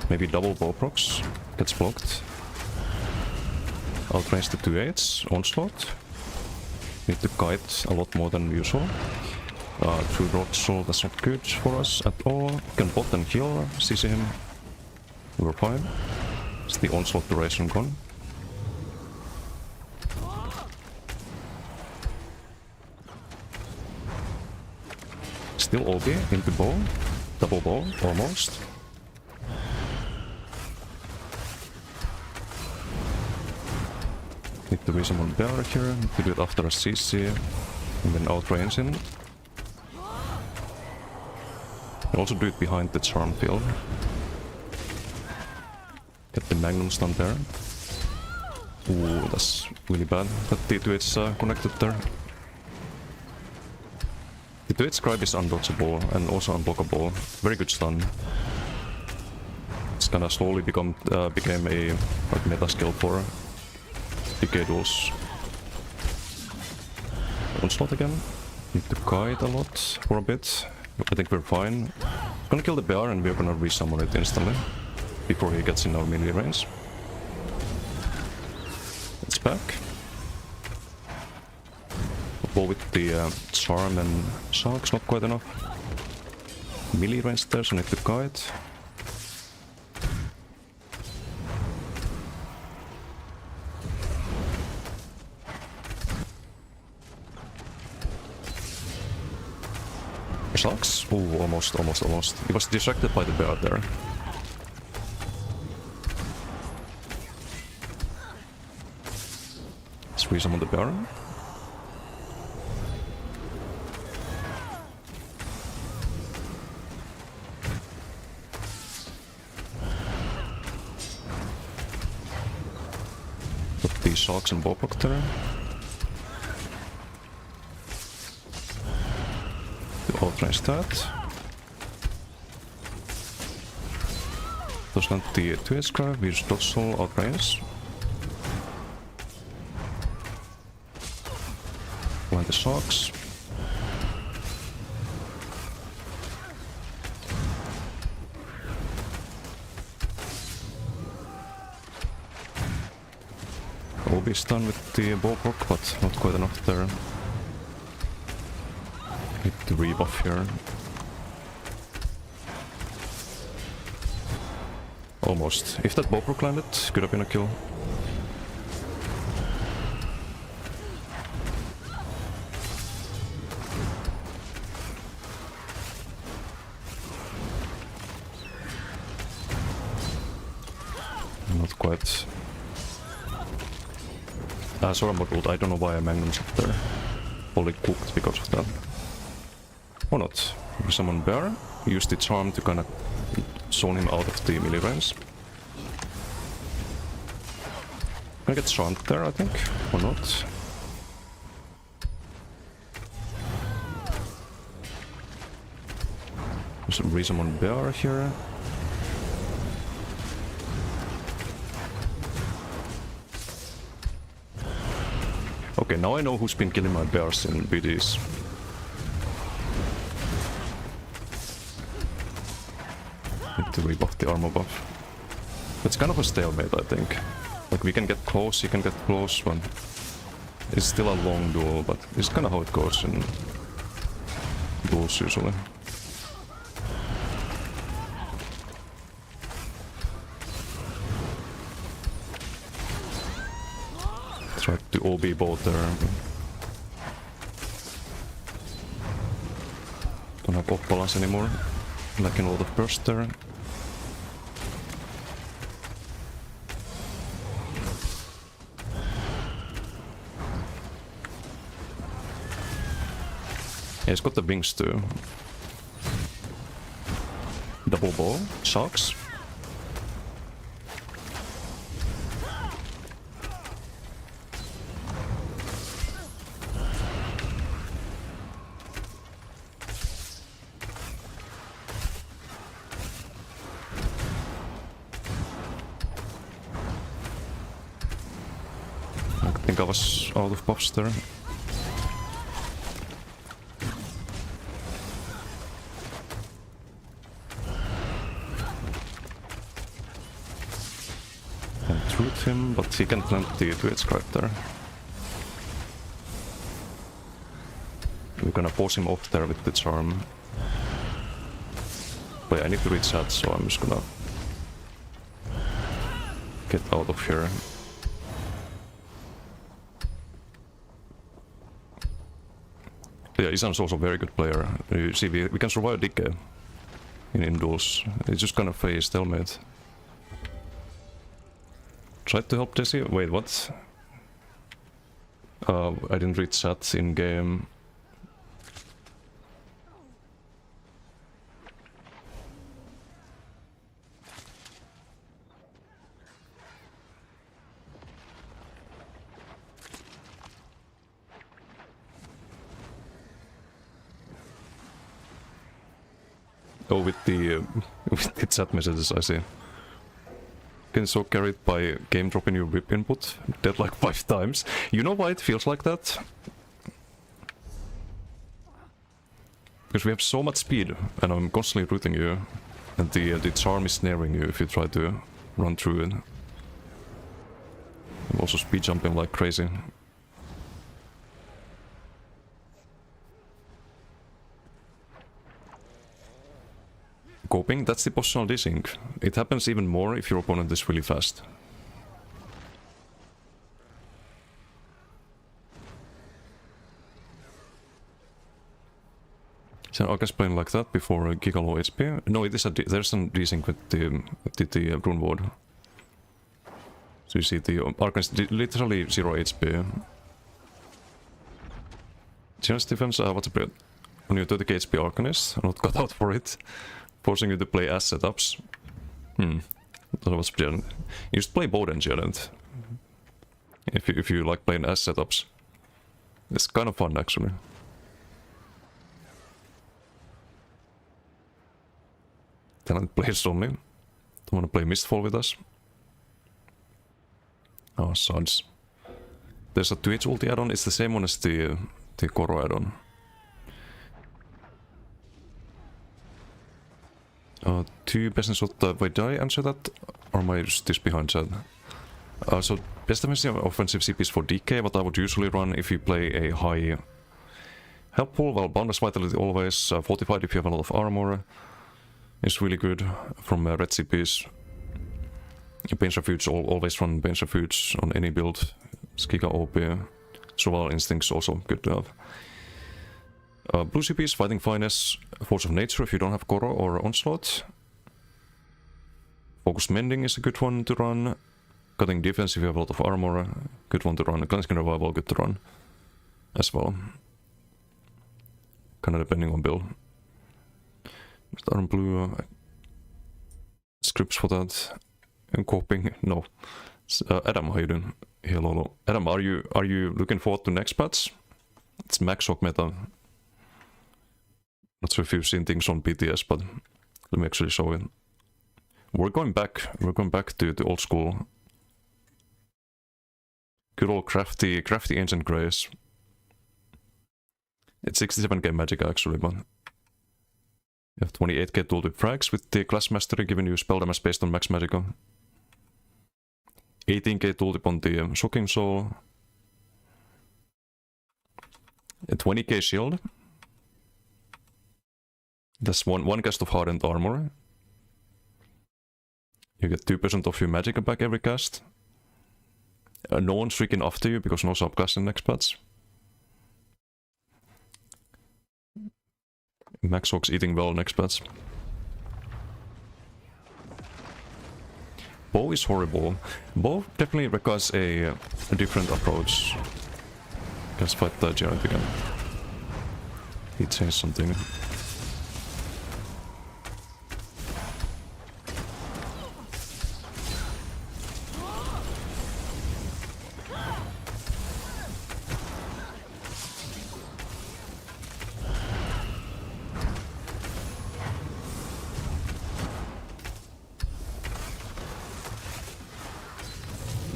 Maybe double bow procs. Gets blocked. Outrange the 2-8s. Onslaught. Need to guide a lot more than usual. True Roxel, that's not good for us at all. Can bot and heal, CC him. We're fine. Is the onslaught duration gone? Still OB into bow. Double bow, almost. Need to resummon bear here. Need to do it after a CC. And then outrange him. And also do it behind the charm field. Get the magnum stun there. Ooh, that's really bad. That T2 connected there. The 2-8 scribe is undodgeable and also unblockable. Very good stun. It's kinda slowly became a like meta skill for DK duels. Onslaught again. Need to guide a lot for a bit. I think we're fine. Gonna kill the bear and we're gonna resummon it instantly. Before he gets in our melee range. It's back. Bow with the charm and sharks, not quite enough. Melee range there, so need to guide. Sharks? Ooh, almost. He was distracted by the bear there. Resummon the bear. Put the sharks and bowproc there. To outrange that. Does land the 2-8 scribe, we use dorsal outrange. Blind the sharks. OB stun with the bowproc, but not quite enough there. Need to rebuff here. Almost. If that bowproc landed, could have been a kill. Not quite. Sora moduled, I don't know why Magnum sat there. Fully cooked because of that. Or not. We summon Bear, use the charm to kinda zone him out of the melee range. I get charmed there, I think, or not. There's a resummon Bear here. Okay, now I know who's been killing my bears in BDs. Need to rebuff the armor buff. It's kind of a stalemate, I think. Like, we can get close, he can get close, but it's still a long duel, but it's kind of how it goes in duels usually. Tried to OB both there. Don't have off balance anymore. Lacking a lot of burst there. Yeah, he's got the wings too. Double ball, sharks. I think I was out of buffs there. Truth him, but he can plant the Twitch card there. We're gonna force him off there with the charm. But yeah, I need to reach that, so I'm just gonna get out of here. Yeah, Isan's also a very good player. You see, we can survive decay in duels. It's just kind of a stalemate. Tried to help Jesse. Wait, what? I didn't read chat in game. Oh, with the chat messages, I see. So carried by game dropping your whip input, dead like 5 times. You know why it feels like that? Because we have so much speed, and I'm constantly rooting you, and the charm is snaring you if you try to run through it. I'm also speed jumping like crazy. Coping, that's the positional desync. It happens even more if your opponent is really fast. So I guess playing like that before Gigalow HP? No, it is there's some desync with the Rune Ward. So you see the Arcanist literally 0 HP. Generous defense, what's a bit? When you're 30k HP Arcanist, I'm not cut out for it. Forcing you to play as setups. That was brilliant. You just play both and Giant. If you like playing as setups. It's kind of fun actually. Talent players only. Don't wanna play Mistfall with us. Oh, suds. There's a Twitch ulti add-on, it's the same one as the Koro add-on. 2 best in slot, wait, did I answer that? Or am I just behind chat? So, best defensive offensive CPs for DK, what I would usually run if you play a high helpful, well, boundless vitality always, fortified if you have a lot of armor. Is really good from red CPs. Pain Refuge, always run Pain Refuge on any build. Giga OP. Survival Instincts also good to have. Blue CPs, Fighting Finesse, Force of Nature if you don't have Koro or Onslaught. Focus Mending is a good one to run. cutting defense if you have a lot of armor, good one to run. Cleansing revival, good to run as well. Kinda depending on build. Star and blue scripts for that. And coping, no. Adam, how you doing? Hello. Adam, are you looking forward to next patch? It's max shock meta. Not sure if you've seen things on BTS, but let me actually show it. We're going back to the old school. Good old crafty ancient grays. It's 67k magic actually, but you have 28k tooltip frags with the class mastery giving you spell damage based on max magical. 18k tooltip on the shocking soul. A 20k shield. That's one cast of hardened armor. You get 2% of your magic back every cast. No one's freaking after you because no subclass in next patch. Max Hawk's eating well next patch. Bow is horrible. Bow definitely requires a different approach. Let's fight the giant again. He changed something.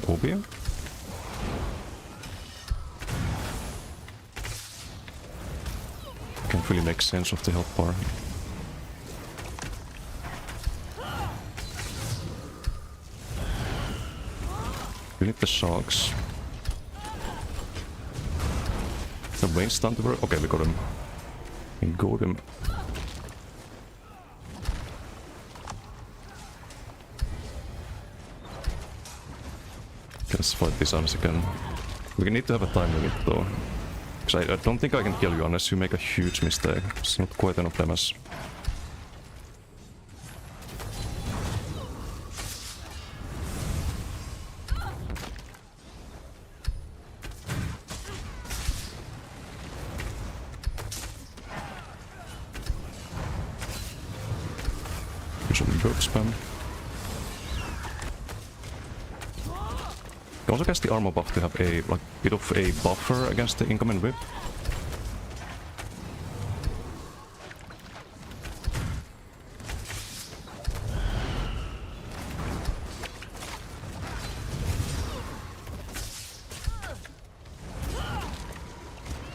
Obia? Can't really make sense of the health bar. We need the sharks. The range down to work? Okay, we got him. We got him. Let's fight these arms again. We need to have a time limit though. Because I don't think I can kill you unless you make a huge mistake. It's not quite enough damage. Do some bird spam. You also cast the armor buff to have a bit of a buffer against the incoming whip.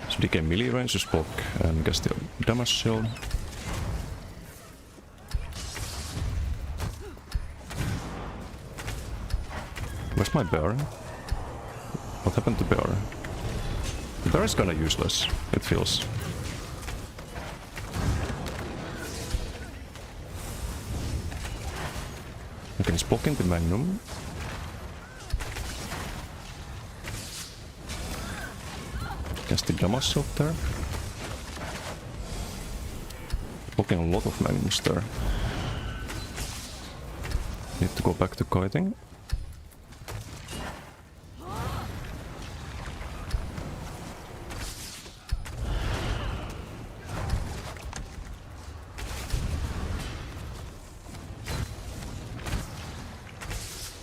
So DK melee range is block and cast the damage shield. Where's my bear? What happened to bear? The bear is kinda useless, it feels. Okay, he's blocking the magnum. Cast the damage shot there. Blocking a lot of magnums there. Need to go back to kiting.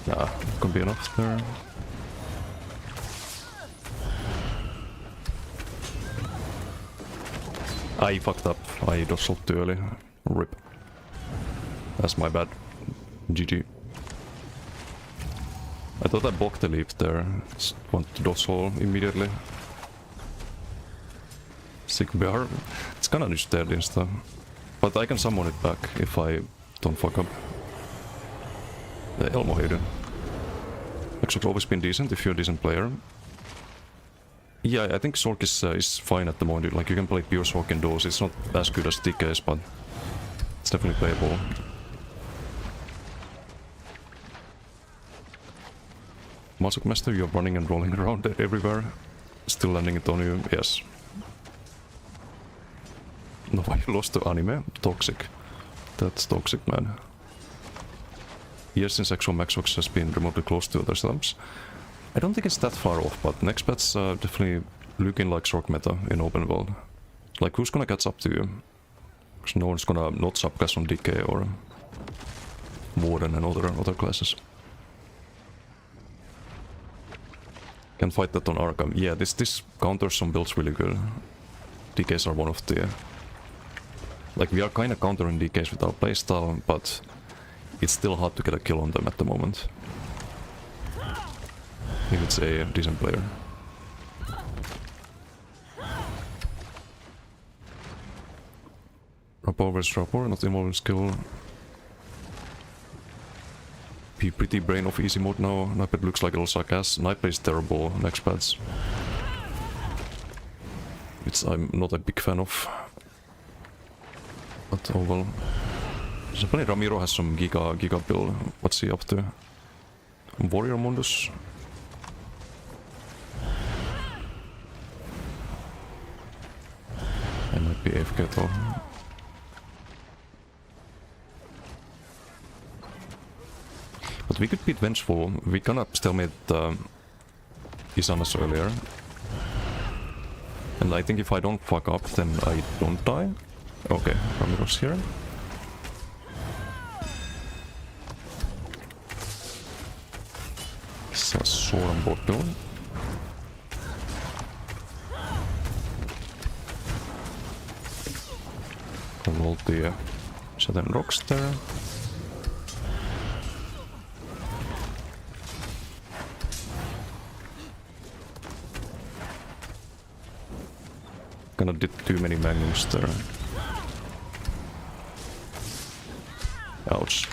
Nah, could be enough there. I fucked up. I dodged too early. RIP. That's my bad. GG. I thought I blocked the leap there. Just want to dodge all immediately. Sick bear. It's kinda just dead insta. But I can summon it back if I don't fuck up. The Elmo here. Actually, always been decent if you're a decent player. Yeah, I think Sork is fine at the moment. Like, you can play pure Sork in duels. It's not as good as DK's, but it's definitely playable. Masuk Master, you're running and rolling around everywhere. Still landing it on you, yes. No, I lost to anime. Toxic. That's toxic, man. years since actual Maxbox has been remotely close to other setups. I don't think it's that far off, but next patch definitely looking like short meta in open world. Like, who's gonna catch up to you? Because no one's gonna not subclass on Decay or Warden and other classes. Can fight that on Arkham. Yeah, this counters some builds really good. DKs are one of the... like, we are kinda countering DKs with our playstyle, but it's still hard to get a kill on them at the moment. If it's a decent player. Rapport vs rapport, not involved in skill. Be pretty brain off easy mode now. Nightblade looks like it'll suck ass. Nightblade is terrible next patch. Which I'm not a big fan of. But oh well. Apparently Ramiro has some giga build. What's he up to? Warrior Mundus? I might be AFK though. But we could beat Vengeful. We kinda stalemate Isanas earlier. And I think if I don't fuck up, then I don't die. Okay, Ramiro's here. This is a sword on board build. Roll the Southern Rocks there. Kinda did too many magnums there. Ouch.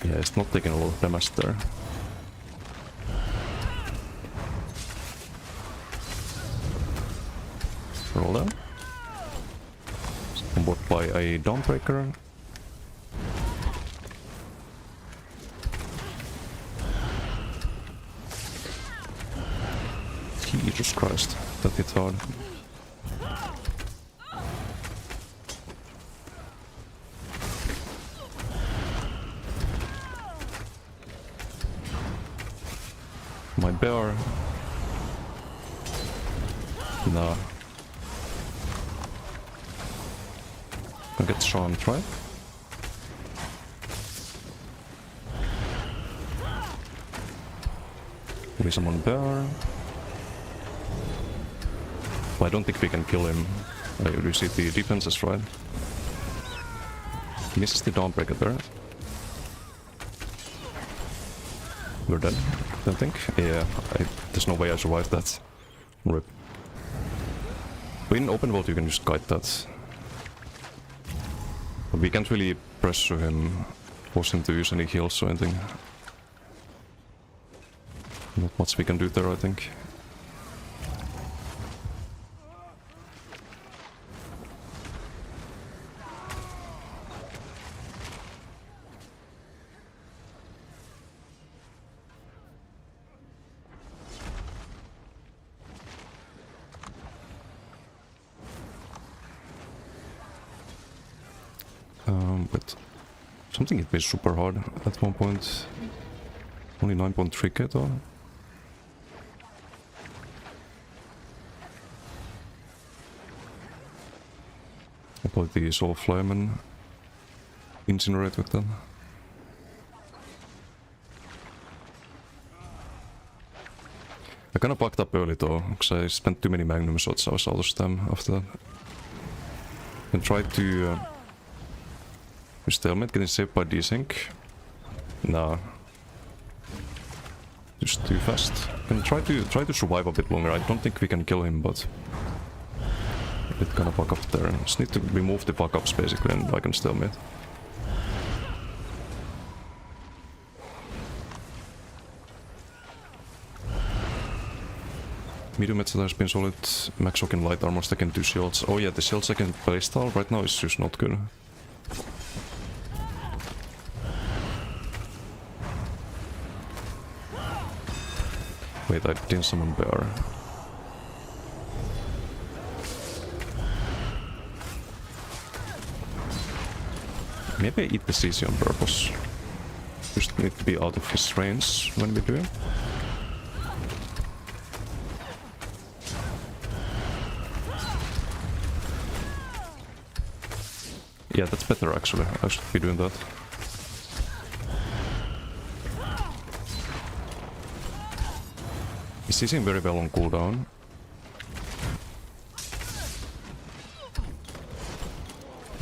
Yeah, it's not taking a lot of damage there. Roll down. On board by a Dawnbreaker. Jesus Christ, that hit hard. My bear. Nah. I'll get charmed, right? Maybe someone bear. I don't think we can kill him. I receive the defenses, right? He misses the Dawnbreaker there. We're dead, I think. Yeah, there's no way I survived that. RIP. But in open world you can just kite that. But we can't really pressure him, force him to use any heals or anything. Not much we can do there, I think. But something hit me super hard at one point. Only 9.3k though. I'll probably the Soul Flame and incinerate with them. I kinda fucked up early though, because I spent too many magnum shots. I was out of stam after that. And tried to stalemate, getting saved by desync. Nah. Just too fast. Can try to survive a bit longer. I don't think we can kill him, but it kinda fuck up there. Just need to remove the fuck ups basically and I can stalemate. Medium Metzler has been solid. Max Hawking light armor stacking 2 shields. Oh yeah, the shield second playstyle right now is just not good. Wait, I didn't summon bear. Maybe I eat the CC on purpose. Just need to be out of his range when we do it. Yeah, that's better actually. I should be doing that. He's CCing very well on cooldown.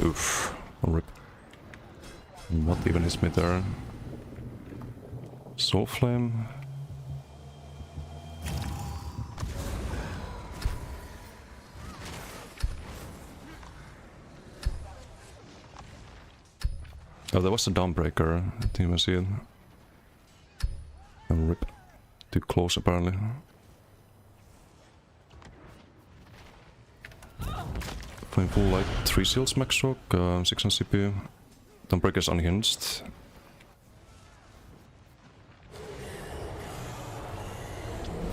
Oof. Rip. What even is me there? Soul Flame. Oh, there was a Dawnbreaker. I didn't even see it. And rip. Too close apparently. Playing full light, 3 shields max shock, 6 on CPU. Dawnbreaker's unhinged.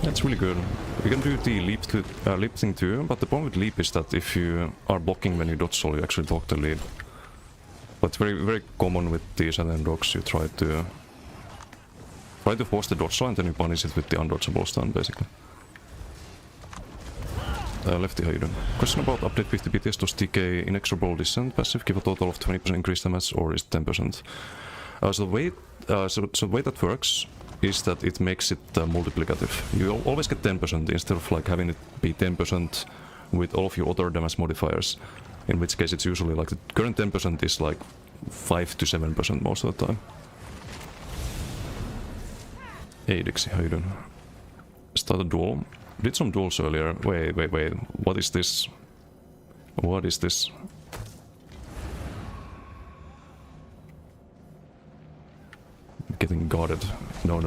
That's really good. We can do the leap thing too, but the problem with leap is that if you are blocking when you dodge soul, you actually block the leap. But very common with the Saturn dogs, you try to force the dodge and then you punish it with the undodgeable stun basically. Lefty, how you doing? Question about update 50 BTS. Does TK inexorable descent passive give a total of 20% increased damage or is it 10%? So the way that works is that it makes it multiplicative. You always get 10% instead of like having it be 10% with all of your other damage modifiers. In which case it's usually like the current 10% is like 5 to 7% most of the time. Hey Dixie, how you doing? Start a duel. Did some duels earlier. Wait. What is this? What is this? Getting guarded. No.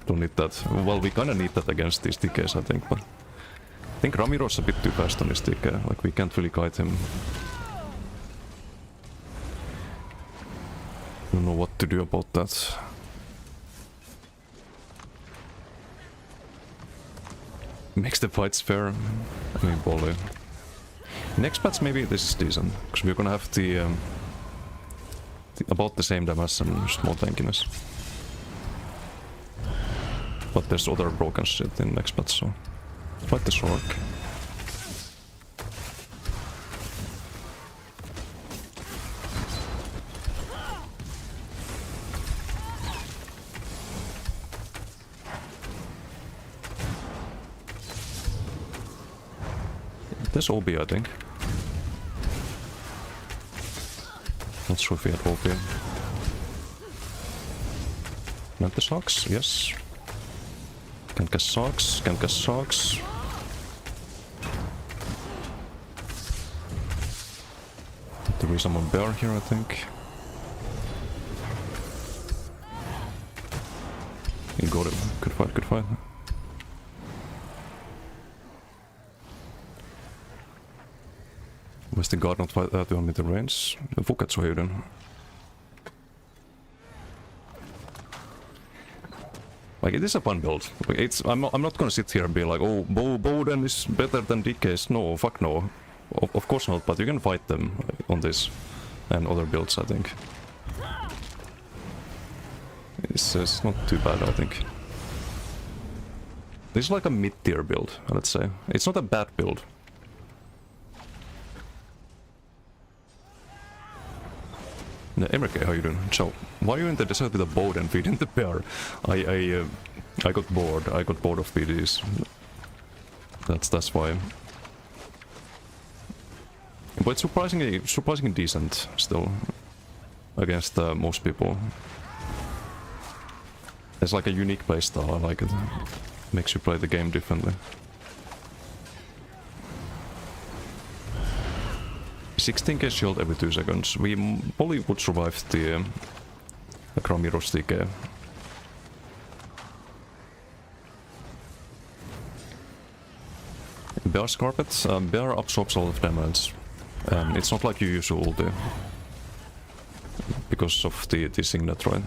Don't need that. Well, we kinda need that against these TKs, I think, but... I think Ramiro's a bit too fast on his TK. Like, we can't really guide him. Don't know what to do about that. Makes the fights fair. I mean, volley. Next patch, maybe this is decent, because we're gonna have the about the same damage and small tankiness. But there's other broken shit in next patch, so fight the Sork. There's OB, I think. Not sure if we had OB. Not the socks, yes. Can't cast socks, can't cast socks. There is someone bear here, I think. He got it. Good fight, good fight. Was the guard not 200 meter range? Fukatsu Hayden. Like, it is a fun build. Like, I'm not gonna sit here and be like, oh, Bowden is better than DKs. No, fuck no. Of course not, but you can fight them on this and other builds, I think. It's not too bad, I think. This is like a mid-tier build, let's say. It's not a bad build. Emrike, how you doing? So, why are you in the desert with a boat and feeding the bear? I got bored. I got bored of PDs. That's why. But it's surprisingly decent still against most people. It's like a unique playstyle. I like it. Makes you play the game differently. 16k shield every 2 seconds. We probably would survive the Ramiro's TK. Bear's carpet. Bear absorbs a lot of damage. It's not like you use your ulti. Because of the Signet, right?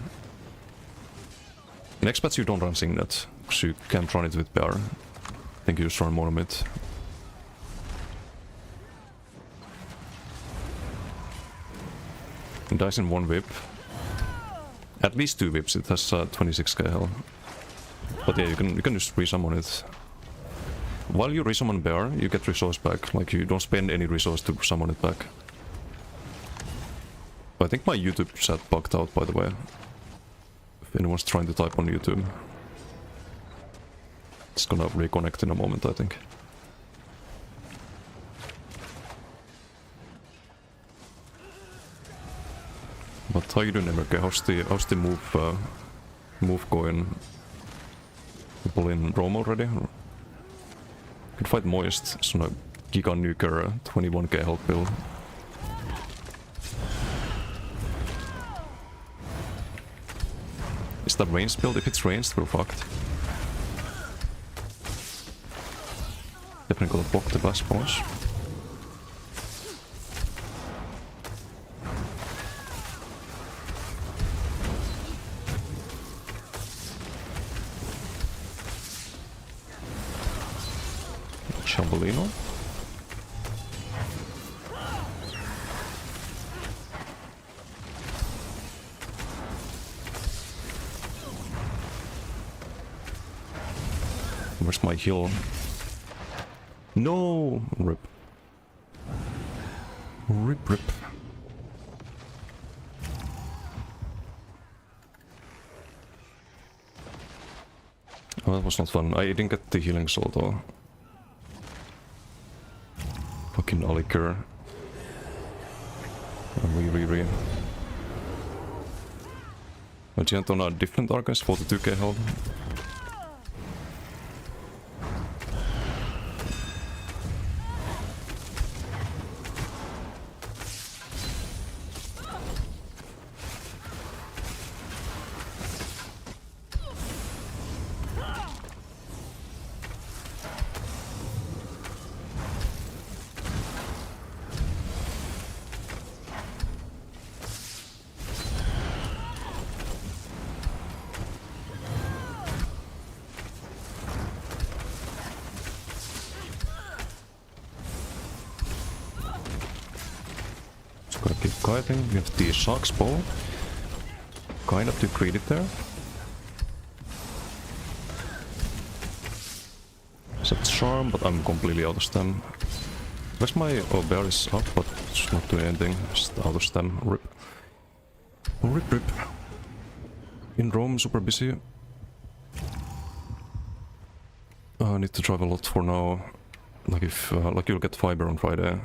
In X-Bats you don't run Signet, because you can't run it with Bear. I think you just run more of it. It dies in one whip. At least 2 whips, it has 26k health. But yeah, you can just resummon it. While you resummon bear, you get resource back. Like, you don't spend any resource to summon it back. I think my YouTube chat bugged out, by the way. If anyone's trying to type on YouTube. It's gonna reconnect in a moment, I think. But how you doing, Emmerke? How's the move going? People in Rome already? Could fight Moist, it's on a Giga Nuker 21k health bill. Is that ranged build? If it's ranged, we're fucked. Definitely gonna block the blast boss. Chambolino. Where's my heal? No! Rip. Rip, rip. Oh, that was not fun. I didn't get the healing soul though. Fucking Alikir. Re. A giant on a different Arcus, 42k health. Kiting, we have the Shark's Bow. Kind of degraded there. Except Charm, but I'm completely out of stem. Where's my... Oh, bear is up, but it's not doing anything. Just out of stem. Rip. Rip, rip. In Rome, super busy. I need to drive a lot for now. Like if... like you'll get fiber on Friday.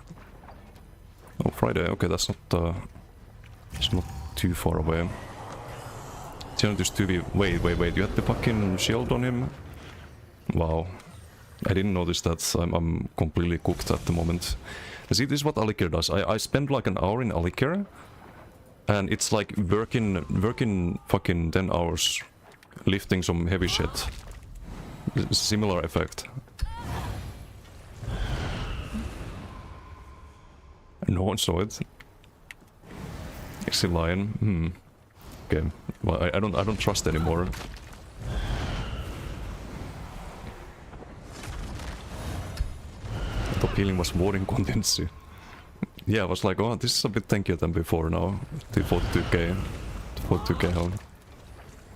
Oh, Friday, okay, that's not, it's not too far away. Just 2v... Wait, you had the fucking shield on him? Wow. I didn't notice that, I'm completely cooked at the moment. See, this is what Alikir does. I spend like an hour in Alikir, and it's like working fucking 10 hours lifting some heavy shit. Similar effect. No one saw it. Is he lying? Okay. Well, I don't trust anymore. Top healing was more in contingency. Yeah, I was like, oh, this is a bit tankier than before now. The 42k. 42k health.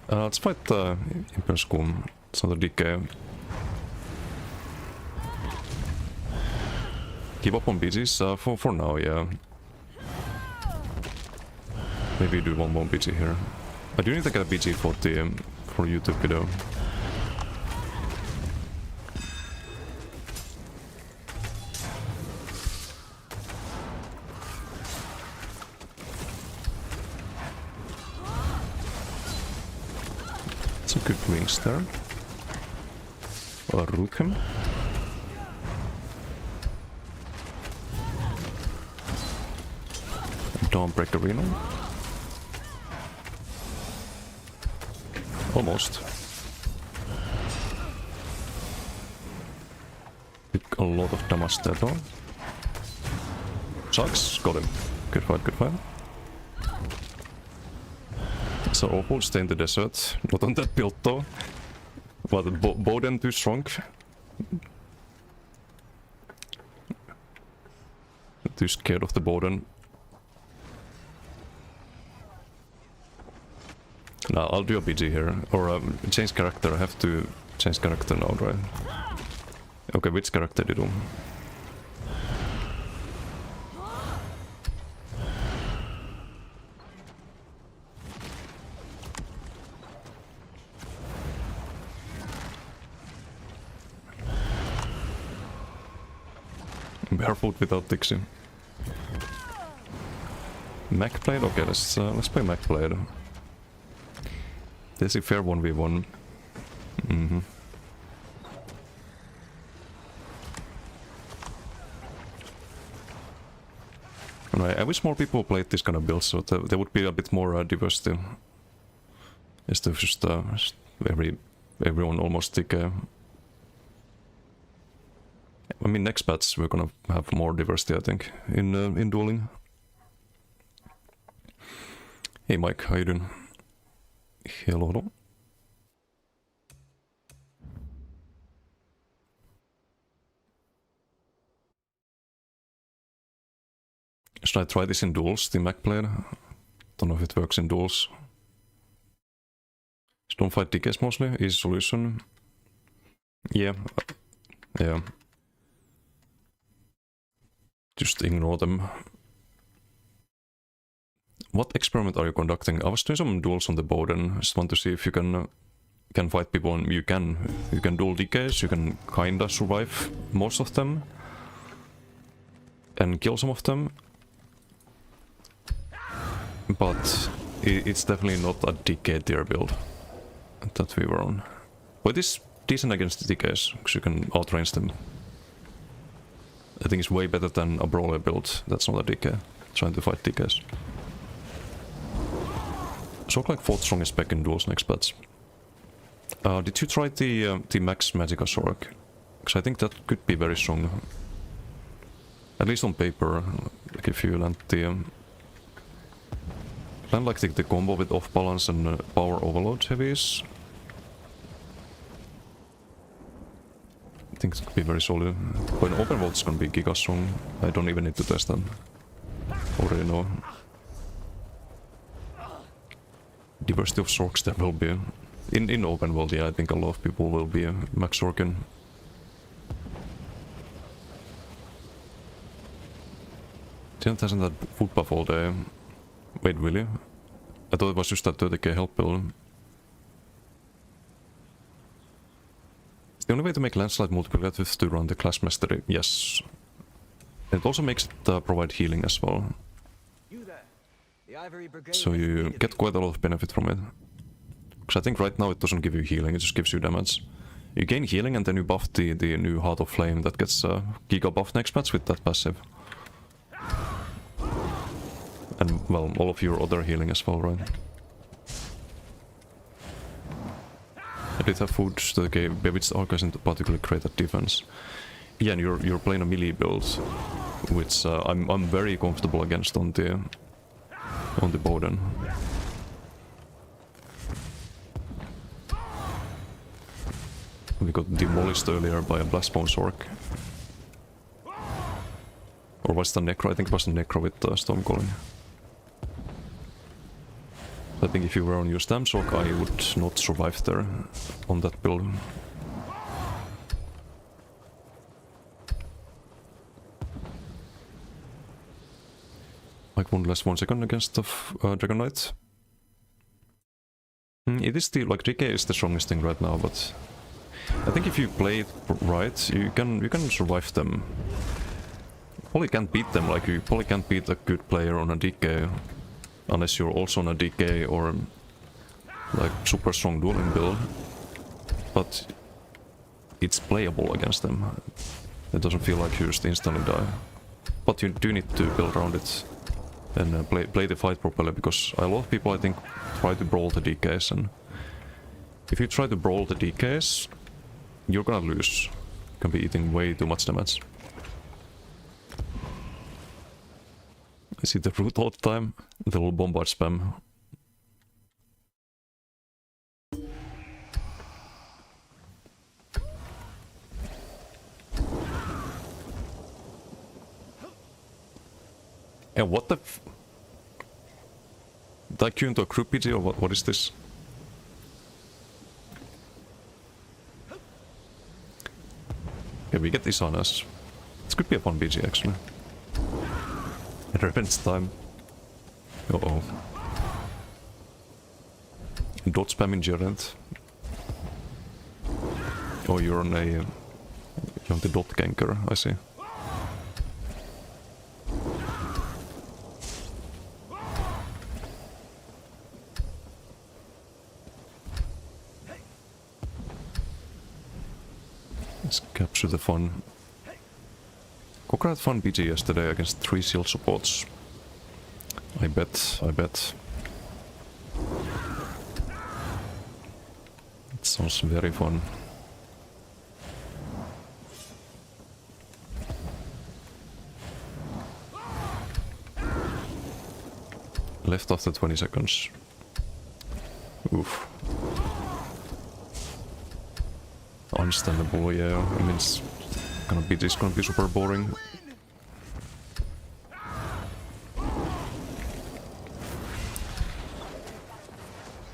Let's fight Imperskum. It's another DK. Give up on BGs for now, yeah. Maybe do one more BG here. I do need to get a BG for the for YouTube video. It's a good wings there. I'll root him. Dawnbreak Arena. Almost. Did a lot of damage there though. Sucks, got him. Good fight, good fight. So Opal stay in the desert. Not on that build though. But Boden too strong. Too scared of the Boden. No, I'll do a BG here. Or change character. I have to change character now, right? Okay, which character did you do? Barefoot without Dixie. Mech Blade? Okay, let's play Mech Blade. There's a fair 1v1. Right, I wish more people played this kind of build, so there would be a bit more diversity. Instead of just everyone almost take I mean, next patch we're gonna have more diversity, I think, in dueling. Hey Mike, how you doing? Hello, hello. Should I try this in duels, the Mac Blade? Don't know if it works in duels. Just don't fight DKs mostly, easy solution. Yeah. Yeah. Just ignore them. What experiment are you conducting? I was doing some duels on the board and just want to see if you can fight people, and you can duel DKs, you can kinda survive most of them and kill some of them, but it's definitely not a DK tier build that we were on. But it's decent against the DKs because you can outrange them. I think it's way better than a brawler build that's not a DK trying to fight DKs. So like 4th strongest spec in duels next patch. Did you try the Max Magicka Sork? Because I think that could be very strong. At least on paper, like if you land like the combo with off balance and power overload heavies. I think it could be very solid. But in open world it's gonna be giga strong. I don't even need to test them. Already know. Diversity of Sorks there will be. In open world, yeah, I think a lot of people will be Max Sorkin. Giant hasn't had food buff all day. Wait, really? I thought it was just that 30k health build. It's the only way to make landslide multiplicative to run the class mastery, yes. It also makes it provide healing as well. So you get quite a lot of benefit from it. Because I think right now it doesn't give you healing, it just gives you damage. You gain healing and then you buff the new Heart of Flame that gets giga buff next patch with that passive. And well, all of your other healing as well, right? I did have food, so okay, which Arca isn't particularly great at defense. Yeah, and you're playing a melee build, which I'm very comfortable against on the Bowden. We got demolished earlier by a Blastbone Sork. Or was it the Necro? I think it was the Necro with Stormcalling. I think if you were on your Stam Sork, I would not survive there on that build. Like 1 second against the Dragon Knight. It is the, like, DK is the strongest thing right now, but I think if you play it right, you can survive them. Probably can't beat them, like you probably can't beat a good player on a DK unless you're also on a DK or like super strong dueling build. But it's playable against them. It doesn't feel like you just instantly die. But you do need to build around it and play the fight properly, because a lot of people, I think, try to brawl the DKs, and if you try to brawl the DKs, you're gonna lose. You can be eating way too much damage. I see the root all the time, the little bombard spam. Yeah, what the f... Did I queue into a crew PG or what is this? Okay, we get this on us. This could be a fun BG actually. Revenge time. Uh-oh. Dot spamming Gerent. Oh, you're on a... you're on the dot ganker, I see. Let's capture the fun. Kokra had fun BG yesterday against 3 shield supports. I bet. It sounds very fun. Left after 20 seconds. Oof. Understandable, yeah. I mean, it's gonna be super boring.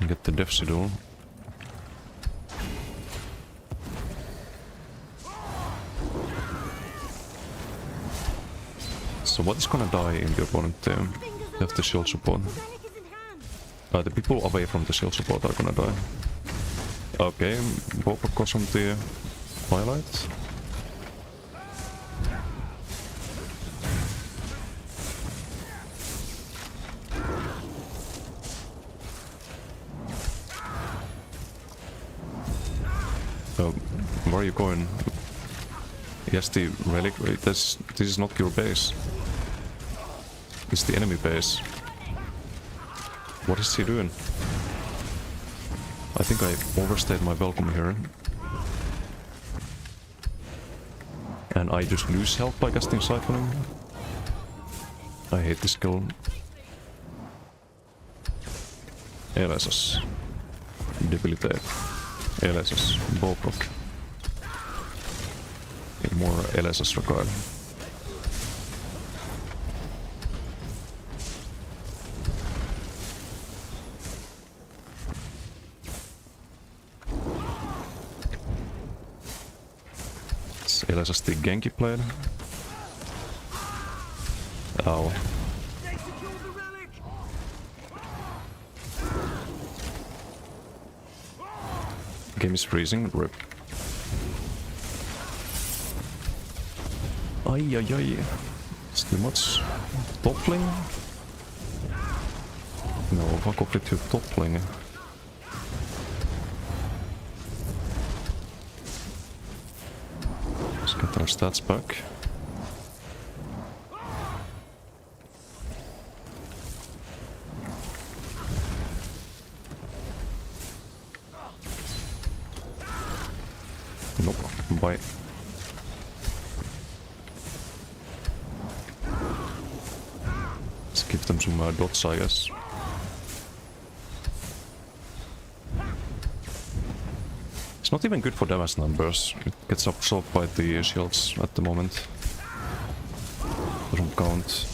Get the Death Duel. So what is gonna die in the opponent team? They have the shield support. The people away from the shield support are gonna die. Okay, Bob goes on the highlight. Where are you going? Yes, the relic. This is not your base. It's the enemy base. What is he doing? I think I overstayed my welcome here. And I just lose health by casting Siphoning. I hate this skill. LSS. Debilitate. LSS. Bowproc. More LSS required. It's LSS the Genki played. Ow. Game is freezing. Rip. Ay. It's too much. Toppling? No, fuck off with your toppling. Let's get our stats back. Nope, bye. Give them some dots, I guess. It's not even good for damage numbers. It gets absorbed by the shields at the moment. Doesn't count.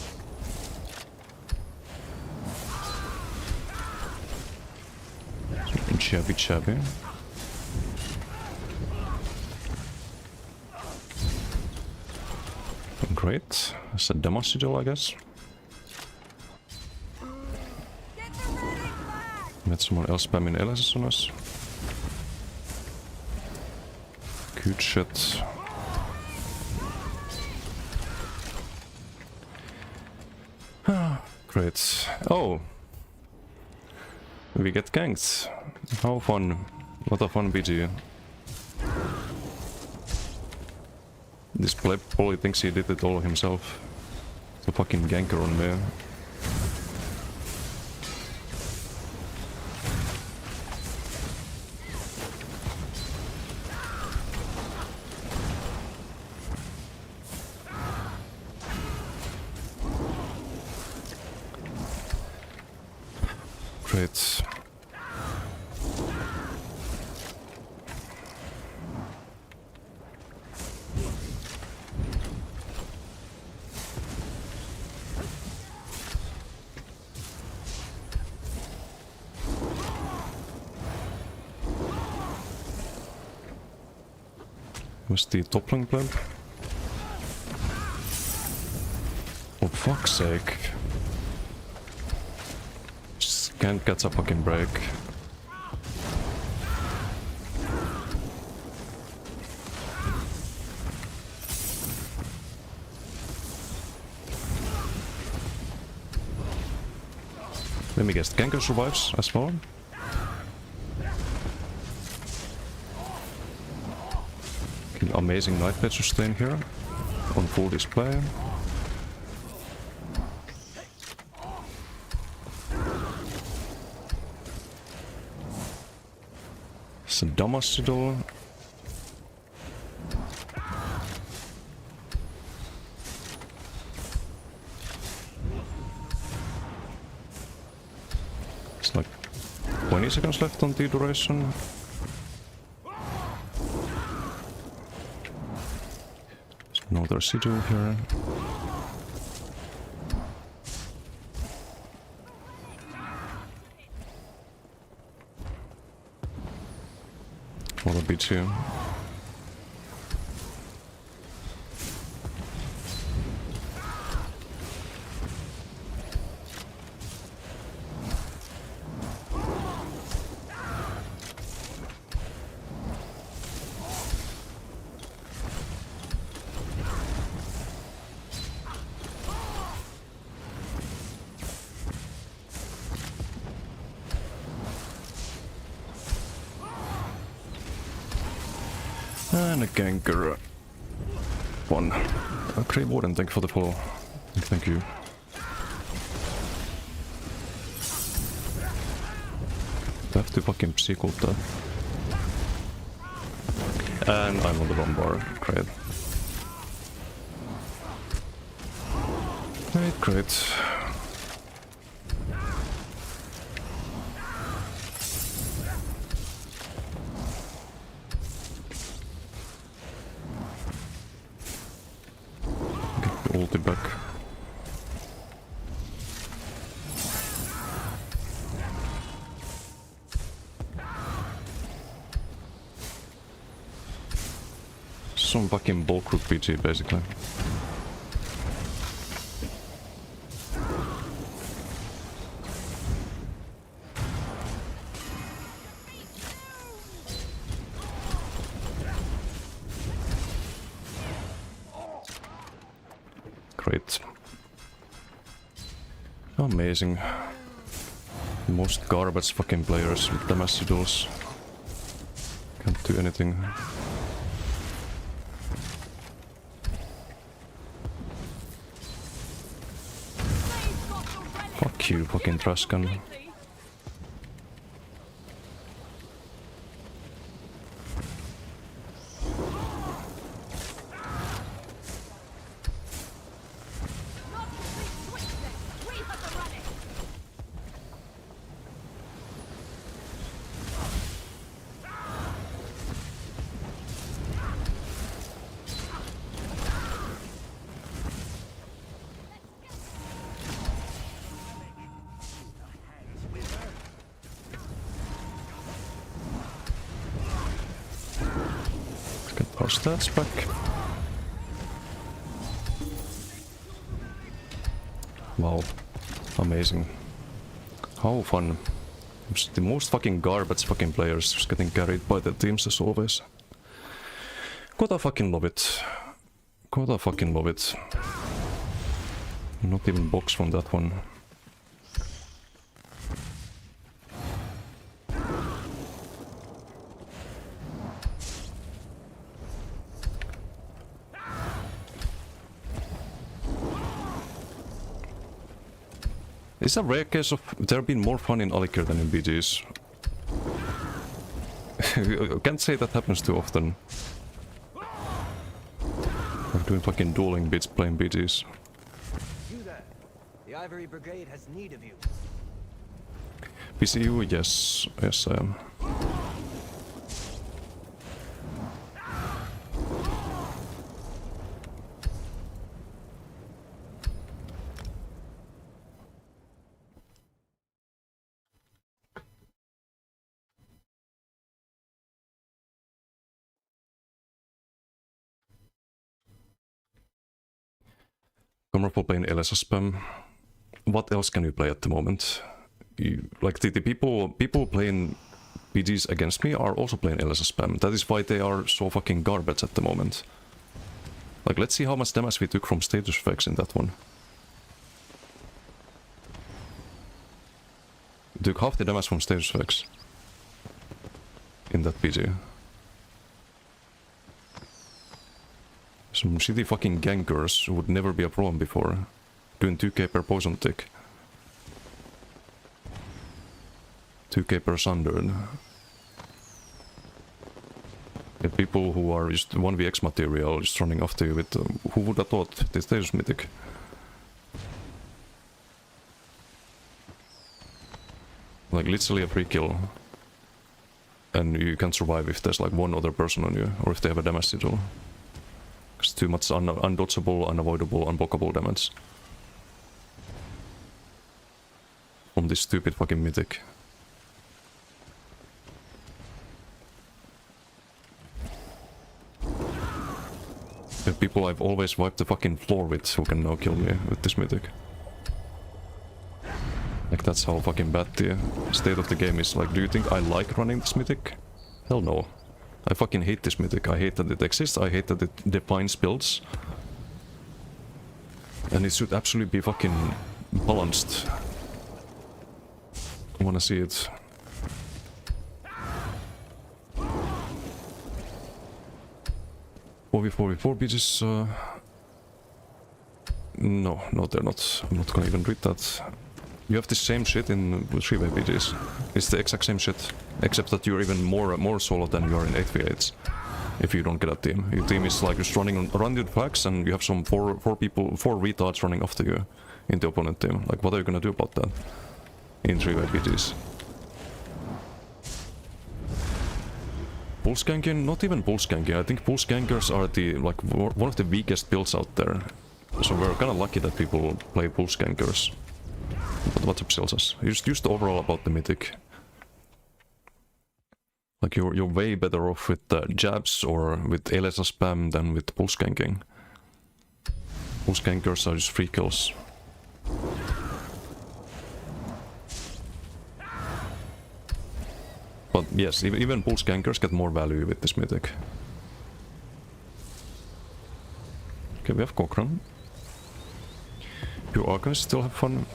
Shabby. Great. It's a damage sigil, I guess. Met someone else spamming LSS on us. Good shit. Great. Oh! We get ganked. How fun. What a fun BG. This bully thinks he did it all himself. It's a fucking ganker on me. Great. Where's the toppling plant? For fuck's sake. Just can't catch a fucking break. Let me guess, Ganker survives as well? Okay, amazing Nightmare sustain here on full display. It's a Damacidal. It's like 20 seconds left on the duration. Another sigil here. What a bit here. And a Ganker. One. Grey Warden, thank you for the follow. Thank you. I have to fucking psych-ult that. And I'm on the wrong bar. Great. Great, great. Ulti back. Some fucking bulk root PG basically. Great. Amazing. Most garbage fucking players with the Damacidals. Can't do anything. Fuck you, fucking trash can. Our stats back. Wow. Amazing. How fun. The most fucking garbage fucking players just getting carried by the teams as always. Gotta fucking love it. Gotta fucking love it. Not even box from that one. It's a rare case of there have been more fun in Alikir than in BGs. I can't say that happens too often. I'm doing fucking dueling bits playing BGs. You there. The Ivory Brigade has need of you. PCU, yes. Yes, I am. Comfortable playing LSS spam. What else can you play at the moment? Like the people playing PGs against me are also playing LSS spam. That is why they are so fucking garbage at the moment. Like, let's see how much damage we took from status effects in that one. We took half the damage from status effects in that PG. Some shitty fucking gankers who would never be a problem before, doing 2k per poison tick. 2k per sundered. And people who are just 1vx material just running after you with... who would have thought the status mythic? Like literally a free kill. And you can't survive if there's like one other person on you, or if they have a damage sigil. It's too much undodgeable, unavoidable, unblockable damage. From this stupid fucking mythic. The people I've always wiped the fucking floor with who can now kill me with this mythic. Like that's how fucking bad the state of the game is. Like, do you think I like running this mythic? Hell no. I fucking hate this mythic. I hate that it exists, I hate that it defines builds. And it should absolutely be fucking balanced. I wanna see it. Pve beaches, no, they're not. I'm not gonna even read that. You have the same shit in 3v PGs. It's the exact same shit, except that you're even more solo than you are in 8v8s. If you don't get a team. Your team is like just running around your flags and you have some four retards running after you in the opponent team. Like, what are you gonna do about that in 3v PGs? Pulse ganking? Not even pulse ganking. I think pulse gankers are the like one of the weakest builds out there. So we're kinda lucky that people play pulse gankers. But what's up, Silsas? Just overall about the mythic. Like you're way better off with jabs or with LSS spam than with pulse ganking. Pulse gankers are just free kills. But yes, even pulse gankers get more value with this mythic. Okay, we have Cochrane. Pure Arcanist still have fun.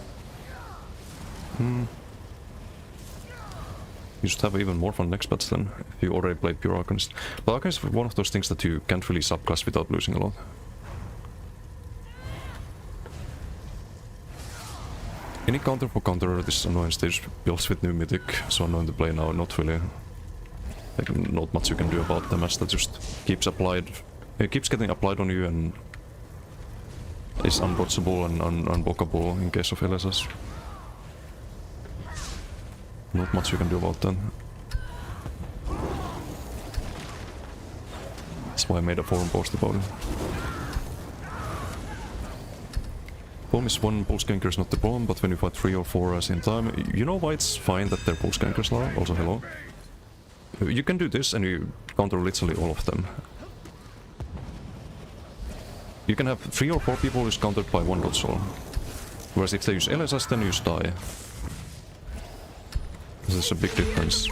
You should have even more fun next bats then, if you already played Pure Arcanist. But Arcanist is one of those things that you can't really subclass without losing a lot. Any counter for counter, this annoying stage builds with new mythic, so annoying to play now, not really. Like, not much you can do about damage that just keeps getting applied on you and is undodgeable and unblockable in case of LSS. Not much you can do about that. That's why I made a forum post about it. Problem is one pulse ganker is not the problem, but when you fight 3 or 4 at the same time, you know why it's fine that they're pulse gankers now? Also, hello. You can do this and you counter literally all of them. You can have 3 or 4 people who's countered by 1 dodge soul. Whereas if they use LSS, then you just die. This is a big difference.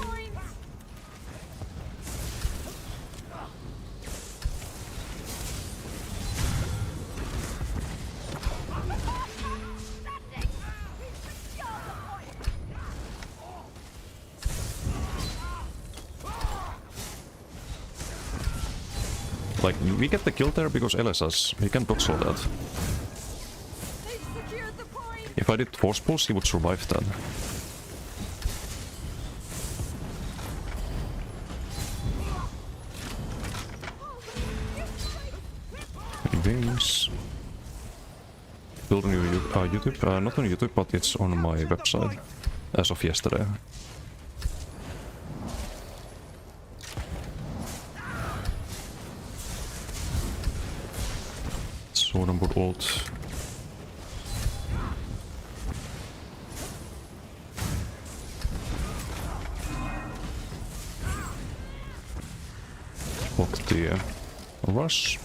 Like, we get the kill there because LSS, he can dodge all that. If I did force pulse, he would survive that. Games. Build on your YouTube, not on YouTube, but it's on my website as of yesterday. Sword and board ult. Block the rush.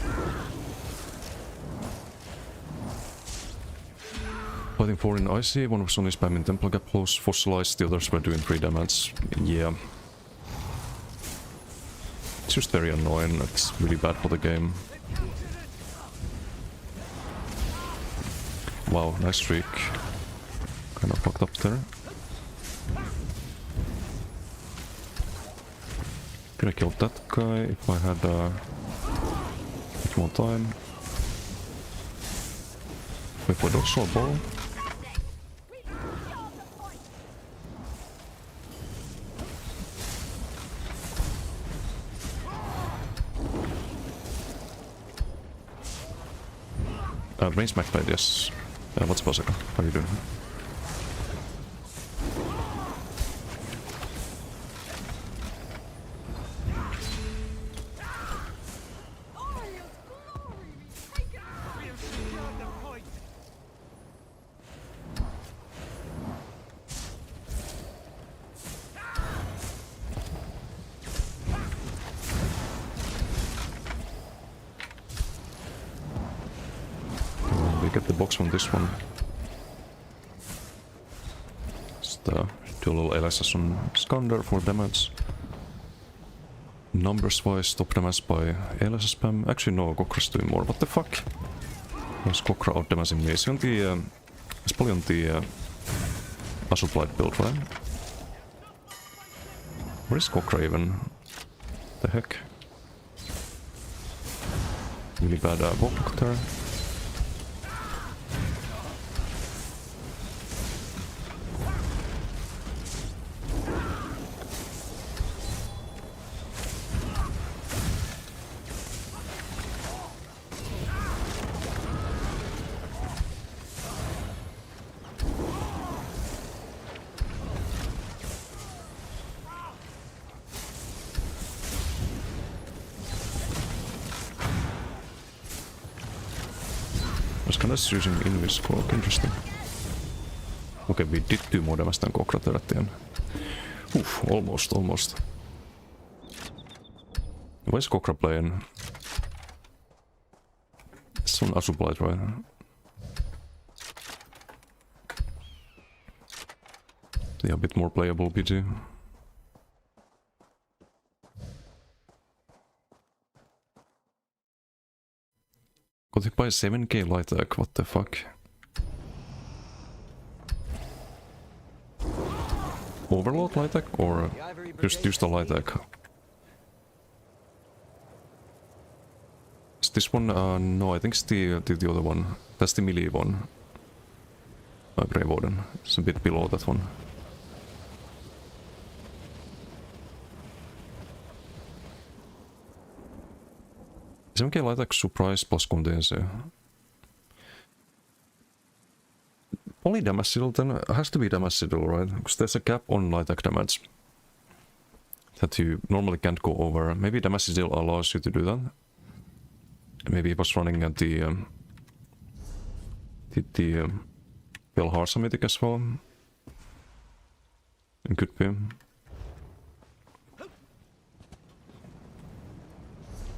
Fighting 4 in IC, one was only spamming Temple Gap close, fossilized, the others were doing 3 damage. Yeah. It's just very annoying, it's really bad for the game. Wow, nice streak. Kinda fucked up there. Could have killed that guy if I had bit more time. Wait for the short ball. Range MacBite, yes. What's Pasaka? How are you doing? Get the box from this one. Just do a little LSS on Skander for damage. Numbers wise, top damage by LSS spam. Actually, no, Gokra's doing more. What the fuck? Was Gokra out damaging me? It's probably on the Assault build, right? Where is Gokra even? The heck? Really bad walk there. I was kind of using Invis Cloak, interesting. Okay, we did do more damage than Gokra there at the end. Oof, almost. Why is Gokra playing? It's on Asublight, right? Yeah, a bit more playable BG. Got hit by a 7k light egg, what the fuck? Overload light egg or just a light egg? Is this one? No, I think it's the other one. That's the melee one. Grey Warden. It's a bit below that one. Is MK light egg surprise plus contingency? Only damage siddle then? It has to be damage siddle, right? Because there's a cap on light egg damage that you normally can't go over. Maybe damage siddle allows you to do that. Maybe he was running at the Belharsa mythic as well. It could be.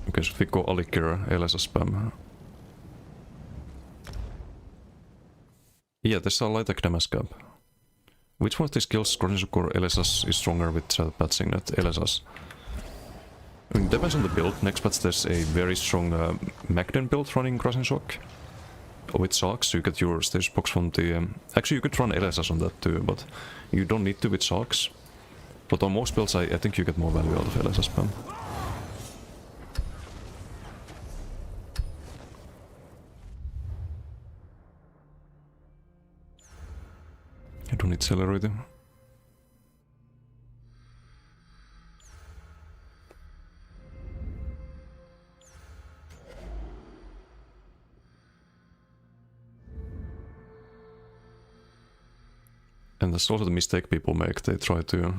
Okay, so if we go Alikir, LSS spam. Yeah, there's a light egg damage gap. Which one of these skills, Crossing or LSS, is stronger with patching that LSS? I mean, depends on the build. Next patch there's a very strong Magden build running Crossing Shock. With Sharks, so you get your stage box from the... actually, you could run LSS on that too, but you don't need to with Sharks. But on most builds, I think you get more value out of LSS spam. I don't need Celerity. And that's also the mistake people make. They try to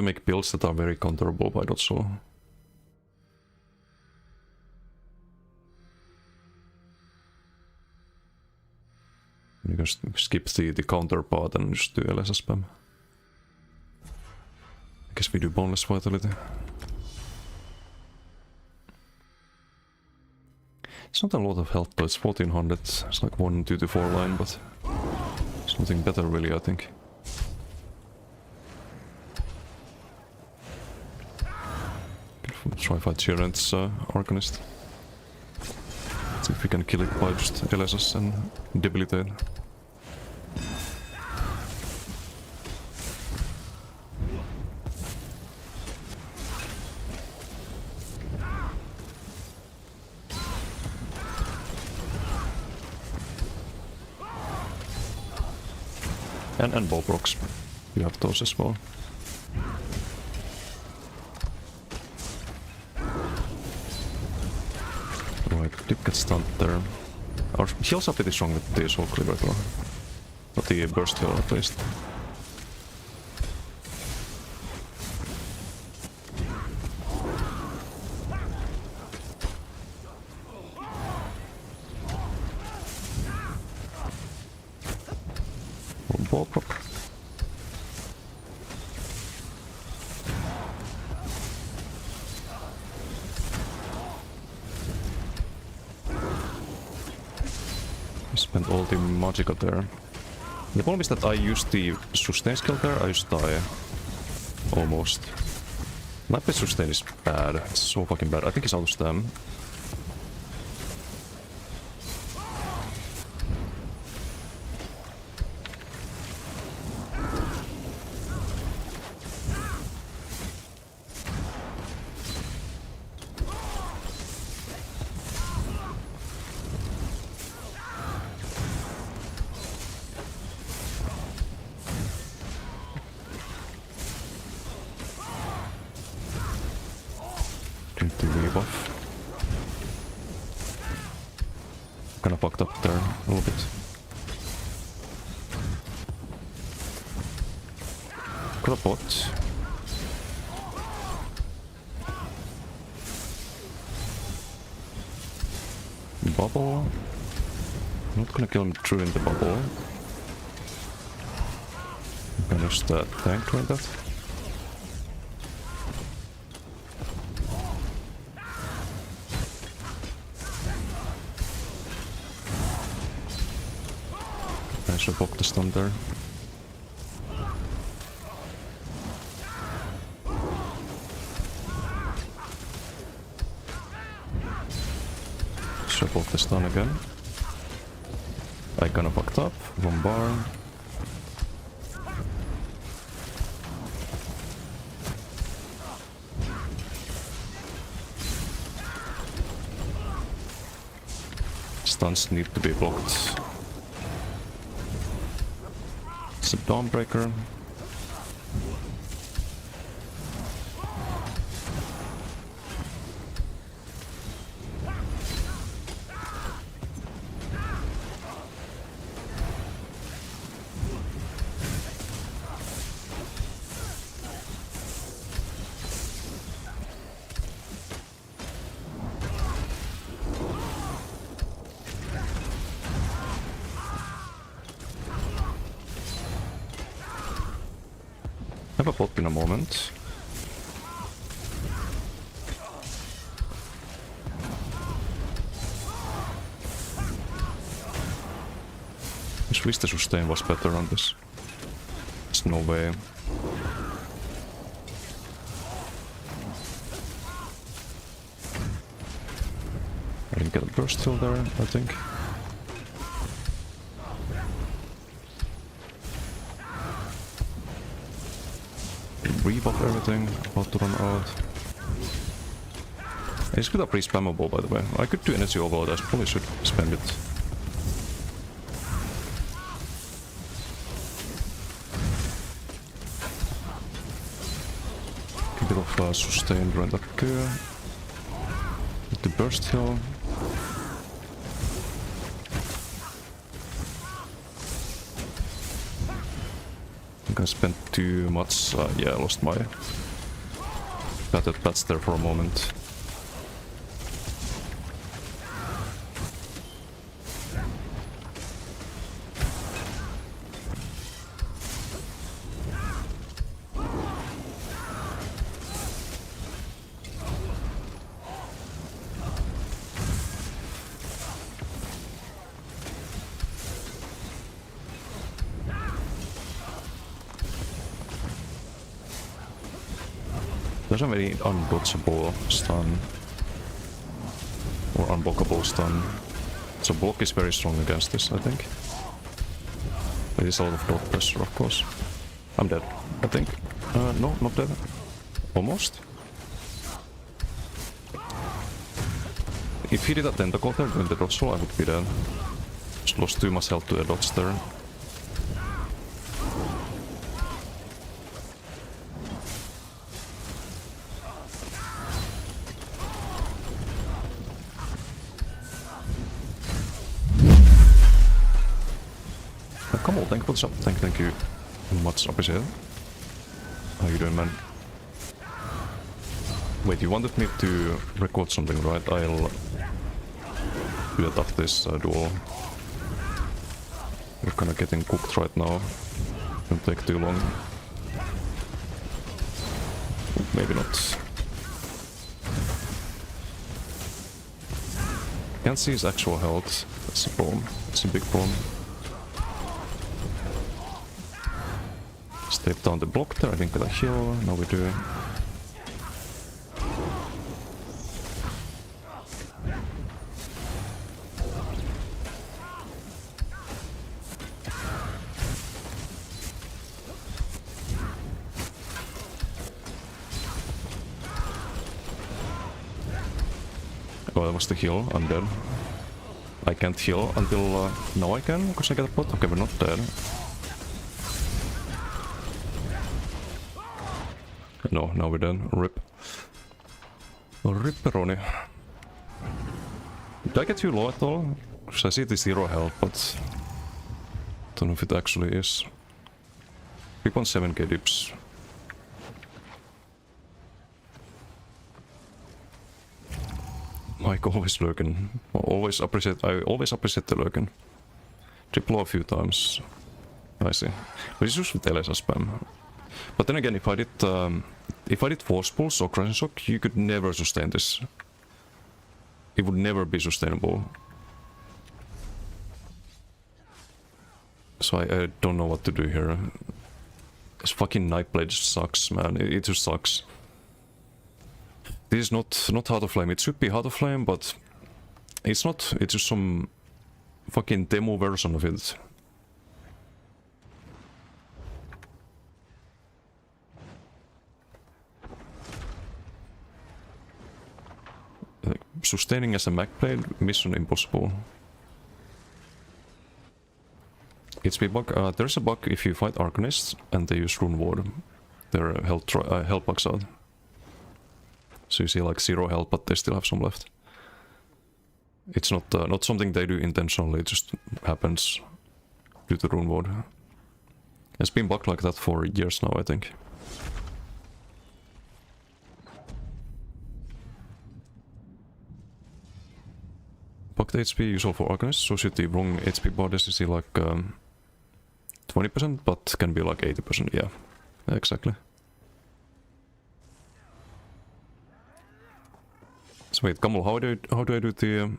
make builds that are very counterable by .so. You can skip the counter part and just do LSS spam. I guess we do boneless vitality. It's not a lot of health, but it's 1400. It's like 1, 2 to 4 line, but Something better really, I think. Try fight Tyrant's Arcanist. See if we can kill it by just LSS and debilitate. And Bobrocks. You have those as well. Right, did get stunned there. Our heals are pretty strong with the Soul Cleaver though. Not the burst heal at least. Ballpark. Spent all the magicka there. The problem is that I used the sustain skill there, I just die. Almost. Knife sustain is bad, it's so fucking bad. I think it's out of stam. The rebuff. Kinda fucked up there a little bit. Could have bought. Bubble. Not gonna kill him through in the bubble. I'm gonna just tank during that. I should block the stun there. Should block the stun again. I kinda fucked up. One bar. Stuns need to be blocked. It's a Dawnbreaker. Have a bot in a moment. Just wish the sustain was better on this. There's no way. I didn't get a burst heal there, I think. Rebuff everything, about to run out. It's good up re-spammable by the way. I could do energy overload, I probably should spend it. A bit of sustain during that cure. With the burst heal. I think I spent too much. Yeah, I lost my battered bats there for a moment. doesn't have any undodgeable stun. Or unblockable stun. So block is very strong against this, I think. It is a lot of dot pressure, of course. I'm dead, I think. No, not dead. Almost. If he did a tentacle there during the dodge roll, I would be dead. Just lost too much health to a dodge there. Come on, thank you for the sub. Thank you. Much appreciated. How you doing, man? Wait, you wanted me to record something, right? I'll do that after this duel. We're kinda getting cooked right now. Don't take too long. Maybe not. Can't see his actual health. That's a problem. It's a big problem. Step down the block there, I think with a heal. Now we do. Oh, that was the heal. I'm dead. I can't heal until now I can, because I get a pot. Okay, we're not dead. No, now we're dead. Rip. Ripperoni. Did I get too low at all? Because I see the 0 health, but don't know if it actually is. 3.7k dips. Mike always lurking. I always appreciate the lurking. Triple a few times. I see. But it's usually Telesa spam. But then again, if I did force pulse or crushing shock, you could never sustain this. It would never be sustainable. So I don't know what to do here. This fucking Nightblade just sucks, man. It just sucks. This is not Heart of Flame. It should be Heart of Flame, but it's not. It's just some fucking demo version of it. Sustaining as a mech blade, mission impossible. HP bug. There's a bug if you fight Arcanists and they use Rune Ward. Their health bugs out. So you see like 0 health, but they still have some left. It's not something they do intentionally. It just happens due to Rune Ward. It's been bugged like that for years now, I think. Bugged HP usual for Arcanists, so should the wrong HP bodies you see like 20%, but can be like 80%, yeah. Exactly. So wait, Kamul, how do I do the...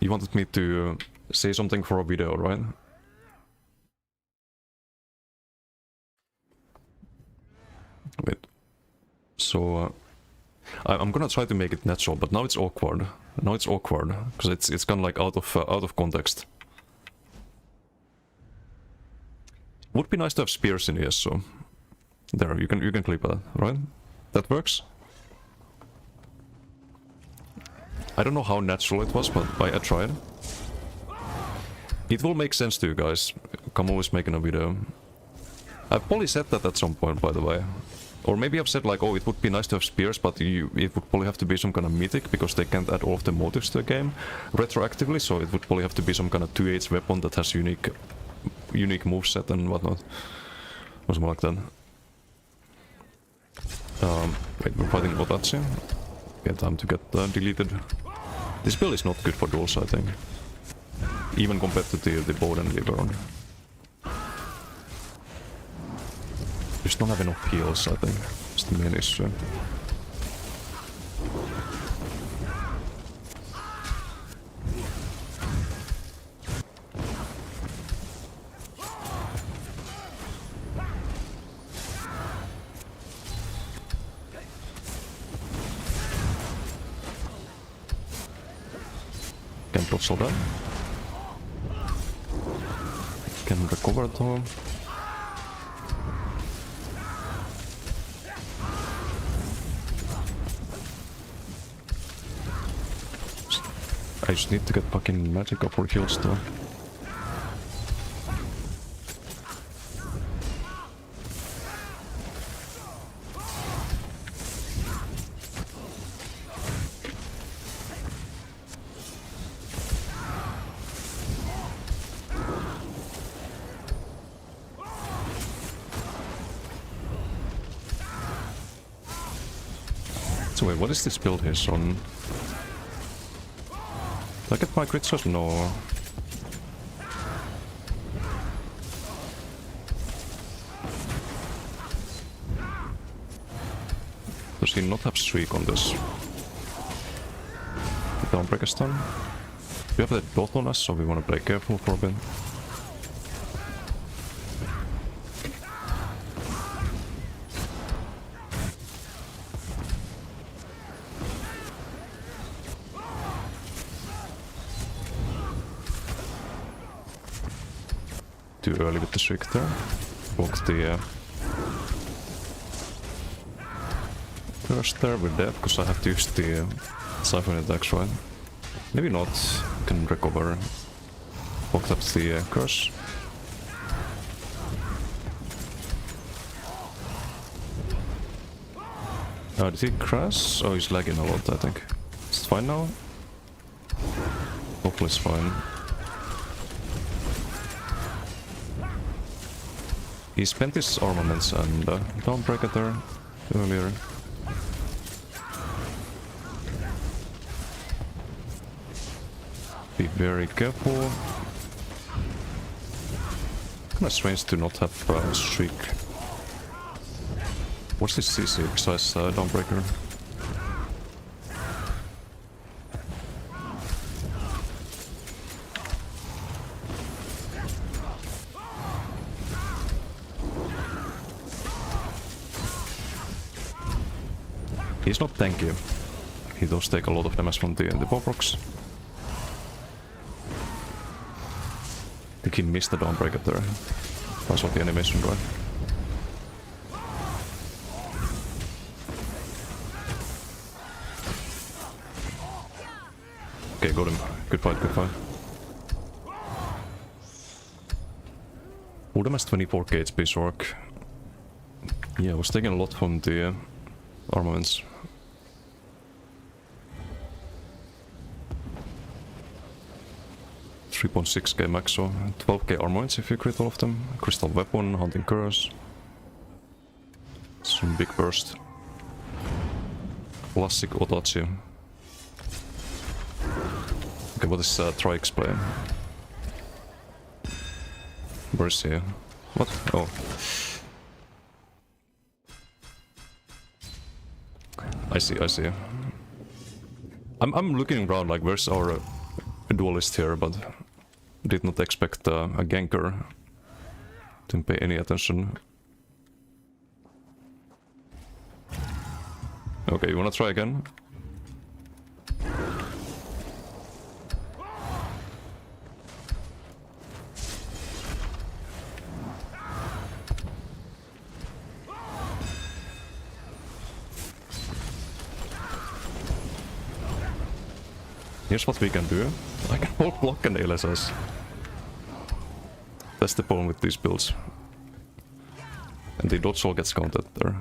you wanted me to say something for a video, right? Wait. So... I'm gonna try to make it natural, but now it's awkward. Now it's awkward because it's kind of like out of context. Would be nice to have spears in here, so there you can clip that, right? That works. I don't know how natural it was, but I tried. It will make sense to you guys. Kamu is making a video. I've probably said that at some point, by the way. Or maybe I've said like, oh, it would be nice to have spears, but it would probably have to be some kind of mythic, because they can't add all of the motives to the game retroactively, so it would probably have to be some kind of 2H weapon that has unique moveset and whatnot. Or something like that. Wait, we're fighting Otachi. Yeah, time to get deleted. This build is not good for duels, I think. Even compared to the Bode and Liberon. Just don't have enough heals, I think. It's the main issue. That's all done. Can recover though. I just need to get fucking magic up for kills though. So wait, what is this build here, son? Did I get my crit shot? No. Does he not have streak on this? Dawnbreaker stun? We have the dot on us, so we want to play careful for a bit. Too early with the streak there. Walk the first there, we're dead because I have to use the siphon attacks, right? Maybe not. Can recover. Walked up the curse. Did he crash? Oh, he's lagging a lot, I think. It's fine now? Hopefully it's fine. He spent his armaments and Dawnbreaker there earlier. Be very careful. Kinda strange to not have a streak. What's this CC besides Dawnbreaker? He's not tanky. He does take a lot of damage from the Bobrocks. I think he missed the Dawnbreaker there. That's what the animation, right? Okay, got him. Good fight, good fight. Udam has 24k HP Sork. Yeah, I was taking a lot from the armaments. 3.6k max, so 12k armaments if you crit all of them. Crystal weapon, hunting curse. Some big burst. Classic Otachi. Okay, what is Trix play? Where is he? What? Oh. I see, I see. I'm looking around like where's our duelist here, but did not expect a ganker. Didn't pay any attention. Okay, you wanna try again? Here's what we can do. I can hold block and LSS. That's the problem with these builds. And the dodge all gets counted there.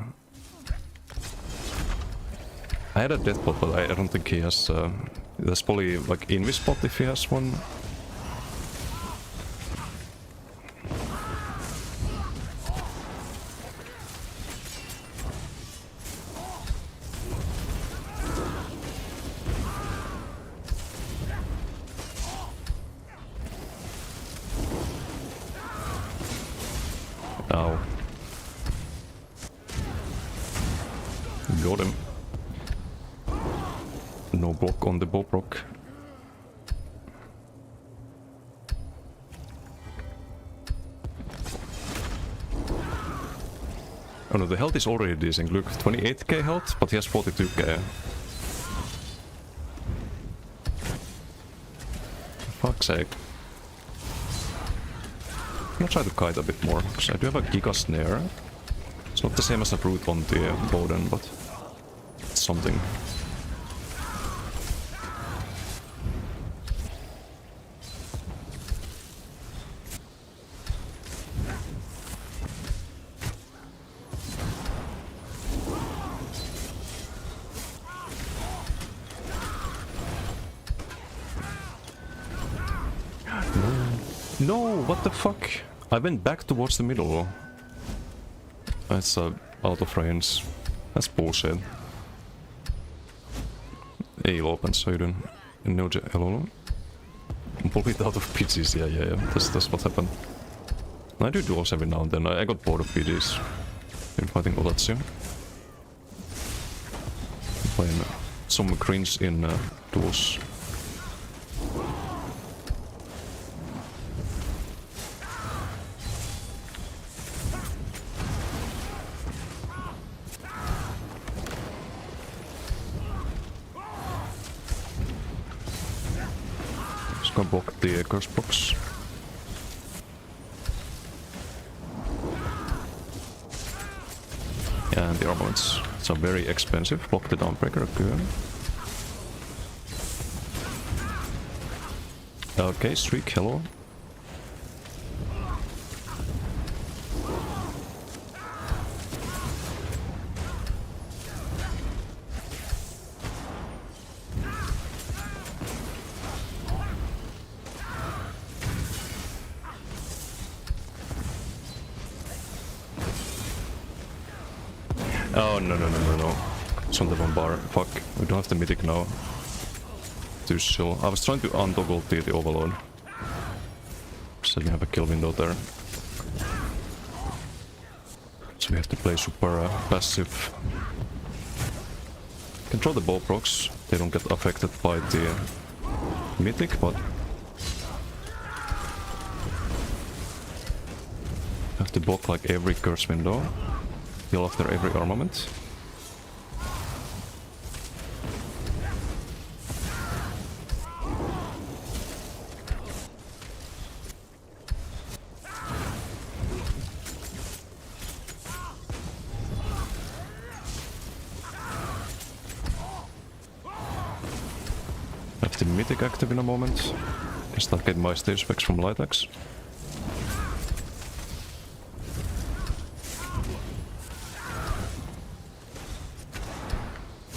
I had a death bot, but I don't think he has... there's probably like invis bot if he has one. Ow. Got him. No block on the Bobrock. Oh no, the health is already decent. Look, 28k health, but he has 42k. fuck's sake. I'm gonna try to kite a bit more, because I do have a Giga Snare. It's not the same as a Brute on the Bowden, but it's something. No, what the fuck? I went back towards the middle. That's out of range. That's bullshit. Ei open Söden. No, hello. Pull it out of PGs, yeah. That's what happened. I do duels every now and then. I got bored of PGs. Been fighting Otatsu. Playing some cringe in duels. Just gonna block the curse box. And the armaments. So very expensive. Block the Dawnbreaker, good. Okay, streak, hello. Oh, no. It's on the one bar. Fuck, we don't have the mythic now. Too chill. I was trying to untoggle the overload. So we have a kill window there. So we have to play super passive. Control the bow procs. They don't get affected by the mythic, but have to block like every curse window. Heal after every armament. Have the mythic active in a moment. Can start getting my stage specs from light axe.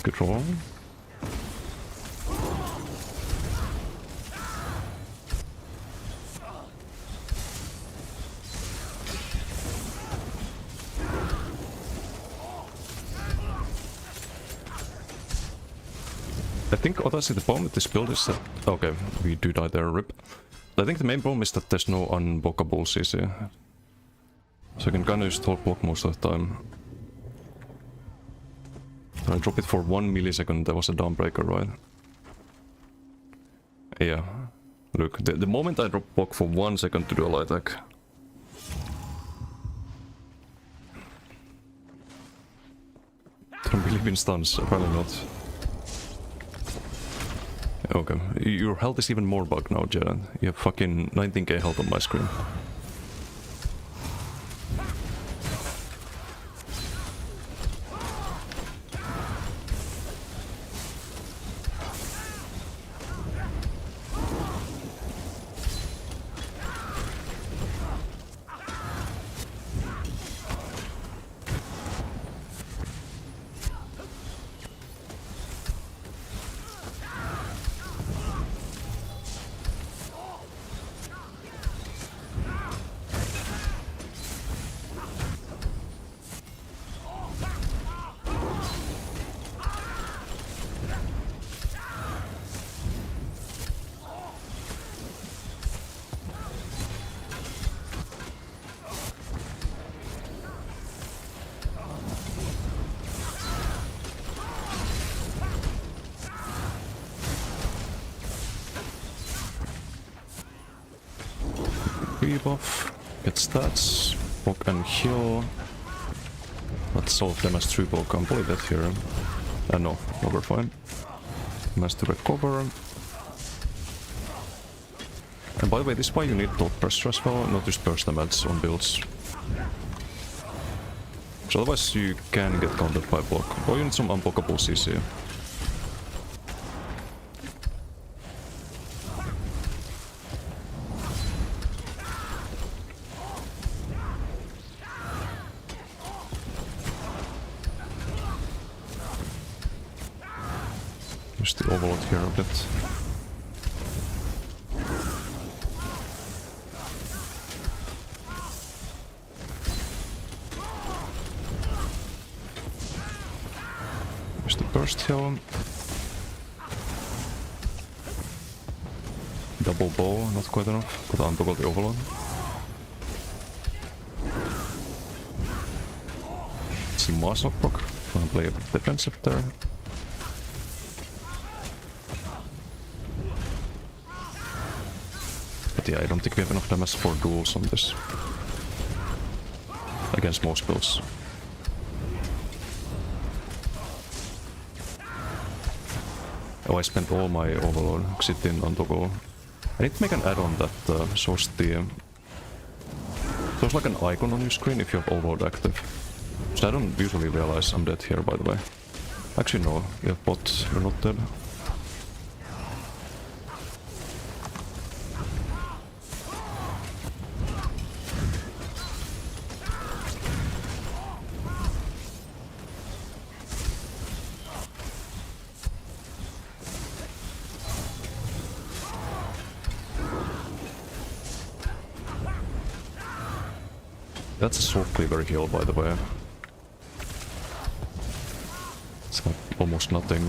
Good roll. I think honestly the problem with this build is that... Okay, we do die there, rip. I think the main problem is that there's no unblockable CC. So you can kinda just hold block most of the time. I drop it for 1 millisecond, there was a Dawnbreaker, right? Yeah. Look, the moment I drop block for 1 second to do a light attack. Don't believe in stuns, apparently not. Okay, your health is even more bugged now, Jared. You have fucking 19k health on my screen. Buff, get stats, poke and heal. Let's solve them as 3 poke. I'm probably dead here. No, we're fine. Managed to recover. by the way, this is why you need Thought Pressure as well, not just burst damage on builds. So otherwise you can get countered by block, or you need some unblockable CC. Just the overload here a bit. There's the burst hill. Double bow, not quite enough, but untoggle the overload. See Mass Knockback, gonna play a bit defensive there. But yeah, I don't think we have enough damage for duels on this. Against most builds. Oh, I spent all my overload sitting on toggle. I need to make an add-on that shows the... shows like an icon on your screen if you have overload active. So I don't usually realize I'm dead here, by the way. Actually no, you have bot, you're not dead. That's a soul cleaver heal, by the way. It's like almost nothing.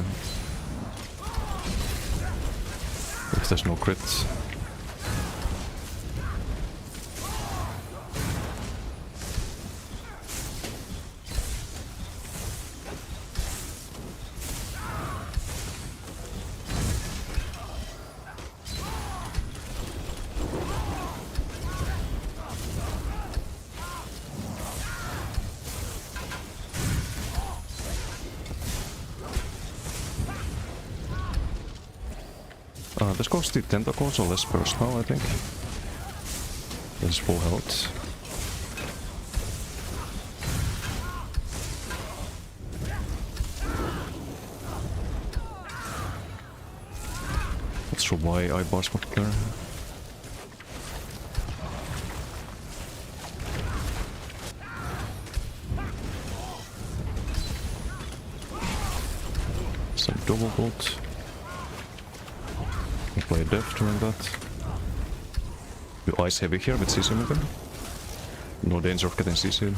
If there's no crit. This goes the tentacles, so less burst now, I think. This is full health. Not sure why I bar spot there. Some double bolt. Play death during that. Do ice heavy here with CC maybe? No danger of getting CC.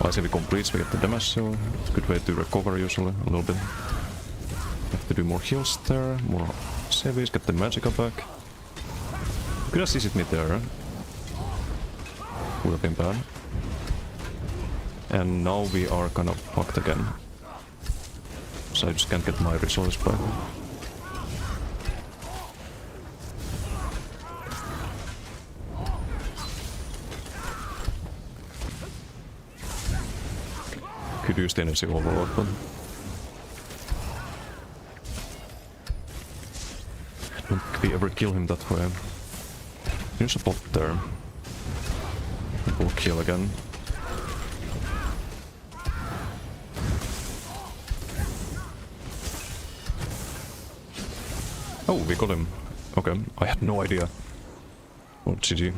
Ice heavy completes, we get the damage, so it's a good way to recover usually a little bit. Have to do more heals there, more heavies, get the magicka back. Could have CC'd me there. Would have been bad. And now we are kind of fucked again. So I just can't get my resources back. Could use the energy overload, but I don't think we ever kill him that way. Use a bot there. We'll kill again. Oh, we got him. Okay, I had no idea. Well, GG.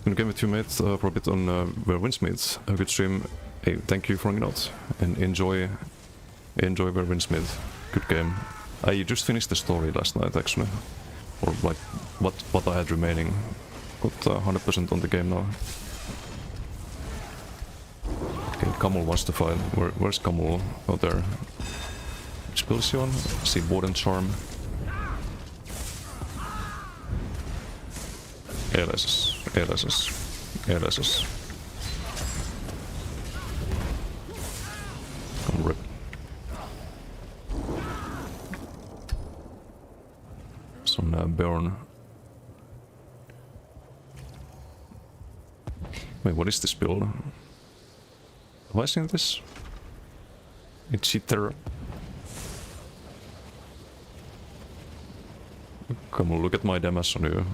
Gonna game with you, mate, for a bit on Where Winds Meet. A good stream. Hey, thank you for hanging out and enjoy Where Winds Meet. Good game. I just finished the story last night, actually, or like what I had remaining. Got 100% on the game now. Okay, Kamul wants to fight. Where's Kamul? Oh, there. Which build is he on? See Warden Charm. LSS. Come rip. Some burn. Wait, what is this build? Have I seen this? It's Jitter. Come on, look at my damage on you.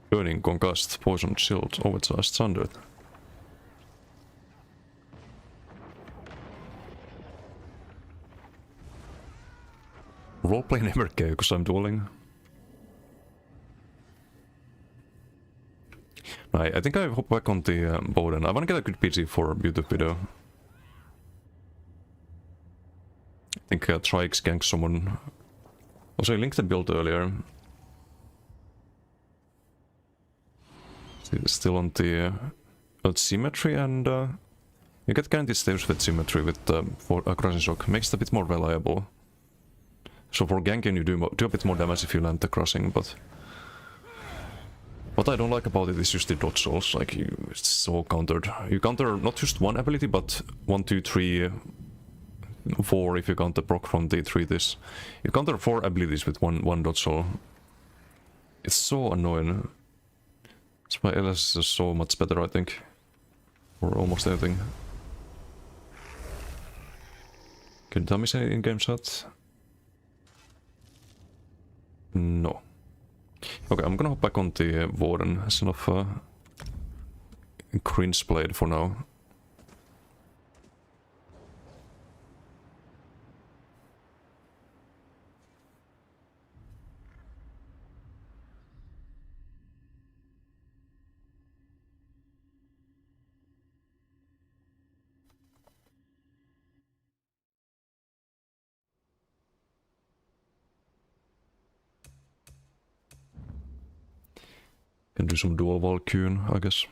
Burning, concussed, poison, shield, oversized, sundered. Roleplay never gay because I'm dueling. I think I hop back on the boat and I wanna get a good PG for a YouTube video. I think Trix ganked someone. Also, I linked the build earlier. Still on the symmetry, and you get guaranteed staves with symmetry with for crossing shock. Makes it a bit more reliable. So for ganking you do a bit more damage if you land the crossing, but what I don't like about it is just the dodge rolls. Like it's so countered. You counter not just one ability, but 1, 2, 3, 4 if you count the proc from D3 this. You counter 4 abilities with one dodge roll. It's so annoying. That's why LS is so much better, I think. For almost anything. Can you tell me say in-game shot? No. Okay, I'm gonna hop back on the Warden as an of cringe blade for now. Can do some dual Valkyrie, I guess.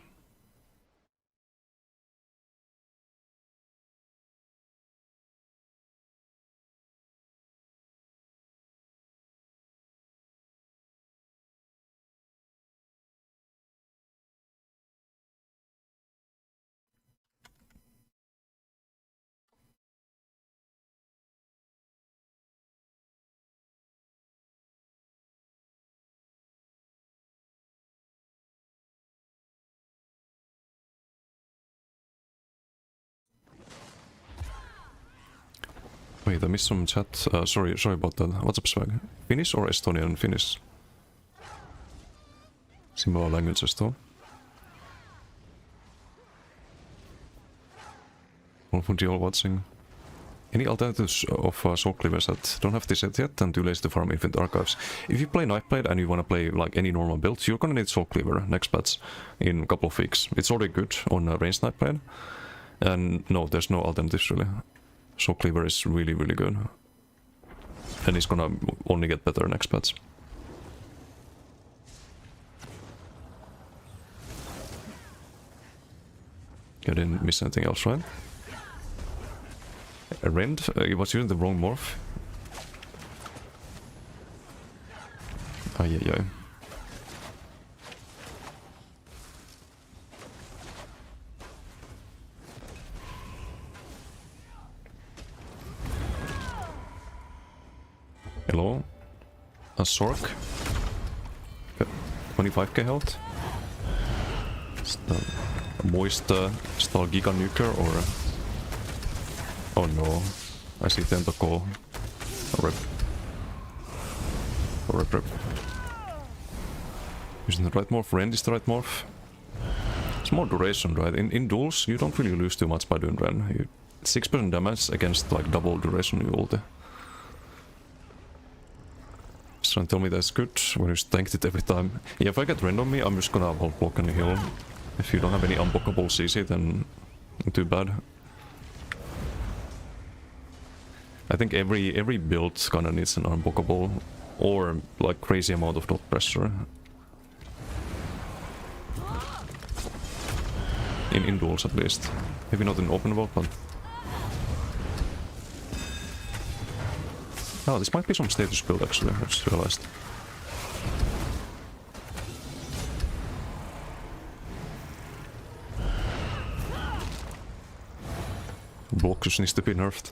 Wait, I missed some chat. Sorry about that. What's up, Swag? Finnish or Estonian? Finnish. Similar languages, though. All for duel watching. Any alternatives of Soul Cleavers that don't have this set yet and too lazy to farm Infinite Archives? If you play Nightblade and you wanna play like any normal build, you're gonna need Soul Cleaver next patch in a couple of weeks. It's already good on ranged Nightblade. And no, there's no alternatives really. Soul Cleaver is really good. And it's gonna only get better next patch. I didn't miss anything else, right? Rend? He was using the wrong morph. Ay. Hello? A Sork? 25k health? Moist Stal Giga Nuker or... Oh no, I see Tentacle. Rip. Using the right morph, Rend is the right morph. It's more duration, right? In duels, you don't really lose too much by doing Rend. 6% damage against like double duration you ulti. Just trying to tell me that's good when you tanked it every time. Yeah, if I get Rend on me, I'm just gonna hold block and heal. If you don't have any unblockable CC, then too bad. I think every build kinda needs an unblockable or like crazy amount of dot pressure. In duels at least. Maybe not in open world, but... Oh, this might be some status build actually, I just realized. Block just needs to be nerfed.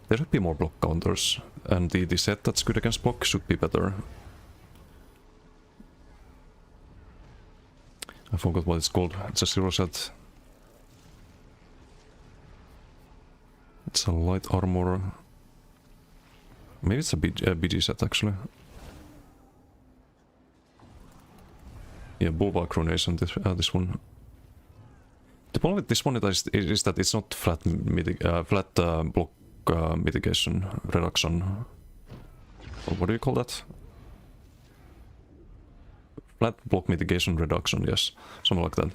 There should be more block counters, and the set that's good against block should be better. I forgot what it's called. It's a 0 set. It's a light armor. Maybe it's a BG set actually. Yeah, Bulwark Ruination, this one. The problem with this one is that it's not flat block mitigation reduction. Or what do you call that? Flat block mitigation reduction, yes, something like that.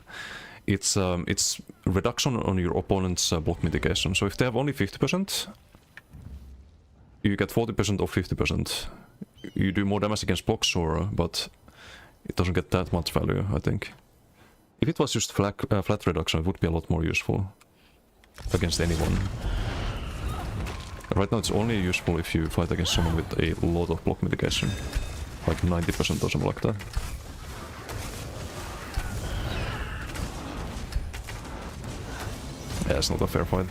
It's reduction on your opponent's block mitigation. So if they have only 50%, you get 40% of 50%. You do more damage against blocks, sure, but it doesn't get that much value, I think. If it was just flat reduction, it would be a lot more useful against anyone. Right now it's only useful if you fight against someone with a lot of block mitigation. Like 90% or something like that. Yeah, it's not a fair fight.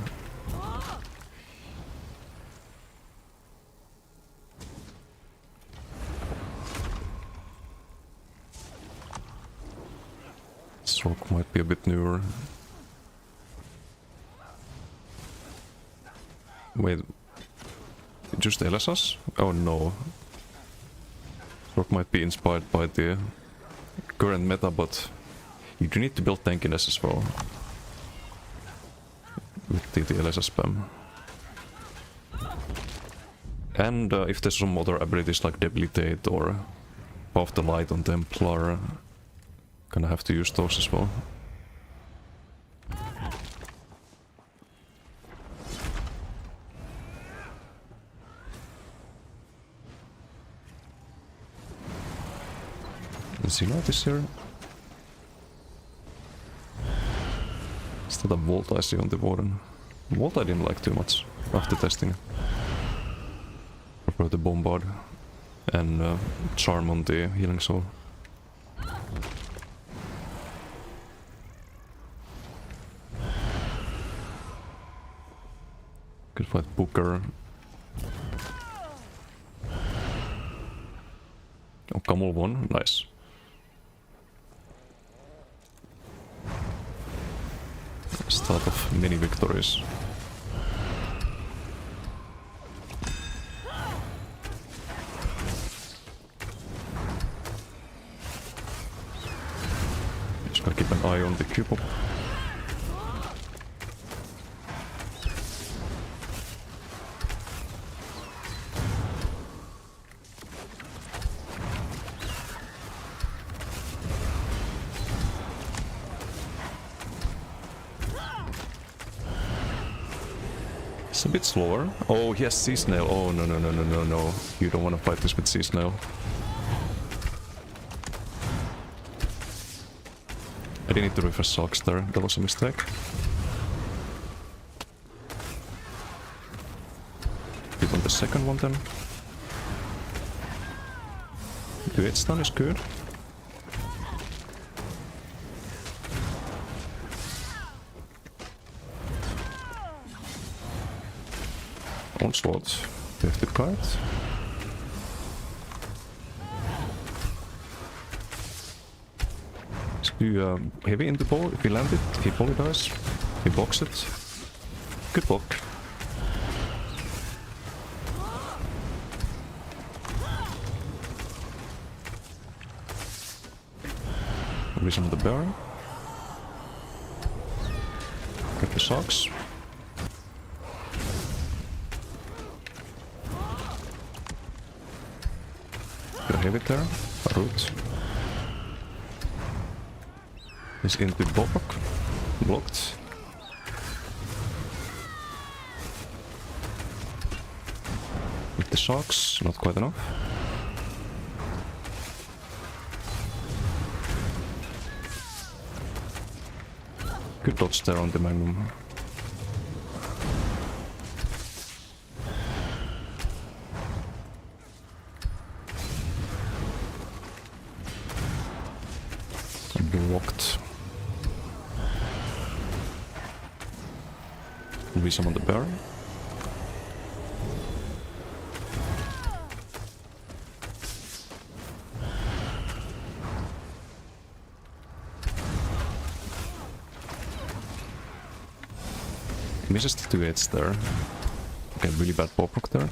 Stroke might be a bit newer. Wait, just LSS? Oh no. Stroke might be inspired by the current meta, but you do need to build tankiness as well. With the LSS spam. And if there's some other abilities like Debilitate or Path the Light on Templar, gonna have to use those as well. Xenite is here. Is that a Volt I see on the Warden? Volt I didn't like too much after testing. Prefer the Bombard and Charm on the Healing Soul. Could fight Booker. Oh, Camel won, nice. Start of many victories. Just gotta keep an eye on the Cupid. It's a bit slower. Oh, he has Sea Snail. Oh, no, no, no, no, no, no. You don't want to fight this with Sea Snail. I didn't need to refresh socks there. That was a mistake. Hit on the second one then. The 8 stun is good. Onslaught, 50 cards. Let's do heavy in the ball. If he lands it, he probably dies. He blocks it. Good block. Release on the bear. Get the socks. Have it there, a root. Is into Bobok, blocked. With the socks, not quite enough. Good dodge there on the Magnum. Blocked. Resummon the bear. Misses the 2 8s there. Okay, really bad pop rock there.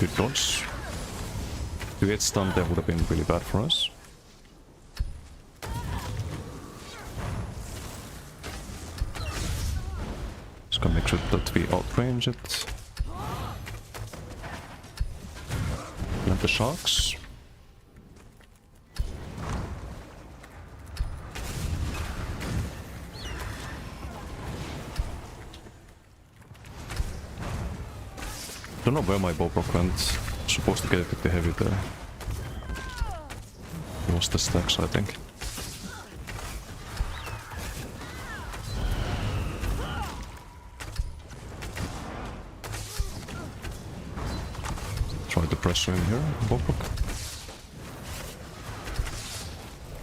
Good dodge. To get stunned there would have been really bad for us. Just gonna make sure that we outrange it. Plant the sharks. Don't know where my bowbrock went. Supposed to get it with the heavy there. Lost the stacks, I think. Try to pressure him here, bowbrock.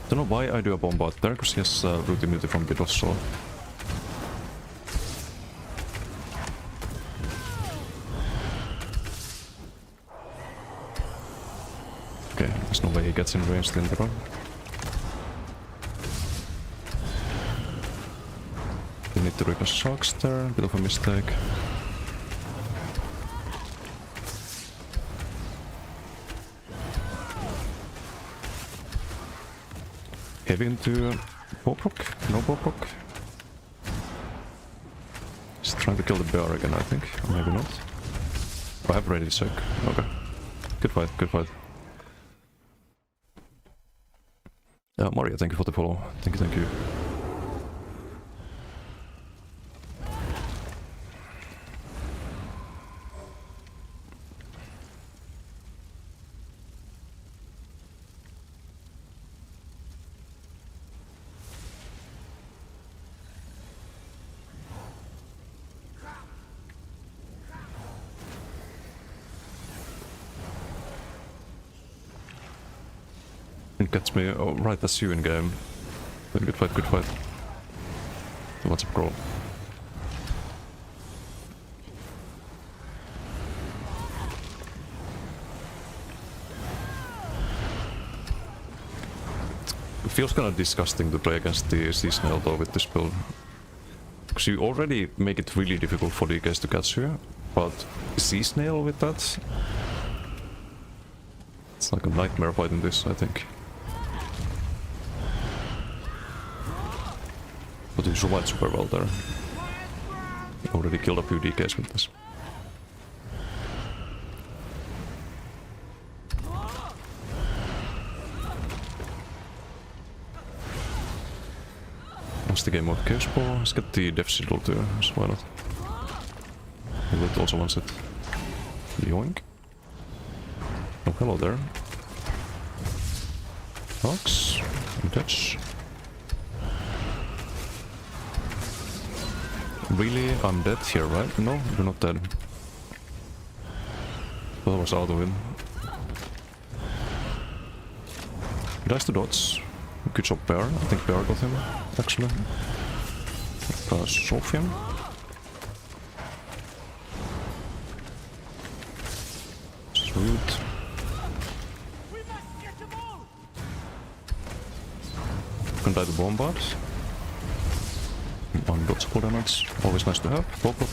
Don't know why I do a bombard there, because he has root immunity from Bit also. Okay, there's no way he gets in range in the run. We need to recast sharks there, bit of a mistake. Heavy into bowbrock, no bowbrock. He's trying to kill the bear again, I think, or maybe not. Oh, I have ready sick. Okay. Good fight, good fight. Maria, thank you for the follow. Thank you, thank you. It gets me, oh right, that's you in game. Good fight, good fight. What's up, girl? It feels kind of disgusting to play against the sea snail though with this build. Because you already make it really difficult for the guys to catch you, but sea snail with that? It's like a nightmare fighting this, I think. But he survived super well there. He already killed a few DKs with this. Once the game mode caves ball, let's get the Death Shield too, so why not? It also wants it. Yoink. Oh, hello there. Fox. Touch. Really? I'm dead here, right? No, you're not dead. That was out of it. He dies to dots. Good job, Bear. I think Bear got him, actually. Solve him. Sweet. Can die to bombard. One dot support damage, always nice to have. Bowbrock.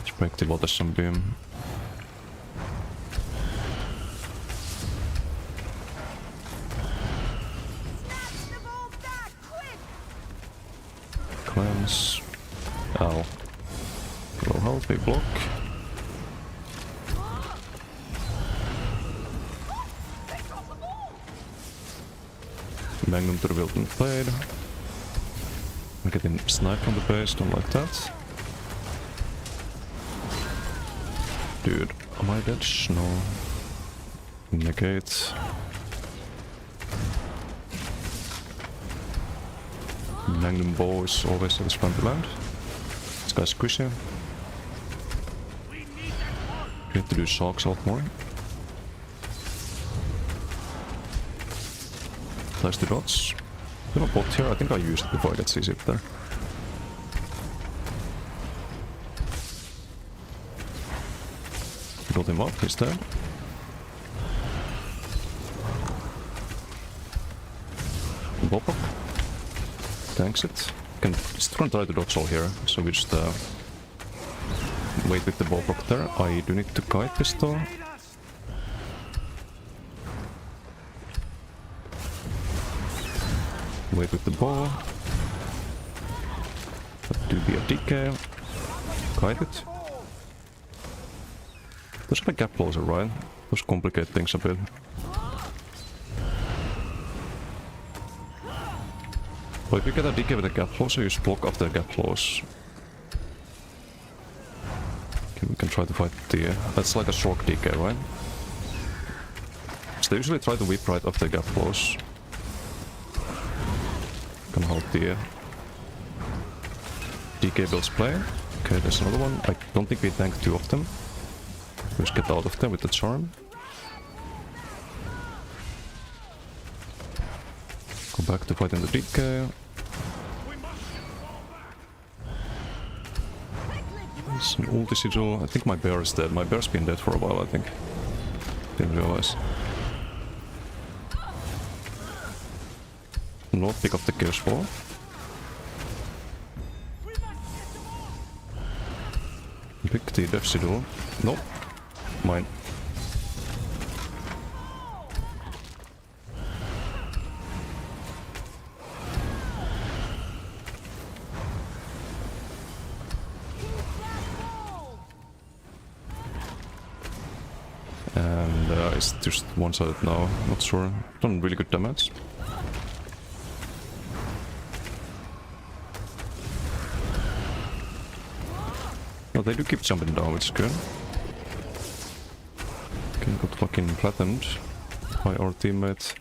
Let's break the water sunbeam. Cleanse. Ow. Low health, big block. Magnum to the Wilton Blade. I'm getting sniped from the base, don't like that. Dude, am I dead? No. Negate. Magnum bow is always satisfying to land. This guy's squishy. We have to do sharks a lot more. Nice to dots. We have a bot here, I think I used it before I got CZ there. Got him up, he's dead. Bobrock. Tanks it. Can still gonna try to dodge all here, so we just wait with the Bobrock there. I do need to kite this though. Wait with the bow. That do be a DK. Kite it. There's a gap closer, right? Those complicate things a bit. But if you get a DK with a gap closer, you just block after the gap close. Okay, we can try to fight the... that's like a short DK, right? So they usually try to whip right after the gap close. Can hold the DK builds play. Okay, there's another one. I don't think we tank two of them. We just get out of there with the charm. Go back to fighting the DK. It's an ulti sigil. I think my bear is dead. My bear's been dead for a while, I think. Didn't realize. Not pick up the Chaos Wall. Pick the Death Sigil. Nope. Mine. And it's just one-sided now, not sure. Done really good damage. No, they do keep jumping down, which is good. Okay, got fucking flattened by our teammate.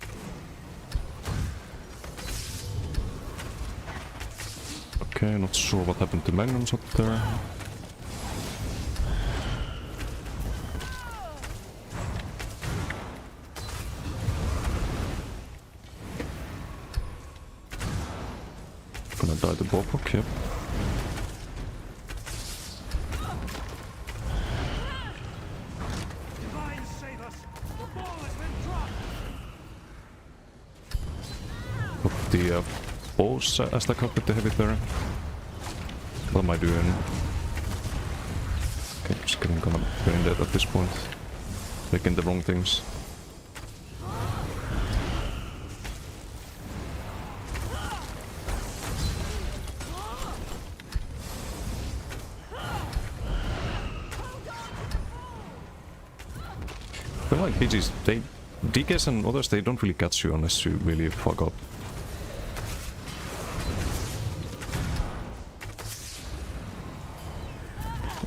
Okay, not sure what happened to Magnum shot there. Gonna die the Bobrock, yep. Got the bows as the up with the heavy there. What am I doing? Okay, just getting kind of brain dead at this point. Making the wrong things. I feel like PGs, DKs and others, they don't really catch you unless you really fuck up.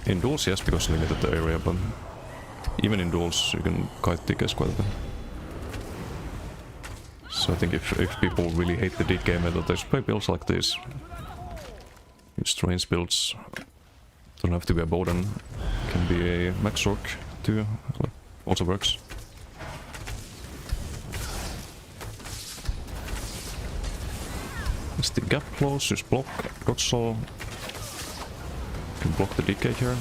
In duels, yes, because limited the area, but even in duels you can kite DKs quite a bit. So I think if people really hate the DK meta, they should play builds like this. Strange builds. Don't have to be a Bowden. Can be a Max Rock too. Also works. Is the gap close? Just block. Dodge Soul. Can block the DK here.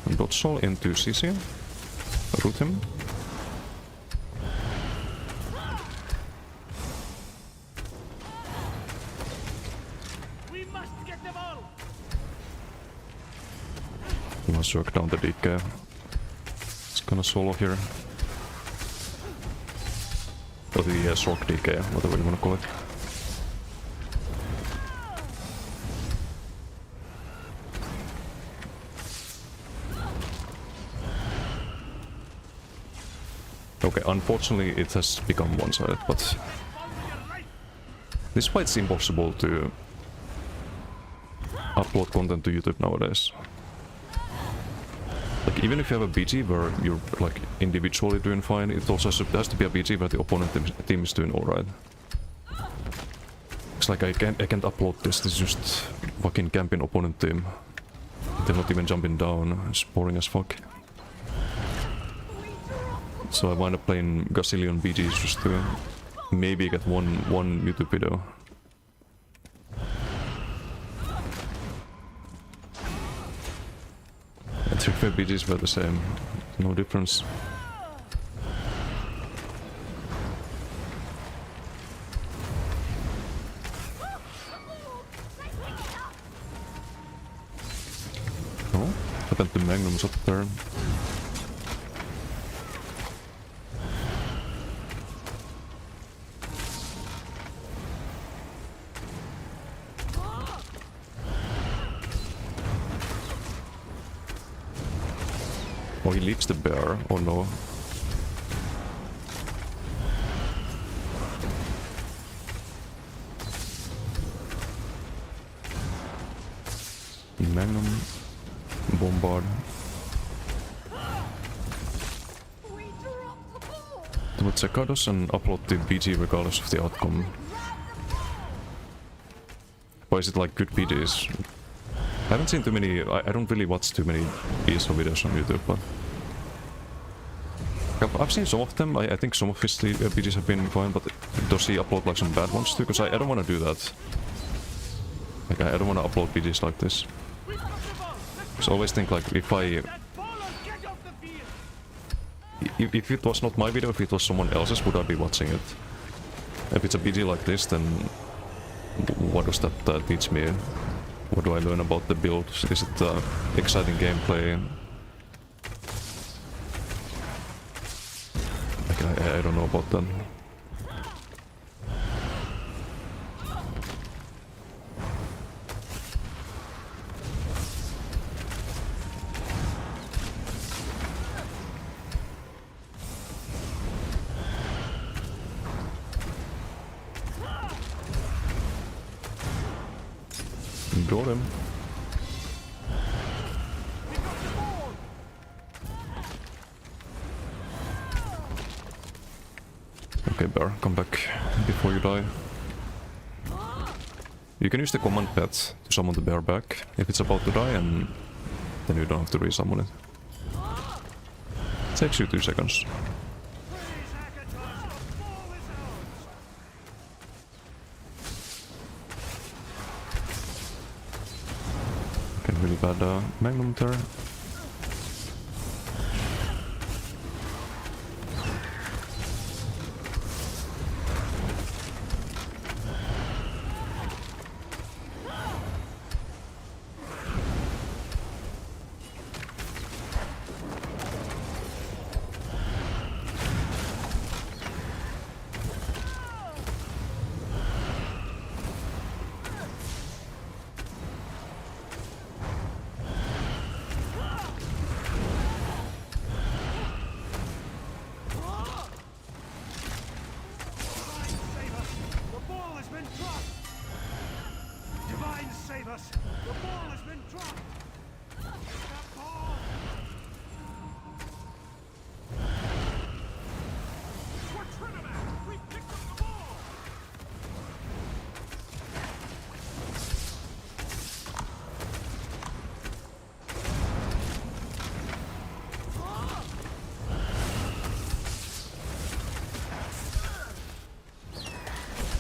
And Dodge Soul into CC. Root him. We must get them all. I'm gonna circle down the DK. It's gonna solo here. Or the Sork DK, whatever you wanna call it. Okay, unfortunately it has become one-sided, but this is why it's impossible to upload content to YouTube nowadays. Like, even if you have a BG where you're like individually doing fine, it also has to be a BG where the opponent team is doing alright. It's like I can't upload this is just fucking camping opponent team. They're not even jumping down, it's boring as fuck. So I wind up playing gazillion BGs just to maybe get one YouTube video. And 3 BGs were the same, no difference. items up there. Oh, he leaves the bear. Oh no. Magnum. Bombard. But check out us and upload the BG regardless of the outcome. Why is it like good BGs? I haven't seen too many, I don't really watch too many ESO videos on YouTube, but I've seen some of them. I think some of his BGs have been fine, but does he upload like some bad ones too? Because I don't want to do that. Like I don't want to upload BGs like this. I always think like if it was not my video, if it was someone else's, would I be watching it? If it's a BG like this, then what does that teach me? What do I learn about the build? Is it exciting gameplay? Like, I don't know about that. Got him. Okay, bear, come back before you die. You can use the command pet to summon the bear back if it's about to die, and then you don't have to resummon it. It takes you 2 seconds. Okay, really bad magnum there.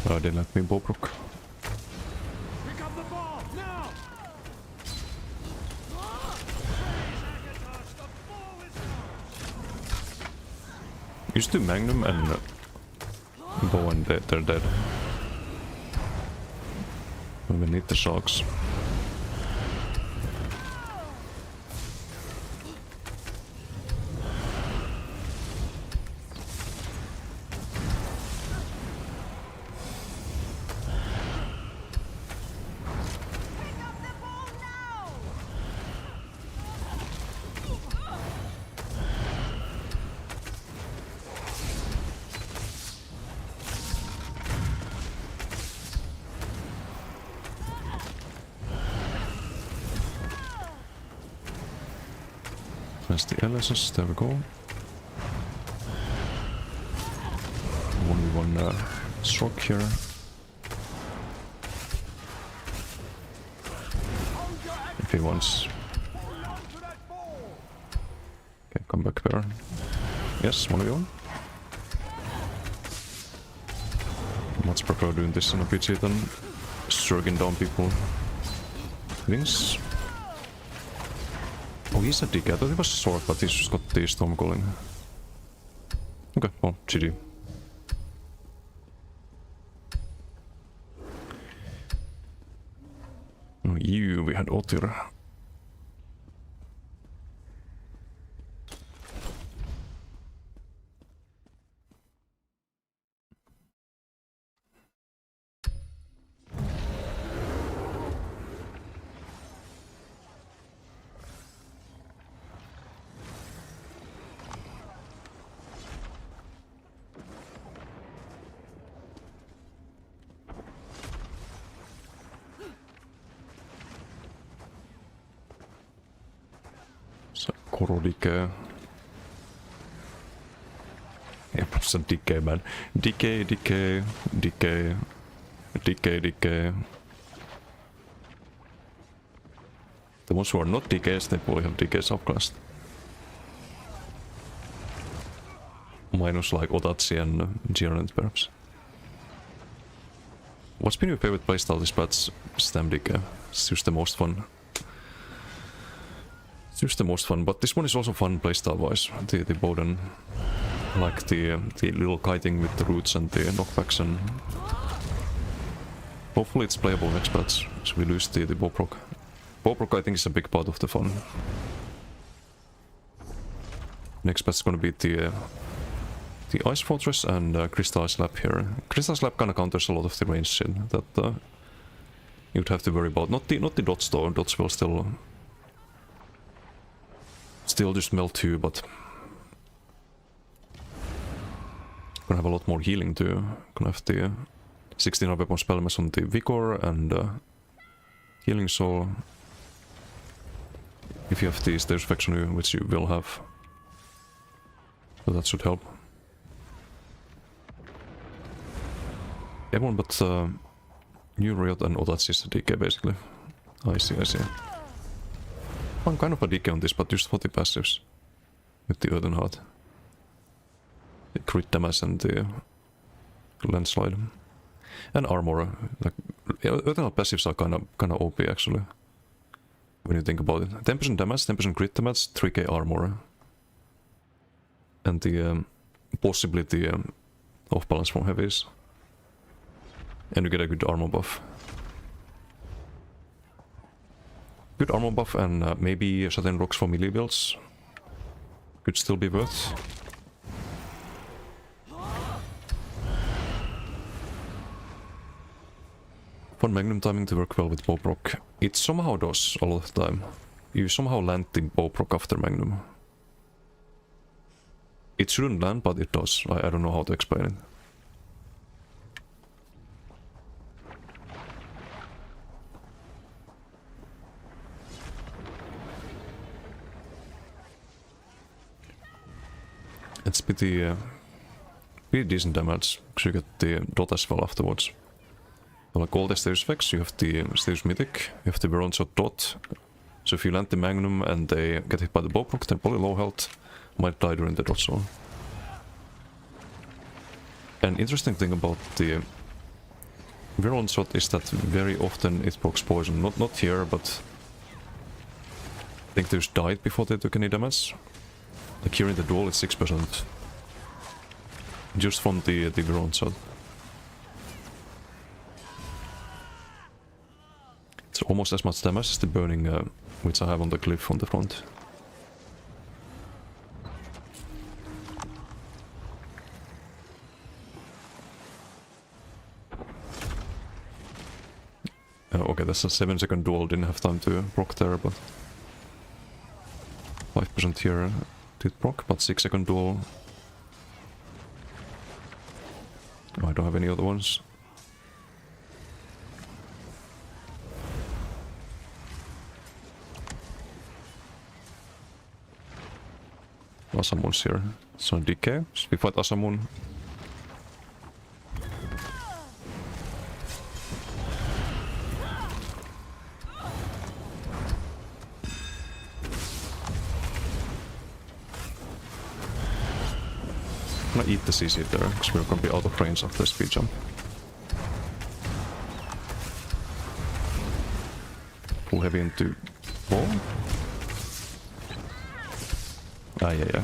I didn't let me Bobrook. Pick up the ball now. Used to Magnum and Bow and they're dead. We need the sharks. That's the LSS, there we go. 1v1 stroke here. If he wants. Okay, come back there. Yes, 1v1. Much prefer doing this in a PG than stroking down people. Things. Oh, he's a dick. I thought he was short, but he's just got the Stormcalling. Okay, well, GG. Oh, we had Otir. Oro decay. Yeah, it's a decay, man. Decay, decay, decay, decay, decay. The ones who are not decays, they probably have decay subclass. Minus like Otatsi and Gerent perhaps. What's been your favorite playstyle this patch? Stem decay. It's just the most fun. It's just the most fun, but this one is also fun playstyle wise. The Bowden, like the little kiting with the roots and the knockbacks, and hopefully it's playable next patch, so we lose the Bowproc. Bowproc I think is a big part of the fun. Next patch is gonna be the Ice Fortress and Crystal Slap here. Crystal Slap kinda counters a lot of the range shit that you'd have to worry about. Not the dots though, dots will still just melt too, but gonna have a lot more healing too. Gonna have the 16 weapon spell mass on the Vigor and Healing Soul. If you have the Status Effects on you, which you will have. So that should help. Everyone but New Riot and Otatsi is a DK basically. I see. I'm kind of a DK on this, but just for the passives. With the Earthen Heart. The crit damage and the landslide. And armor. Like, Earthen Heart passives are kinda OP actually. When you think about it. 10% damage, 10% crit damage, 3k armor. And the possibly the off balance from heavies. And you get a good armor buff. Good armor buff and maybe certain rocks for melee builds. Could still be worth. Fun Magnum timing to work well with Bowproc. It somehow does a lot of the time. You somehow land the Bowproc after Magnum. It shouldn't land, but it does. I don't know how to explain it. It's pretty decent damage, because you get the dot as well afterwards. So like all the status effects, you have the status mythic, you have the Veron Shot dot. So if you land the Magnum and they get hit by the Bowproc, they're probably low health, might die during the dot zone. An interesting thing about the Veron Shot is that very often it procs poison. Not here, but I think they just died before they took any damage. Like here in the duel it's 6%. Just from the Veron Shot. It's almost as much damage as the burning which I have on the cliff on the front. Okay, that's a 7-second duel, didn't have time to proc there, but 5% here did proc, but 6-second duel. Oh, I don't have any other ones. Asamun's here. So DK, so we fight Asamun. I'm gonna eat the CC there, because we're gonna be out of range after the speed jump. Pull heavy into ball. Ah, yeah.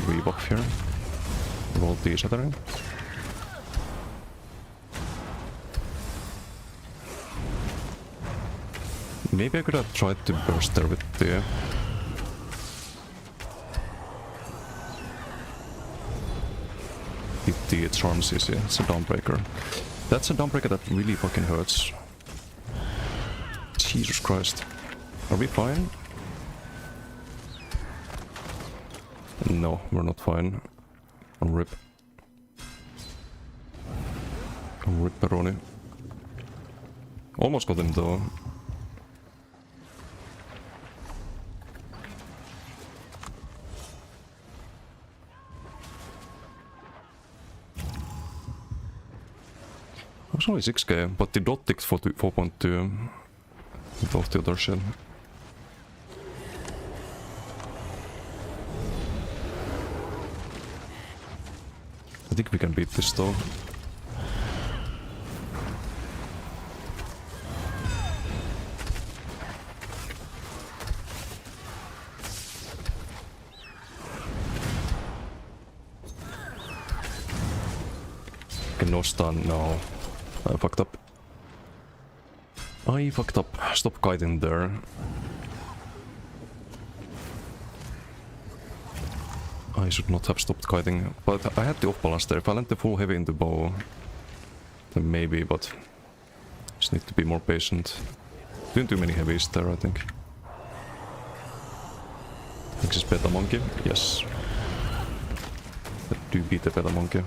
Rebuff here. Roll the shattering. Maybe I could have tried to burst there with the... hit the charm CC. It's a downbreaker. That's a downbreaker that really fucking hurts. Jesus Christ. Are we fine? No, we're not fine. Rip. Rip Peroni. Almost got him though. I was only 6k, but the dot ticked 4.2 with all the other shit. I think we can beat this though. Okay, no stun, no. I fucked up. I fucked up. Stop kiting there. I should not have stopped kiting, but I had the off balance there. If I land the full heavy into bow, then maybe, but just need to be more patient. Doing too many heavies there, I think. This is beta monkey, yes. I do beat the beta monkey.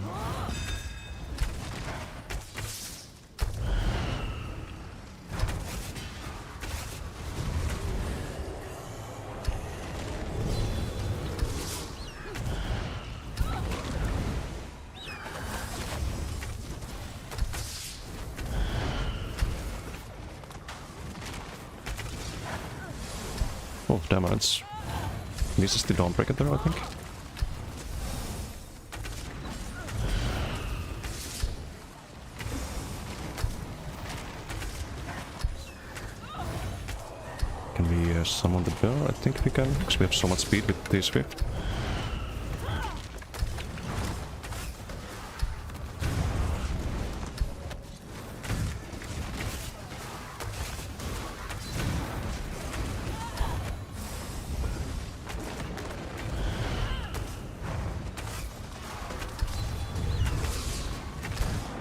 Oh, damage. This is the Dawnbreaker there, I think. Can we summon the bear? I think we can, because we have so much speed with this Swift.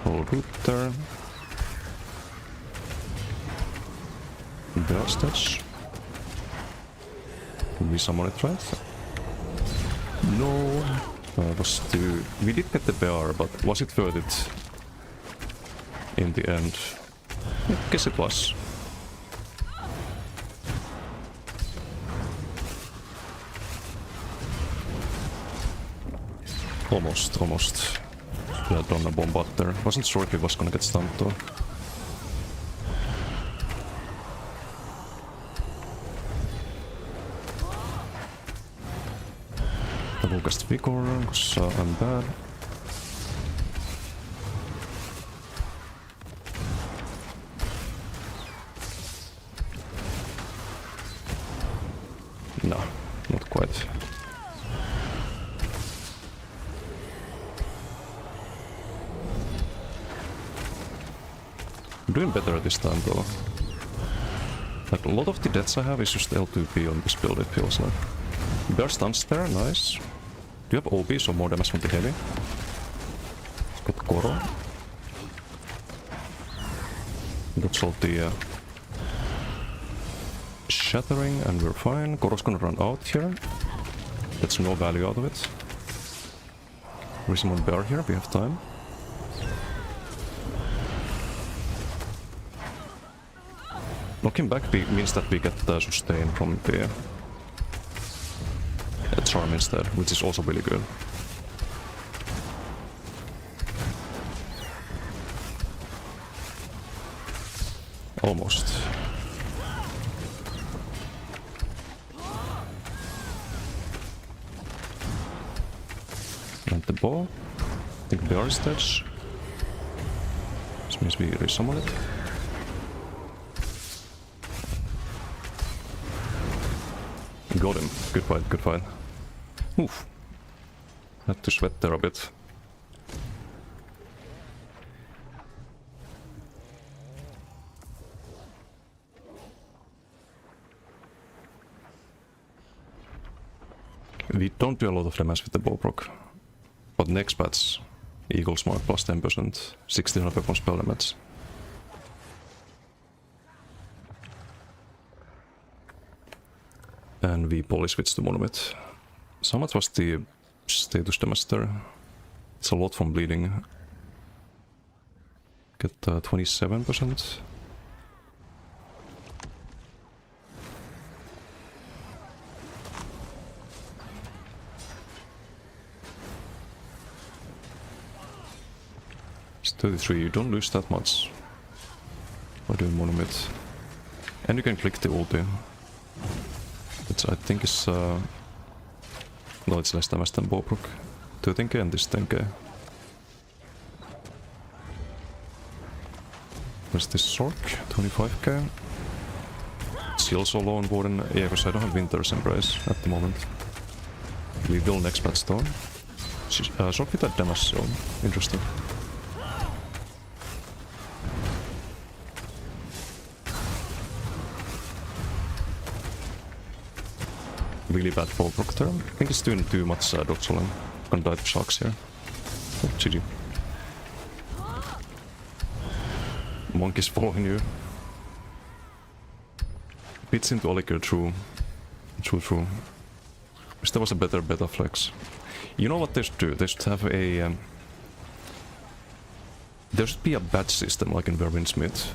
Hold root there. Bear stage. Did we summon it right? No. It was too... We did get the bear, but was it worth it? In the end? I guess it was. Almost. Should have done a bomb out there. Wasn't sure if it was gonna get stunned though. Double cast Vigor, because I'm bad. No, not quite. I'm doing better this time though. Like a lot of the deaths I have is just L2P on this build, it feels like. Bear stuns there, nice. Do you have OB, so more damage from the heavy? It's got Koro. That's all the shattering, and we're fine. Koro's gonna run out here. That's no value out of it. There is someone bear here, we have time. Knocking back means that we get the sustain from the charm instead, which is also really good. Almost. And the ball. I think bear is dead. This means we resummon it. Got him. Good fight, good fight. Oof. Had to sweat there a bit. We don't do a lot of damage with the bow proc. But next patch, Eagle Smart plus 10%, 1600 weapon spell damage. And we poly switch to monomit. So how much was the status damage there? It's a lot from bleeding. Get 27%. It's 33, you don't lose that much by doing monomid. And you can click the ulti. Which I think is... no, it's less damage than Bowbrook. 13k and this 10k. Where's this Sork? 25k. It's also low on Warden. Yeah, because I don't have Winter's Embrace at the moment. We will next patch though. Sork with that damage, so interesting. Really bad Bowbrook there. I think he's doing too much dodge rolling. Gonna die to Sharks here. Oh, GG. Monkey's following you. Beats into Oliker, true. True. Wish there was a better beta flex. You know what they should do? They should have a... there should be a badge system like in Verwinsmith,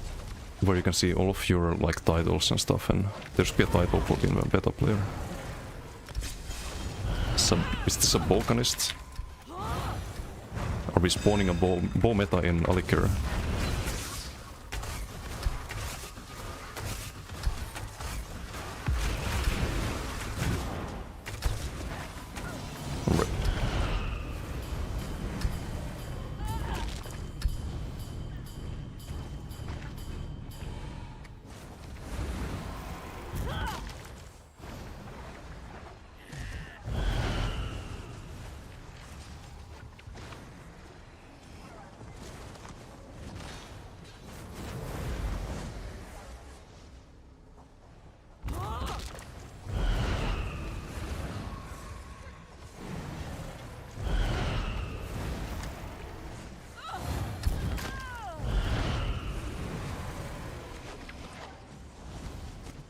where you can see all of your like titles and stuff, and there should be a title put in a beta player. Is this a Balkanist? Are we spawning a bow meta in Alikir?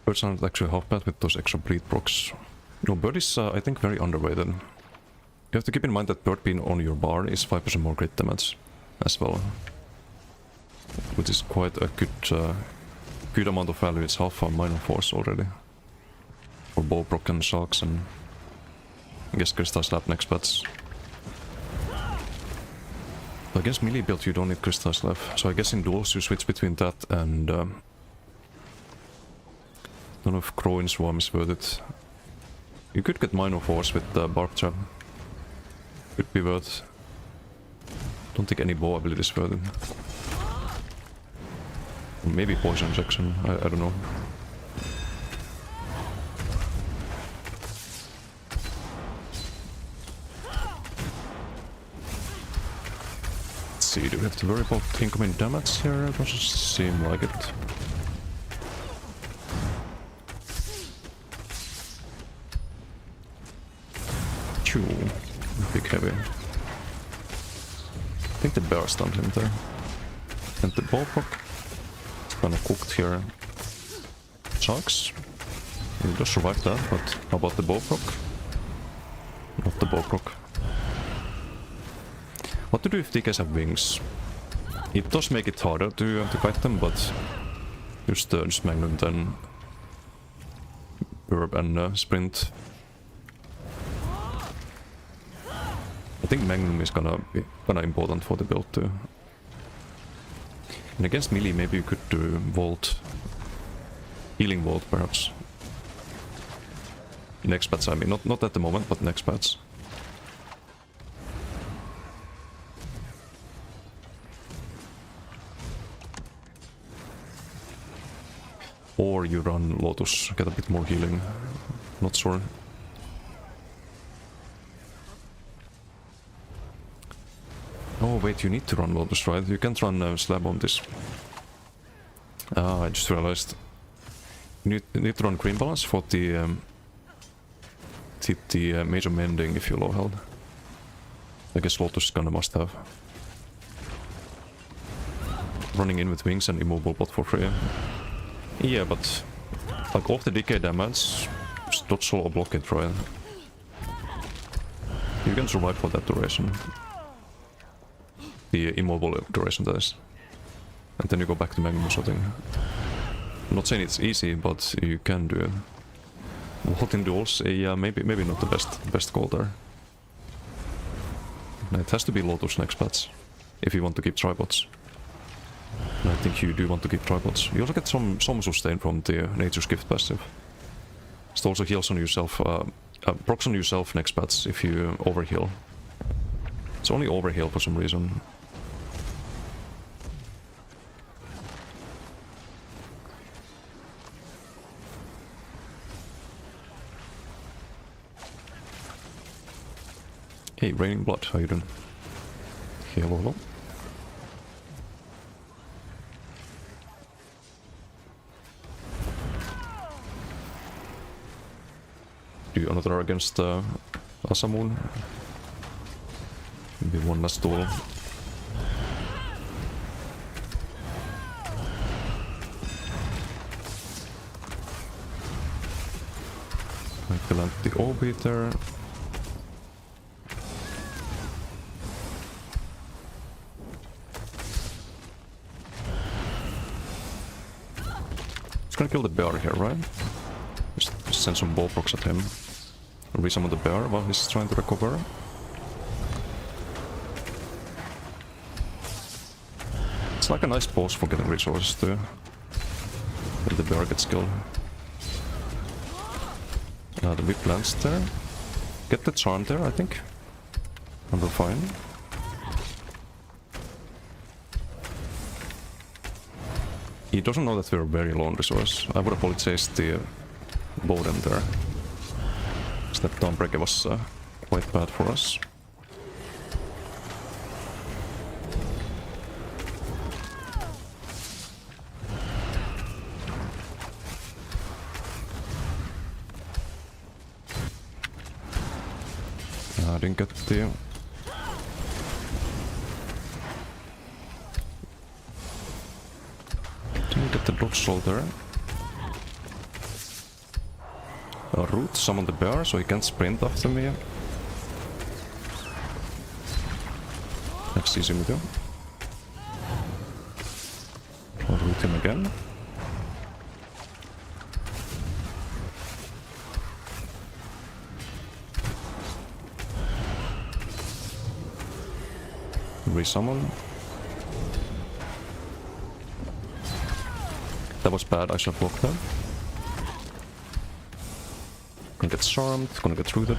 Birds aren't actually half bad with those extra bleed procs. No, Bird is, I think, very underrated. You have to keep in mind that Bird being on your bar is 5% more crit damage as well. Which is quite a good amount of value. It's half a minor force already. For Bowbrook and Sharks, and I guess Crystal Slap next patch. Against melee build you don't need Crystal Slap, so I guess in duels you switch between that and... I don't know if Crowing Swarm is worth it. You could get minor force with Barb Trap. Could be worth. Don't think any bow ability is worth it. Or maybe Poison Injection, I don't know. Let's see, do we have to worry about incoming damage here? It doesn't seem like it. Big heavy. I think the bear stunned him there. And the Bowbrook. It's kinda cooked here. Sharks. He just survived that, but how about the Bowbrook? Not the Bowbrook. What to do if DKs have wings? It does make it harder to fight them, but just Magnum then Burb and Sprint. I think Magnum is gonna be kinda important for the build too. And against melee maybe you could do Volt. Healing Volt perhaps. Next patch I mean, not at the moment, but next patch. Or you run Lotus, get a bit more healing. Not sure. Oh wait, you need to run Lotus, right? You can't run Slab on this. Ah, I just realized. You need to run Green Balance for the major mending if you're low health. I guess Lotus is gonna must have. Running in with wings and immovable bot for free. Yeah, but like off the decay damage, just dodge roll or block it, right? You can survive for that duration. The immobile duration that is. And then you go back to Magnum shooting. I'm not saying it's easy, but you can do it. Volt in duels, yeah, maybe not the best call there. It has to be Lotus next patch. if you want to keep tripods. And I think you do want to keep tripods. You also get some sustain from the Nature's Gift passive. It also heals on yourself, procs on yourself next bats if you overheal. It's only overheal for some reason. Hey, Raining Blood, how you doing? Hello, hello. Do another against Asamun. Maybe one last duel. I can land the orbit there. Just gonna kill the bear here, right? Just send some ballprocs at him. Resummon the bear while he's trying to recover. It's like a nice pause for getting resources too. When the bear gets killed. The whip lands there. Get the charm there, I think. And we're fine. He doesn't know that we're very low on resource. I would apologize the Bowden there. That Dawnbreaker was quite bad for us. I didn't get the... Didn't get the dodge roll there. Root, summon the bear so he can sprint after me. That's easy with him. I'll root him again. Resummon. That was bad, I should have blocked that. Gonna get charmed, gonna get rooted.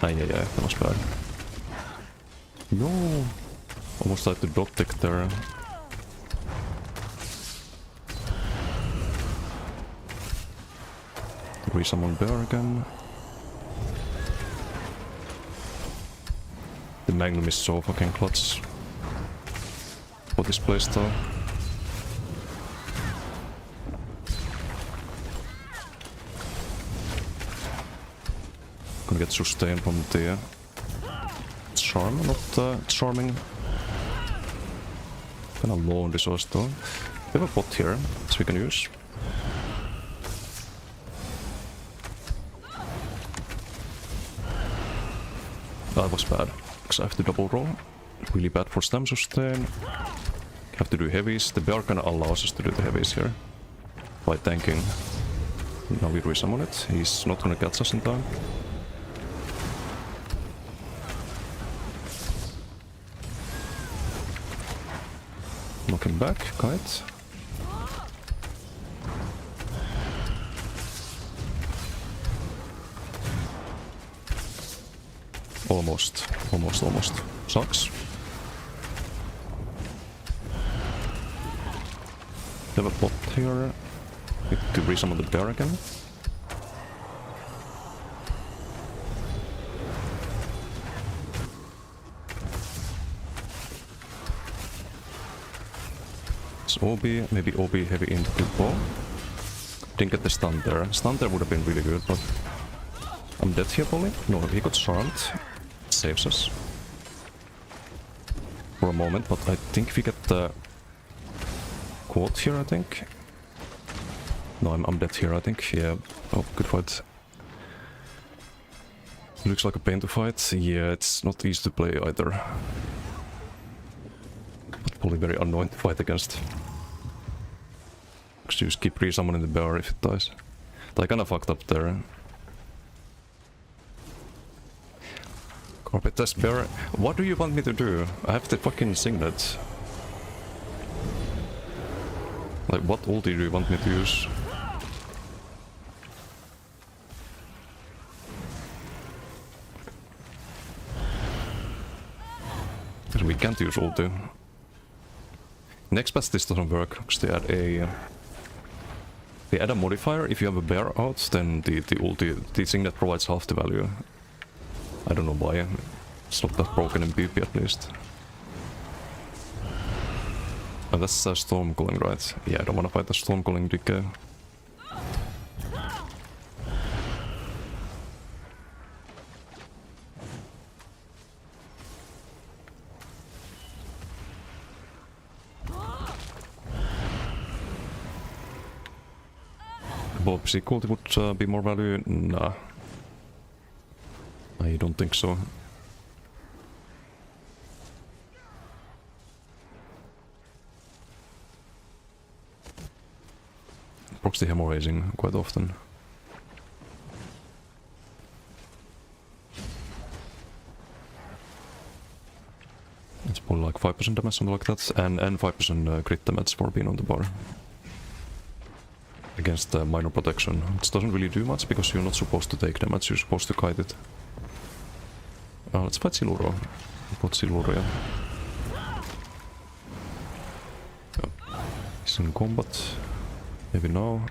Yeah, that was bad. No! Almost like the dot tick there. Resummon bear again. The Magnum is so fucking clutch for this playstyle. Gonna get sustain from the charm, not charming. Kinda low on resource though. We have a bot here, which we can use. That was bad. I have to double roll. Really bad for stam sustain. Have to do heavies. The bear kinda allows us to do the heavies here. By tanking. Now we resummon it. He's not gonna catch us in time. Knock him back, kite. Almost. Sucks. We have a bot here. Need to resummon the bear again. It's OB, maybe OB heavy into the ball. Didn't get the stun there. Stun there would have been really good, but I'm dead here probably. No, he got charmed. Saves us for a moment, but I think if we get the quote here, I think. No, I'm dead here, I think. Yeah. Oh, good fight. Looks like a pain to fight. Yeah, it's not easy to play either. But probably very annoying to fight against. Cause you just keep resummoning the bear if it dies. I kinda fucked up there. Carpet test bear. What do you want me to do? I have the fucking signet. Like, what ulti do you want me to use? Because we can't use ulti. Next patch this doesn't work, because they add a... They add a modifier. If you have a bear out, then the ulti, the signet provides half the value. I don't know why. It's not that broken in PvP at least. Oh, that's a storm calling, right? Yeah, I don't want to fight the storm calling decay. Bob Sequel would be more value? Nah. I don't think so. Proxy hemorrhaging quite often. It's probably like 5% damage, something like that, and 5% crit damage for being on the bar. Against minor protection. It doesn't really do much because you're not supposed to take damage, you're supposed to kite it. Let's fight Siluro. Put Siluro, yeah. He's in combat. Maybe now.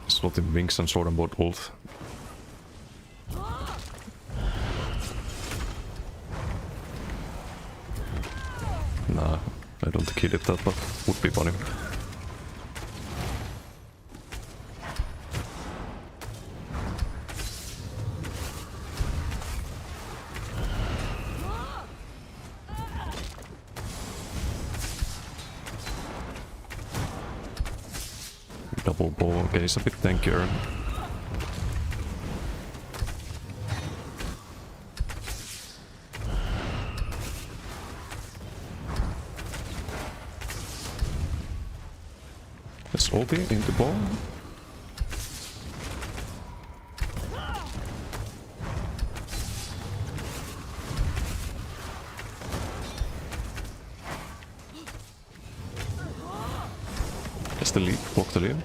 Slot in wings and sword and board ult. Nah, I don't think he did that, but would be funny. Double bow, okay, he's a bit tankier. Let's ulti into bow. That's the lead, block the lead.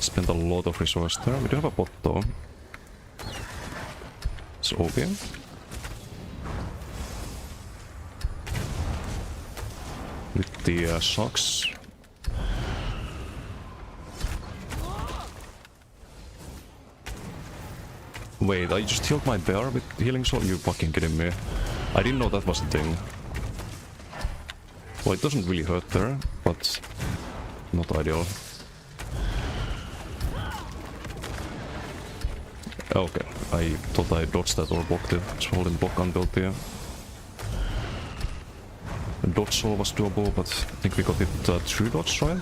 Spent a lot of resources there. We do have a bot though. It's OP. With the socks. Wait, I just healed my bear with healing soul? You fucking kidding me? I didn't know that was a thing. Well, it doesn't really hurt there, but not ideal. Okay, I thought I dodged that or blocked it. It's holding block until the dodge soul was doable, but I think we got it through dodge, right?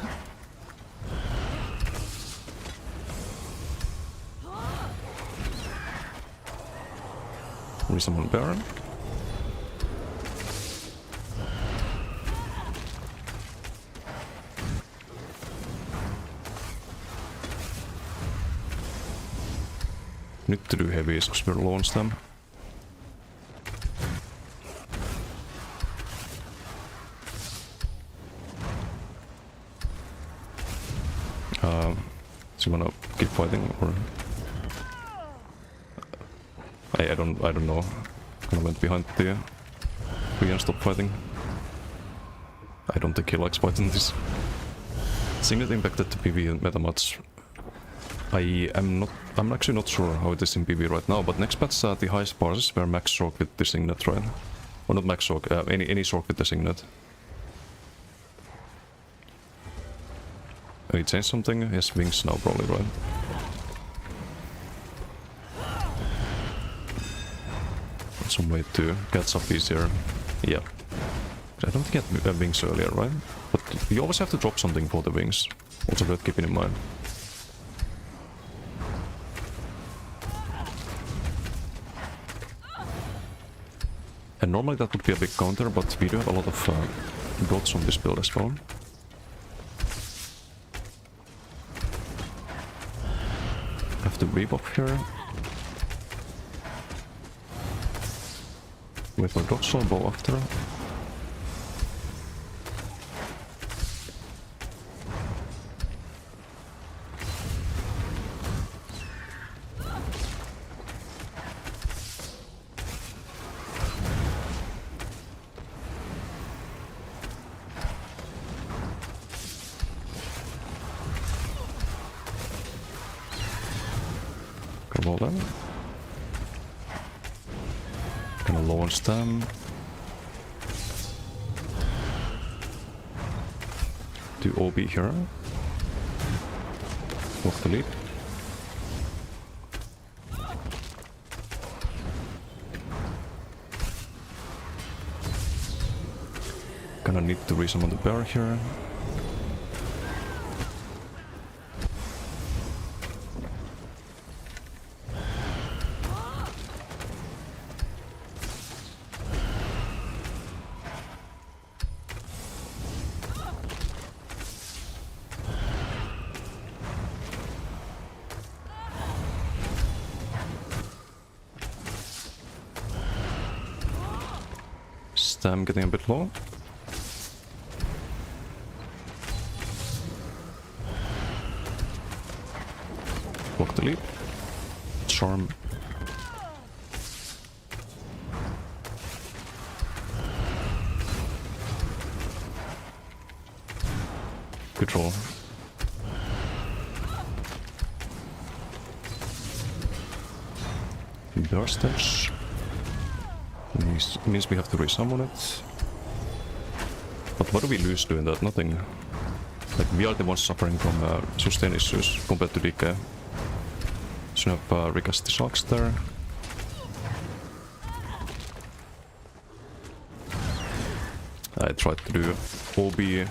Resummon Baron. Need to do heavies because we're low on them. So you wanna keep fighting or? I don't know. I went behind the tree and stopped fighting. I don't think he likes fighting this. Signet impacted the PV meta much. I'm actually not sure how it is in PV right now, but next patch the highest bars were max stroke with the signet, right? Or not max stroke, any stroke with the signet. He changed something? Yes, wings now probably, right? some way to catch up easier. Yeah. I don't think I had wings earlier, right? But you always have to drop something for the wings. Also worth keeping in mind. And normally that would be a big counter, but we do have a lot of dots on this build as well. Have to weave up here. Wait for dots or bow after. Roll them. Gonna launch them. Do OB here. Walk the lead. Gonna need to resummon the bear here. Stam getting a bit low. Block the lead. Charm. Good roll. Burst edge. Means we have to resummon it. But what do we lose doing that? Nothing. Like, we are the ones suffering from sustain issues compared to DK. So we have recast the shocks there. I tried to do OB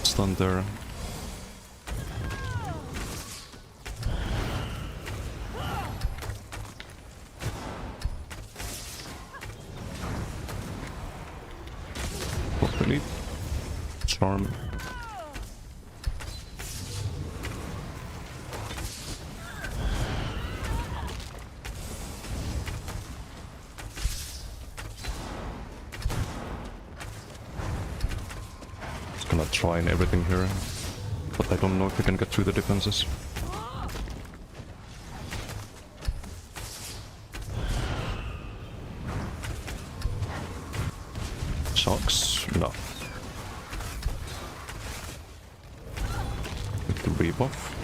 stun there. Lead. Charm. Just gonna try and everything here, but I don't know if we can get through the defenses. Shocks? No. Need to rebuff.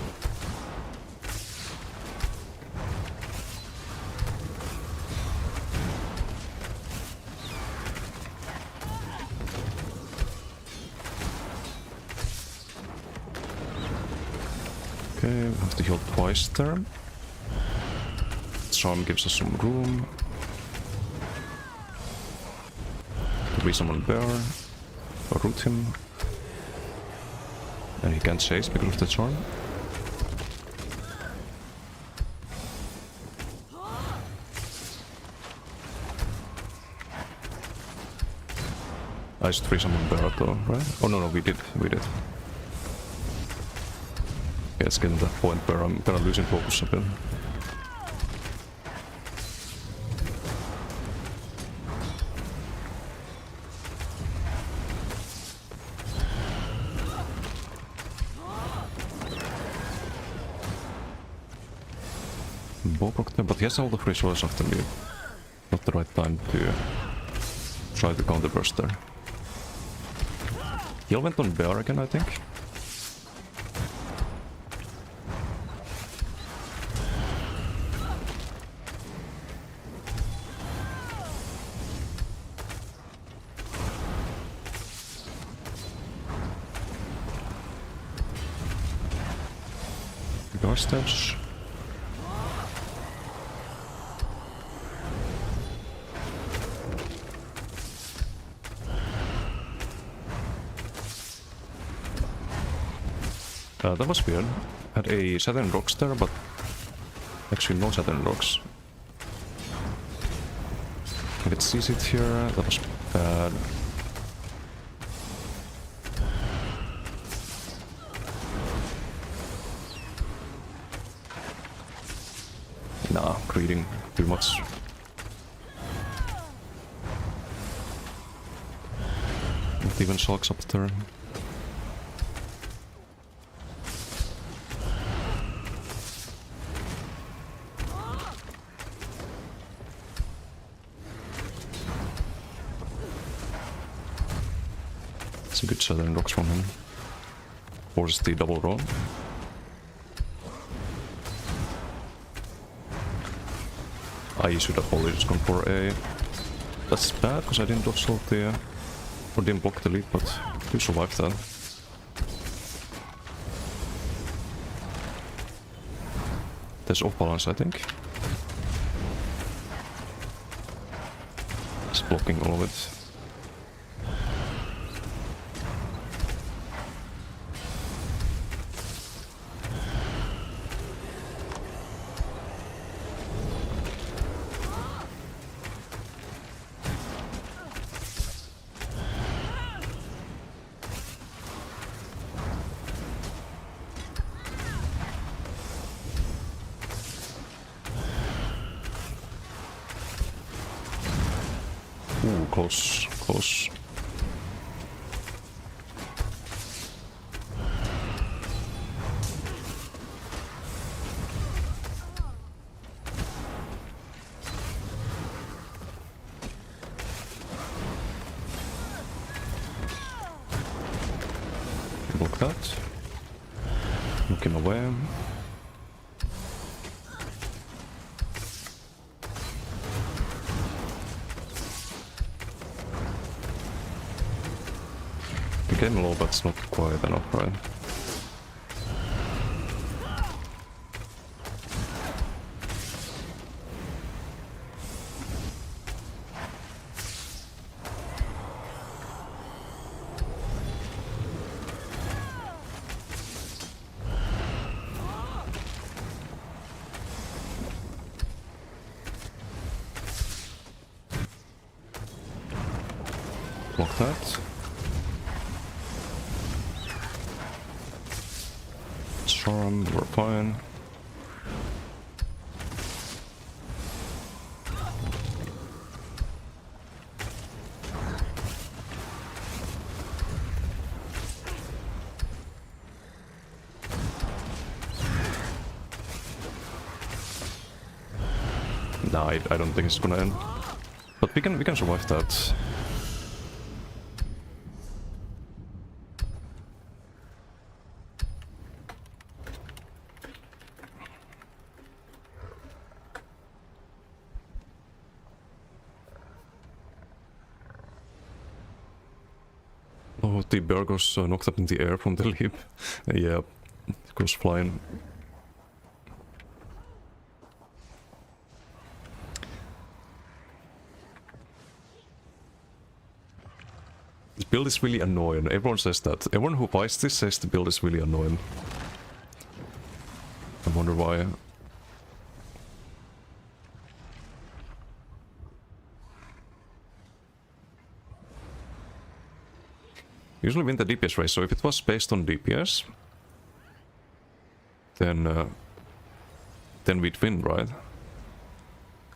Okay, we have to heal twice there. Charm gives us some room. Resummon bear, or root him, and he can't chase because of the charm. I just resummon bear though, right? Oh no, we did. Yeah, it's getting to that point where I'm kinda losing focus a bit. But he has all the resources after me. Not the right time to try to counter burst there. He went on bear again, I think. Guard steps. That was weird. Had a Saturn rocks there, but actually no Saturn rocks. I get CC here, that was bad. Nah, greeting too much. Not even Shulk's up there. It's a good Southern rocks from him. Forces the double roll. I should have always gone for a... That's bad, because I didn't dodge the... or didn't block the lead, but you survived that. There's off balance, I think. It's blocking all of it. Ooh, close, close. Block that. Look him away. Game low, but it's not quite enough, right? Block that. Charm, we're fine. Nah, I don't think it's gonna end. But we can survive that. Oh, the bear goes knocked up in the air from the leap. Yeah, it goes flying. This build is really annoying. Everyone says that. Everyone who buys this says the build is really annoying. I wonder why. Usually win the DPS race, so if it was based on DPS, then we'd win, right?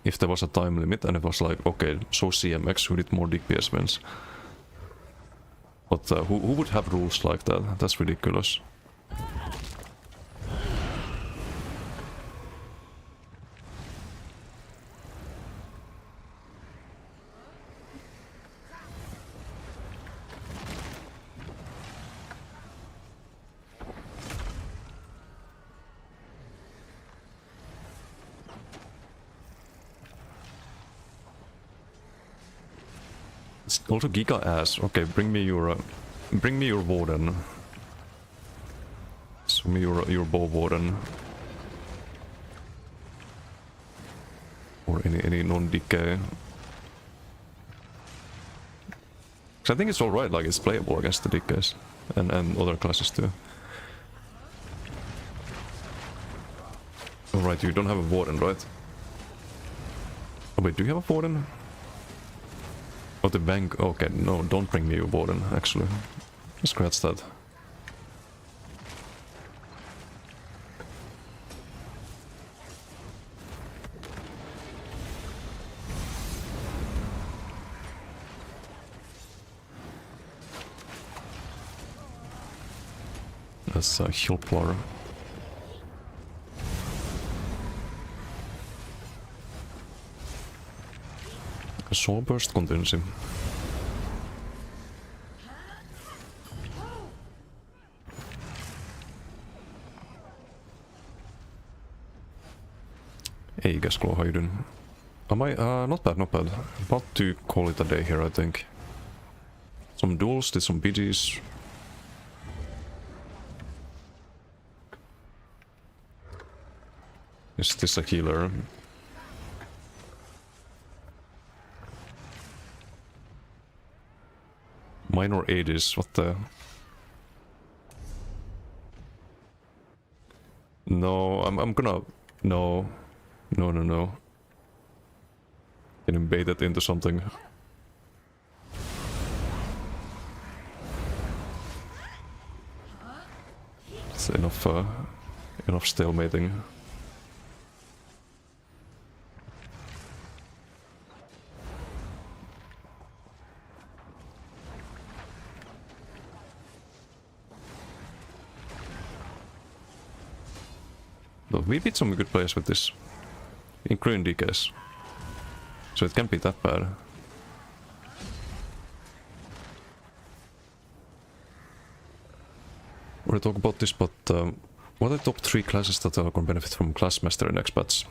If there was a time limit and it was like, okay, so CMX who did more DPS wins. But who would have rules like that? That's ridiculous. It's also Giga ass. Okay, bring me your warden. Show me your bow warden. Or any non-decay. I think it's alright, like it's playable against the decays and other classes too. Alright, you don't have a warden, right? Oh wait, do you have a warden? Oh, the bank. Okay, no, don't bring me a warden, actually. Scratch that. That's a heal plotter. Soul burst contingency. Hey Gasclaw, how you doing? Am I? Not bad, not bad. About to call it a day here, I think. Some duels, did some BGs. Is this a healer? Minor 80s, what the... No, I'm gonna... No. No. Getting baited into something. It's enough, enough stalemating. But we beat some good players with this, including DKs, so it can't be that bad. We'll talk about this, but what are the top 3 classes that are going to benefit from Class Master in next patch?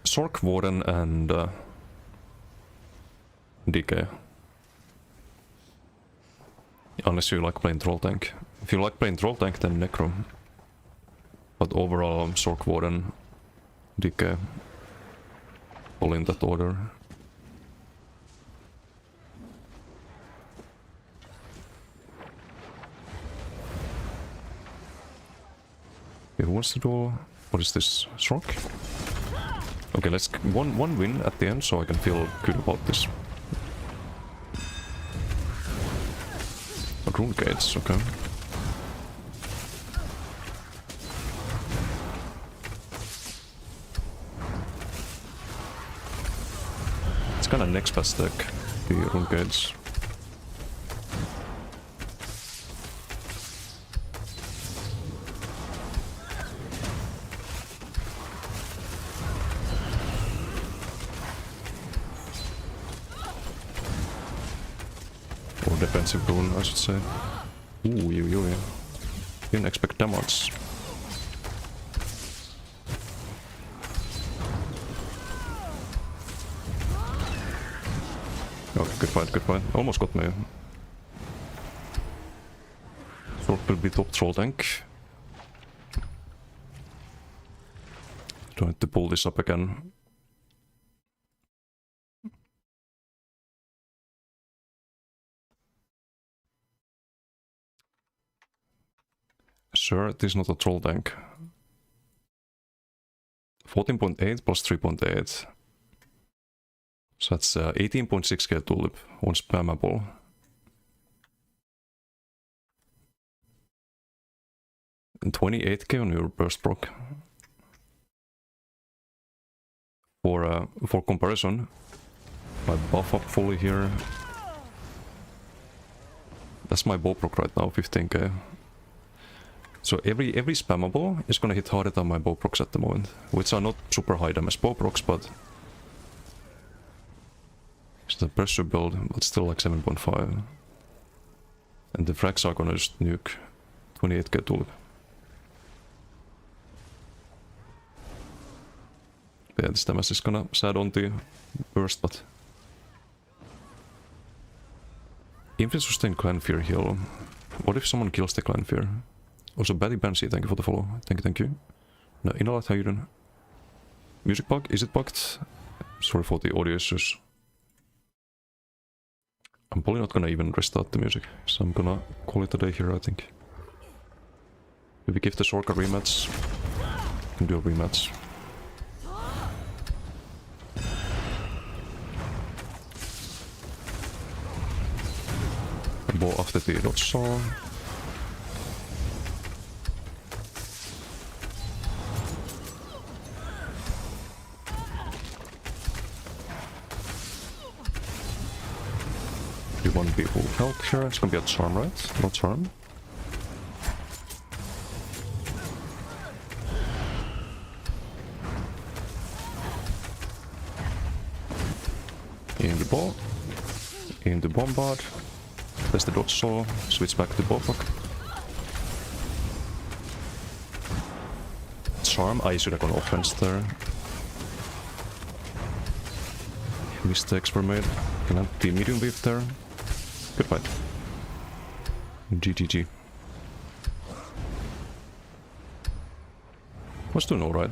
Sork, Warden, and DK. Unless you like playing Troll Tank. If you like playing Troll Tank, then Necro. But overall, Sork, Warden, DK, all in that order. Okay, who wants to do? What is this? Sork? Okay, let's one win at the end, so I can feel good about this. Rune gates, okay. Kind of next patch deck, the rune gates. Or defensive rune, I should say. Ooh, you. Didn't expect damage. Okay, good fight. Almost got me. Sork will be top Troll Tank. Don't have to pull this up again. Sure, this is not a Troll Tank. 14.8 plus 3.8. So that's 18.6k tulip, one spammable. And 28k on your burst proc. For comparison, I buff up fully here. That's my bow proc right now, 15k. So every spammable is gonna hit harder than my bow procs at the moment, which are not super high damage bow procs, but it's the pressure build, but still like 7.5. And the frags are gonna just nuke 28k tulip. Yeah, this damage is gonna sad on the burst, but Infinite Sustain Clan Fear heal. What if someone kills the Clan Fear? Also, Batty Banshee, thank you for the follow. Thank you. No, Inhalat, how you doing? Music bug? Is it bugged? Sorry for the audio issues. I'm probably not gonna even restart the music, so I'm gonna call it a day here, I think. If we give the Sork a rematch, we can do a rematch. ball after the dodge saw. Do one people health here? It's gonna be a charm, right? No charm. In the ball. In the bombard. There's the dodge saw. Switch back to ballpark. Charm. I should have gone offense there. Mistakes were made. Can I the medium wave there? Good fight. GGG. Was doing alright.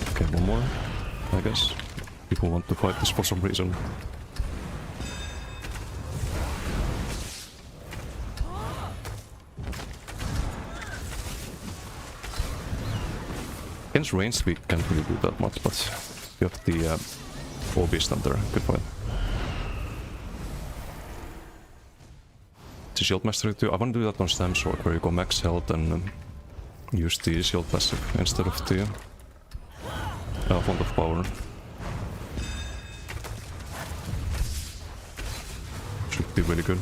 Okay, one more, I guess. People want to fight this for some reason. Against range we can't really do that much, but we have the OB stand there. Good fight. The shield mastery too. I want to do that on Stam Sword where you go max health and use the shield passive instead of the font of power. Should be really good.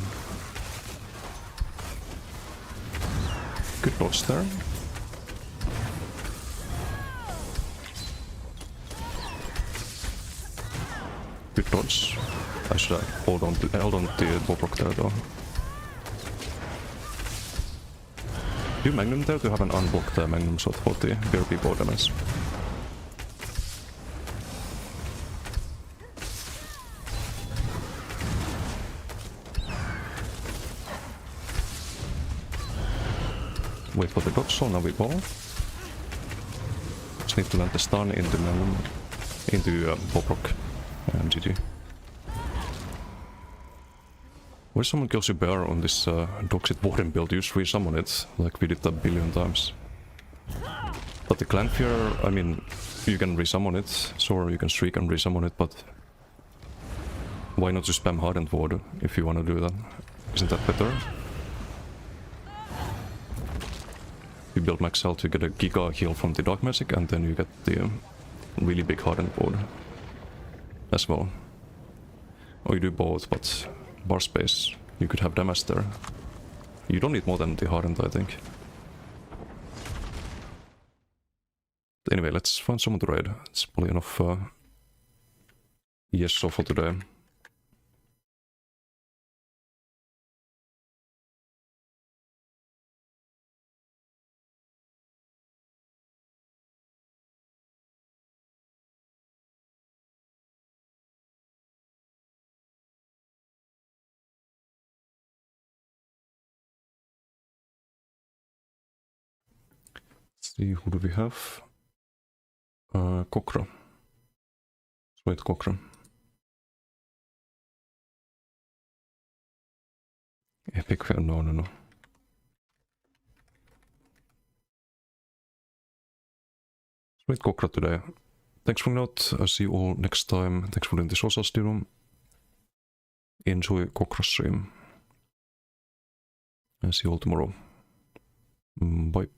Good dodge there. Good dodge. I should have held on to the Bobrok there though. Do Magnum there to have an unblocked Magnum shot for the BRB board damage. Wait for the dodge, so now we ball. Just need to land the stun into Magnum, into Bobrok. And GG. When someone kills a bear on this Doxit Warden build, you just resummon it, like we did a billion times. But the Clan Fear, I mean, you can resummon it, so you can streak and resummon it, but why not just spam Hardened Ward if you want to do that? Isn't that better? You build max health, you get a Giga heal from the Dark Magic, and then you get the really big Hardened Ward as well. Or you do both, but bar space, you could have damage there. You don't need more than the Hardened, I think. Anyway, let's find someone to raid. It's probably enough ESO for today. See, who do we have? Kokra. Wait, Kokra. Epic fail, no. Wait, Kokra today. Thanks for note. I'll see you all next time. Thanks for doing the social stream. Enjoy Kokra stream. I'll see you all tomorrow. Bye.